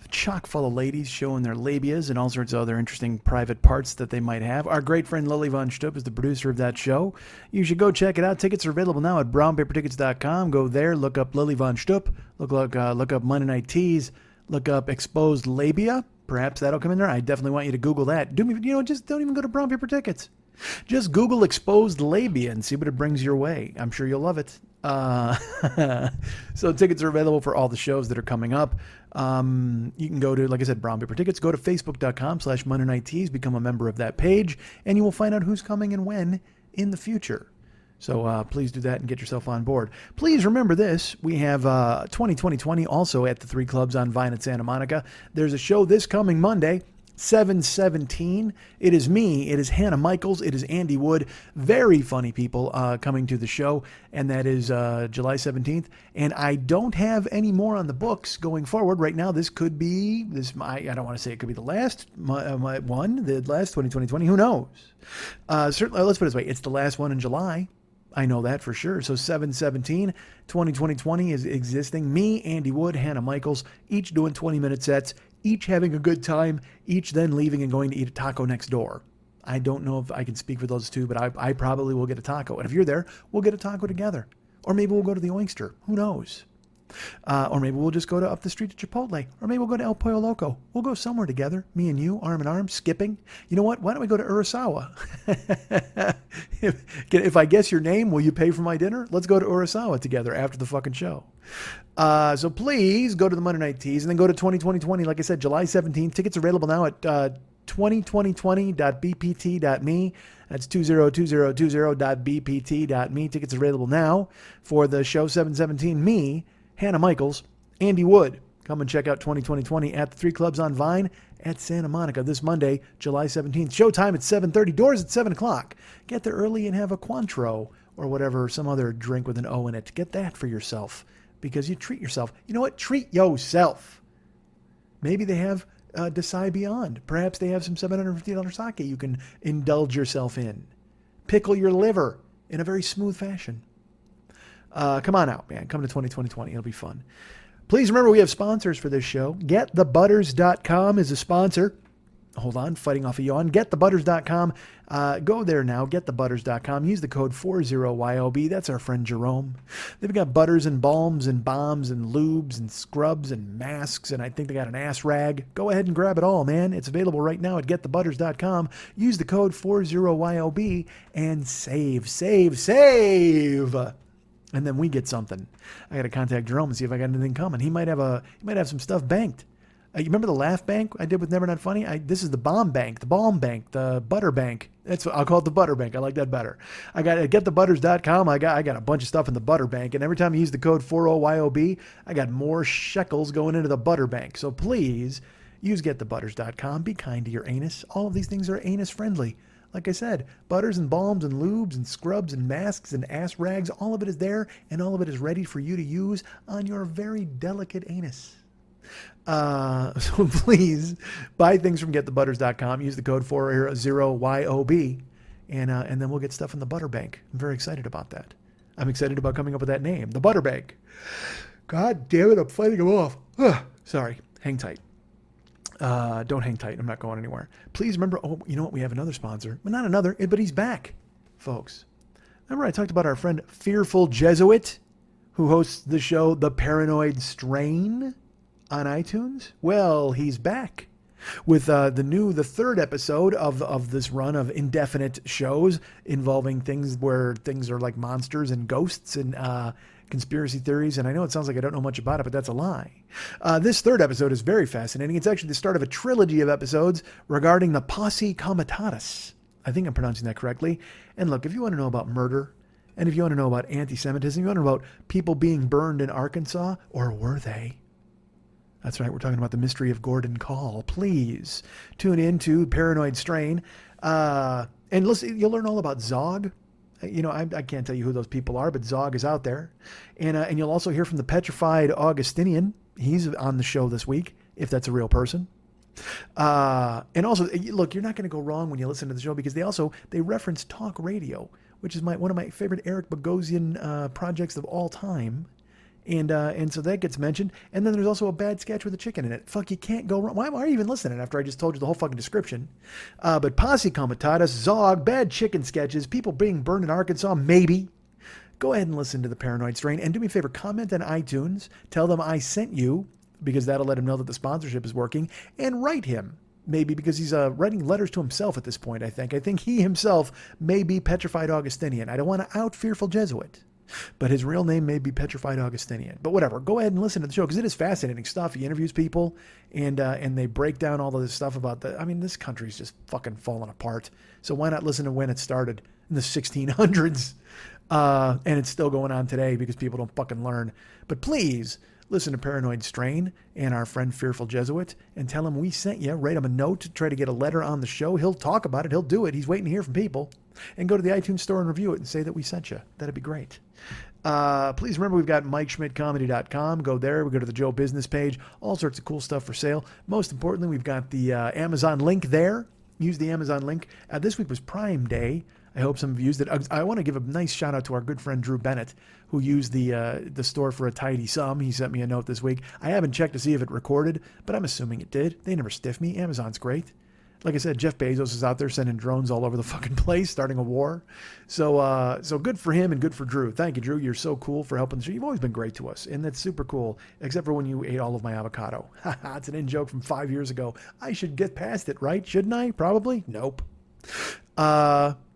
Speaker 1: Chock full of ladies showing their labias and all sorts of other interesting private parts that they might have. Our great friend Lily Von Stupp is the producer of that show. You should go check it out. Tickets are available now at brownpapertickets.com. Go there, look up Lily Von Stupp, look up Monday Night Tease, look up Exposed Labia. Perhaps that'll come in there. I definitely want you to Google that. Just don't even go to Brown Paper Tickets. Just Google Exposed Labia and see what it brings your way. I'm sure you'll love it. So tickets are available for all the shows that are coming up. You can go to, like I said, Brown Paper Tickets. Go to facebook.com/Monday Night Tease. Become a member of that page, and you will find out who's coming and when in the future. So please do that and get yourself on board. Please remember this. We have 2020 also at the 3 Clubs on Vine at Santa Monica. There's a show this coming Monday, 7/17. It is me. It is Hannah Michaels. It is Andy Wood. Very funny people coming to the show. And that is July 17th. And I don't have any more on the books going forward. Right now, this could be, I don't want to say it could be the last the last 2020. Who knows? Certainly, let's put it this way. It's the last one in July. I know that for sure. So 7/17, 2020 is existing. Me, Andy Wood, Hannah Michaels, each doing 20-minute sets, each having a good time, each then leaving and going to eat a taco next door. I don't know if I can speak for those two, but I probably will get a taco. And if you're there, we'll get a taco together. Or maybe we'll go to the Oinkster. Who knows? Or maybe we'll just go to up the street to Chipotle. Or maybe we'll go to El Pollo Loco. We'll go somewhere together, me and you, arm in arm, skipping. You know what? Why don't we go to Urasawa? If I guess your name, will you pay for my dinner? Let's go to Urasawa together after the fucking show. So please go to the Monday Night Teas and then go to 2020. Like I said, July 17th. Tickets available now at 2020.bpt.me. That's 202020.bpt.me. Tickets available now for the show 7/17. Me, Hannah Michaels, Andy Wood. Come and check out 2020 at the 3 Clubs on Vine at Santa Monica this Monday, July 17th. Showtime at 7:30. Doors at 7 o'clock. Get there early and have a Cointreau or whatever, some other drink with an O in it. Get that for yourself because you treat yourself. You know what? Treat yourself. Maybe they have Desai Beyond. Perhaps they have some $750 sake you can indulge yourself in. Pickle your liver in a very smooth fashion. Come on out, man. Come to 2020. It'll be fun. Please remember we have sponsors for this show. GetTheButters.com is a sponsor. Hold on, fighting off a yawn. GetTheButters.com. Go there now, GetTheButters.com. Use the code 40YOB. That's our friend Jerome. They've got butters and balms and bombs and lubes and scrubs and masks, and I think they got an ass rag. Go ahead and grab it all, man. It's available right now at GetTheButters.com. Use the code 40YOB and save. And then we get something. I got to contact Jerome and see if I got anything coming. He might have some stuff banked. You remember the laugh bank I did with Never Not Funny? This is the bomb bank, the balm bank, the butter bank. That's what I'll call it, the butter bank. I like that better. I got getthebutters.com. I got a bunch of stuff in the butter bank, and every time you use the code 40YOB, I got more shekels going into the butter bank. So please use getthebutters.com. Be kind to your anus. All of these things are anus friendly. Like I said, butters and balms and lubes and scrubs and masks and ass rags, all of it is there, and all of it is ready for you to use on your very delicate anus. So please buy things from getthebutters.com. Use the code 40YOB, and then we'll get stuff in the butter bank. I'm very excited about that. I'm excited about coming up with that name, the butter bank. God damn it, I'm fighting them off. Sorry, hang tight. Don't hang tight. I'm not going anywhere. Please remember, you know what? We have another sponsor. Well, not another, but he's back, folks. Remember I talked about our friend Fearful Jesuit, who hosts the show The Paranoid Strain on iTunes? Well, he's back with the third episode of this run of indefinite shows involving things where things are like monsters and ghosts and conspiracy theories. And I know it sounds like I don't know much about it, but that's a lie. This third episode is very fascinating. It's actually the start of a trilogy of episodes regarding the Posse Comitatus. I think I'm pronouncing that correctly. And look, if you want to know about murder, and if you want to know about anti-Semitism, you want to know about people being burned in Arkansas, or were they? That's right, we're talking about the mystery of Gordon Call. Please tune in to Paranoid Strain. And listen, you'll learn all about Zog. You know, I can't tell you who those people are, but Zog is out there. And you'll also hear from the Petrified Augustinian. He's on the show this week, if that's a real person. And also, look, you're not going to go wrong when you listen to the show because they reference talk radio, which is one of my favorite Eric Bogosian projects of all time. And so that gets mentioned. And then there's also a bad sketch with a chicken in it. Fuck, you can't go wrong. Why are you even listening after I just told you the whole fucking description? But Posse Comitatus, Zog, bad chicken sketches, people being burned in Arkansas, maybe. Go ahead and listen to The Paranoid Strain. And do me a favor, comment on iTunes. Tell them I sent you, because that'll let him know that the sponsorship is working. And write him, maybe, because he's writing letters to himself at this point, I think. I think he himself may be Petrified Augustinian. I don't want to out Fearful Jesuit. But his real name may be Petrified Augustinian. But whatever, go ahead and listen to the show because it is fascinating stuff. He interviews people and they break down all of this stuff about this country's just fucking falling apart. So why not listen to when it started in the 1600s? And it's still going on today because people don't fucking learn. But please listen to Paranoid Strain and our friend Fearful Jesuit and tell him we sent you. Write him a note, try to get a letter on the show. He'll talk about it. He'll do it. He's waiting to hear from people. And go to the iTunes store and review it and say that we sent you. That'd be great. Please remember we've got MikeSchmidtComedy.com. Go there. We go to the Joe Business page. All sorts of cool stuff for sale. Most importantly, we've got the Amazon link there. Use the Amazon link. This week was Prime Day. I hope some of you used it. I want to give a nice shout out to our good friend Drew Bennett, who used the store for a tidy sum. He sent me a note this week. I haven't checked to see if it recorded, but I'm assuming it did. They never stiff me. Amazon's great. Like I said, Jeff Bezos is out there sending drones all over the fucking place, starting a war. So good for him and good for Drew. Thank you, Drew. You're so cool for helping the show. You've always been great to us, and that's super cool, except for when you ate all of my avocado. It's an in-joke from 5 years ago. I should get past it, right? Shouldn't I? Probably. Nope.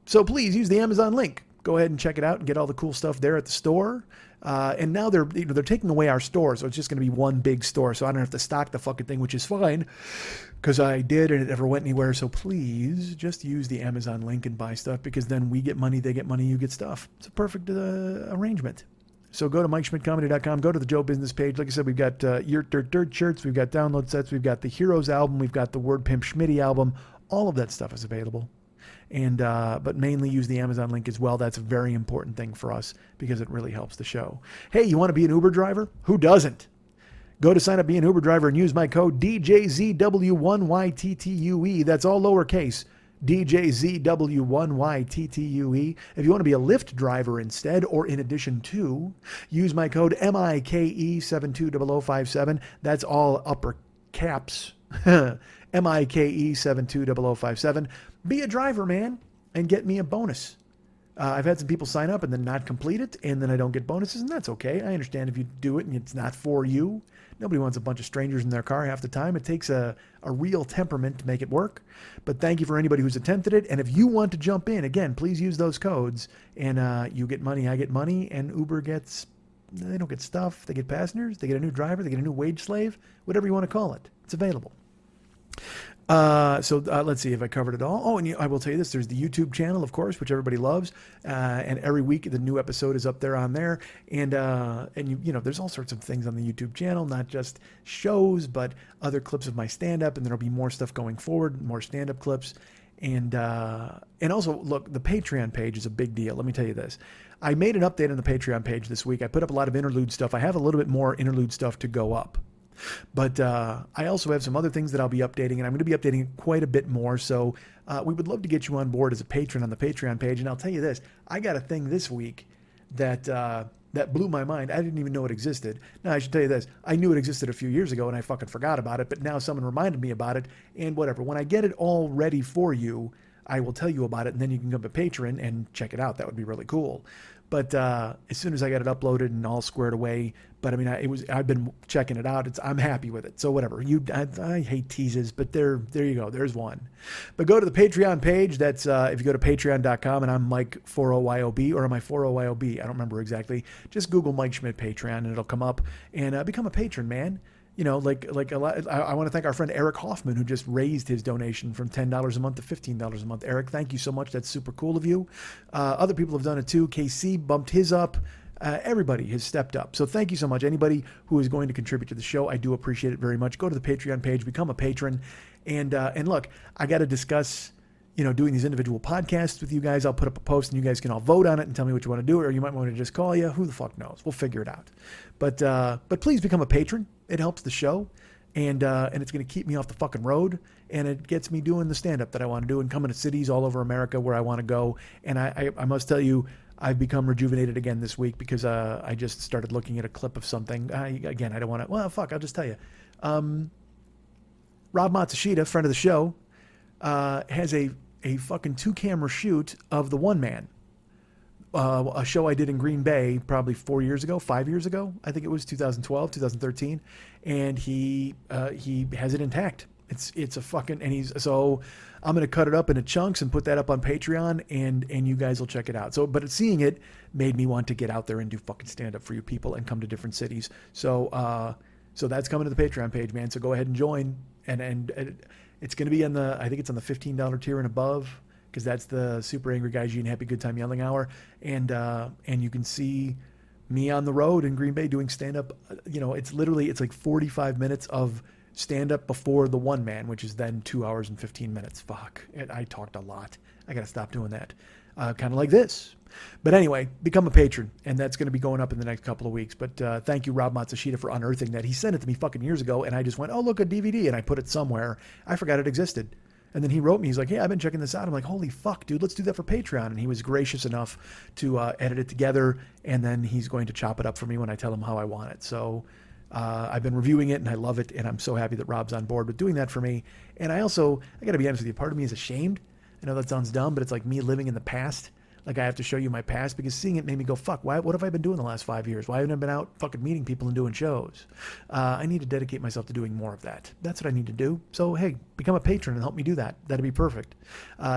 Speaker 1: So please use the Amazon link. Go ahead and check it out and get all the cool stuff there at the store. And now they're taking away our store, so it's just going to be one big store. So I don't have to stock the fucking thing, which is fine, because I did and it never went anywhere. So please just use the Amazon link and buy stuff, because then we get money, they get money, you get stuff. It's a perfect arrangement. So go to MikeSchmidtComedy.com. Go to the Joe Business page. Like I said, we've got Yurt Dirt Dirt shirts. We've got download sets. We've got the Heroes album. We've got the Word Pimp Schmitty album. All of that stuff is available. And but mainly use the Amazon link as well. That's a very important thing for us because it really helps the show. Hey, you want to be an Uber driver? Who doesn't? Go to sign up, be an Uber driver, and use my code DJZW1YTTUE. That's all lowercase. DJZW1YTTUE. If you want to be a Lyft driver instead, or in addition to, use my code MIKE720057. That's all upper caps. MIKE720057. Be a driver, man, and get me a bonus. I've had some people sign up and then not complete it, and then I don't get bonuses, and that's okay. I understand if you do it and it's not for you. Nobody wants a bunch of strangers in their car half the time. It takes a real temperament to make it work. But thank you for anybody who's attempted it. And if you want to jump in, again, please use those codes, and you get money, I get money, and Uber gets, they don't get stuff. They get passengers, they get a new driver, they get a new wage slave, whatever you want to call it. It's available. Let's see if I covered it all. Oh, and I will tell you this, there's the YouTube channel, of course, which everybody loves. And every week the new episode is up there on there. And there's all sorts of things on the YouTube channel, not just shows, but other clips of my stand-up. And there'll be more stuff going forward, more stand-up clips. And also, look, the Patreon page is a big deal. Let me tell you this. I made an update on the Patreon page this week. I put up a lot of interlude stuff. I have a little bit more interlude stuff to go up. But I also have some other things that I'll be updating, and I'm going to be updating quite a bit more. So we would love to get you on board as a patron on the Patreon page. And I'll tell you this, I got a thing this week that blew my mind. I didn't even know it existed. Now, I should tell you this, I knew it existed a few years ago, and I fucking forgot about it. But now someone reminded me about it, and whatever. When I get it all ready for you, I will tell you about it, and then you can become a patron and check it out. That would be really cool. But as soon as I got it uploaded and all squared away, but I mean, I've been checking it out. I'm happy with it. So whatever. I hate teases, but there you go. There's one. But go to the Patreon page. That's if you go to patreon.com, and I'm Mike 40YOB, or am I 40YOB? I don't remember exactly. Just Google Mike Schmidt Patreon, and it'll come up. And become a patron, man. You know, like a lot. I want to thank our friend Eric Hoffman, who just raised his donation from $10 a month to $15 a month. Eric, thank you so much. That's super cool of you. Other people have done it too. KC bumped his up. Everybody has stepped up. So thank you so much. Anybody who is going to contribute to the show, I do appreciate it very much. Go to the Patreon page, become a patron. And look, I got to discuss, doing these individual podcasts with you guys. I'll put up a post and you guys can all vote on it and tell me what you want to do, or you might want to just call you. Who the fuck knows? We'll figure it out. But please become a patron. It helps the show. And it's going to keep me off the fucking road, and it gets me doing the stand-up that I want to do and coming to cities all over America where I want to go. And I must tell you, I've become rejuvenated again this week because I just started looking at a clip of something. I don't want to. Well, fuck, I'll just tell you. Rob Matsushita, friend of the show, has a fucking 2-camera shoot of The One Man. A show I did in Green Bay probably 5 years ago. I think it was 2012, 2013. And he has it intact. It's a fucking, and so I'm going to cut it up into chunks and put that up on Patreon, and you guys will check it out. So, but seeing it made me want to get out there and do fucking stand up for you people and come to different cities. So that's coming to the Patreon page, man. So go ahead and join, and it's going to be I think it's on the $15 tier and above. because that's the Super Angry Guy Gene Happy Good Time Yelling Hour. And you can see me on the road in Green Bay doing stand-up. It's like 45 minutes of stand-up before the one man, which is then 2 hours and 15 minutes. Fuck. I talked a lot. I got to stop doing that. Kind of like this. But anyway, become a patron, and that's going to be going up in the next couple of weeks. But thank you, Rob Matsushita, for unearthing that. He sent it to me fucking years ago, and I just went, oh, look, a DVD, and I put it somewhere. I forgot it existed. And then he wrote me, he's like, hey, I've been checking this out. I'm like, holy fuck, dude, let's do that for Patreon. And he was gracious enough to edit it together, and then he's going to chop it up for me when I tell him how I want it. So I've been reviewing it, and I love it, and I'm so happy that Rob's on board with doing that for me. And I got to be honest with you, part of me is ashamed. I know that sounds dumb, but it's like me living in the past. Like I have to show you my past, because seeing it made me go, fuck, what have I been doing the last 5 years? Why haven't I been out fucking meeting people and doing shows? I need to dedicate myself to doing more of that. That's what I need to do. So, hey, become a patron and help me do that. That'd be perfect.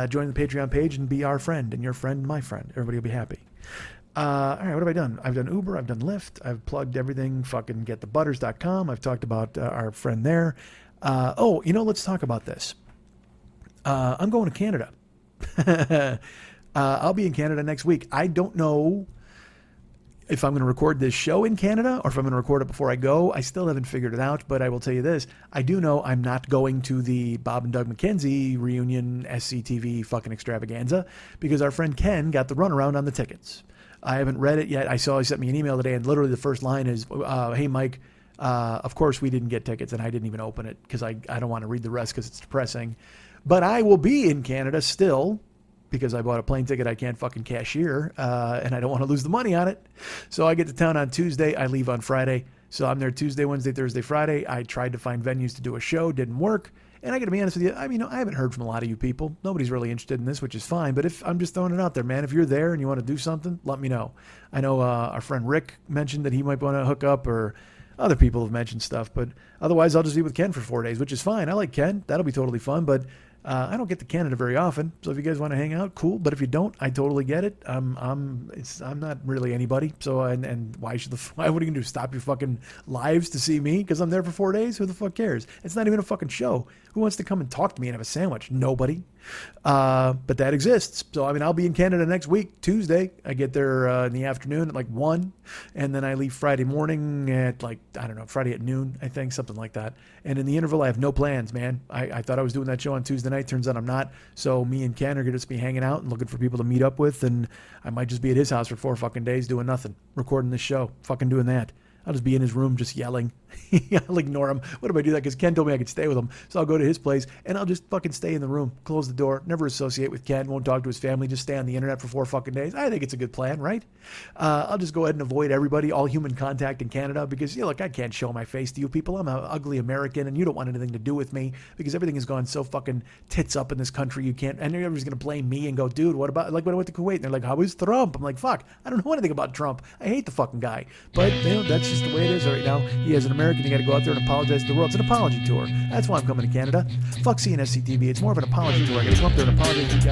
Speaker 1: Join the Patreon page and be our friend, and your friend, my friend. Everybody will be happy. All right, what have I done? I've done Uber, I've done Lyft, I've plugged everything, fucking getthebutters.com. I've talked about our friend there. Let's talk about this. I'm going to Canada. I'll be in Canada next week. I don't know if I'm going to record this show in Canada or if I'm going to record it before I go. I still haven't figured it out, but I will tell you this. I do know I'm not going to the Bob and Doug McKenzie reunion SCTV fucking extravaganza, because our friend Ken got the runaround on the tickets. I haven't read it yet. I saw he sent me an email today, and literally the first line is, hey, Mike, of course we didn't get tickets, and I didn't even open it because I don't want to read the rest because it's depressing. But I will be in Canada still, because I bought a plane ticket I can't fucking cashier, and I don't want to lose the money on it. So I get to town on Tuesday. I leave on Friday. So I'm there Tuesday, Wednesday, Thursday, Friday. I tried to find venues to do a show. Didn't work. And I got to be honest with you. I haven't heard from a lot of you people. Nobody's really interested in this, which is fine. But if I'm just throwing it out there, man, if you're there and you want to do something, let me know. I know our friend Rick mentioned that he might want to hook up, or other people have mentioned stuff. But otherwise, I'll just be with Ken for 4 days, which is fine. I like Ken. That'll be totally fun. But I don't get to Canada very often, so if you guys want to hang out, cool. But if you don't, I totally get it. I'm not really anybody. So and why what are you gonna do? Stop your fucking lives to see me because I'm there for 4 days? Who the fuck cares? It's not even a fucking show. Who wants to come and talk to me and have a sandwich? Nobody. But that exists. So I'll be in Canada next week, Tuesday. I get there in the afternoon at like 1, and then I leave Friday morning at Friday at noon, I think, something like that. And in the interval, I have no plans, man. I thought I was doing that show on Tuesday night. Turns out I'm not. So me and Ken are going to just be hanging out and looking for people to meet up with, and I might just be at his house for 4 fucking days doing nothing, recording this show, fucking doing that. I'll just be in his room just yelling. I'll ignore him. What if I do that? Because Ken told me I could stay with him. So I'll go to his place, and I'll just fucking stay in the room, close the door, never associate with Ken, won't talk to his family, just stay on the internet for 4 fucking days. I think it's a good plan, right? I'll just go ahead and avoid everybody, all human contact in Canada, because, look, I can't show my face to you people. I'm an ugly American, and you don't want anything to do with me, because everything has gone so fucking tits up in this country. You can't, and everybody's going to blame me and go, dude, what about, like when I went to Kuwait, and they're like, how is Trump? I'm like, fuck, I don't know anything about Trump. I hate the fucking guy. But, that's just the way it is right now. He, as an American, you got to go out there and apologize to the world. It's an apology tour. That's why I'm coming to Canada. Fuck CNSCTV. It's more of an apology tour. I got to come up there and apologize to you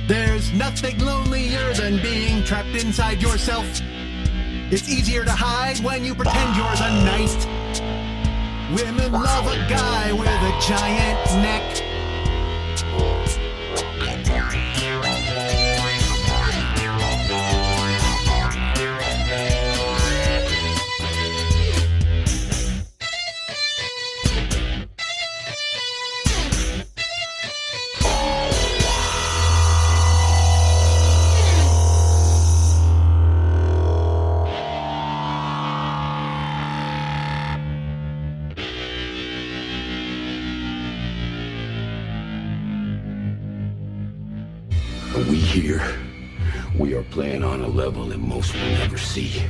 Speaker 3: There's nothing lonelier than being trapped inside yourself. It's easier to hide when you pretend yours a knight. Women love a guy with a giant neck.
Speaker 4: We here. We are playing on a level that most will never see.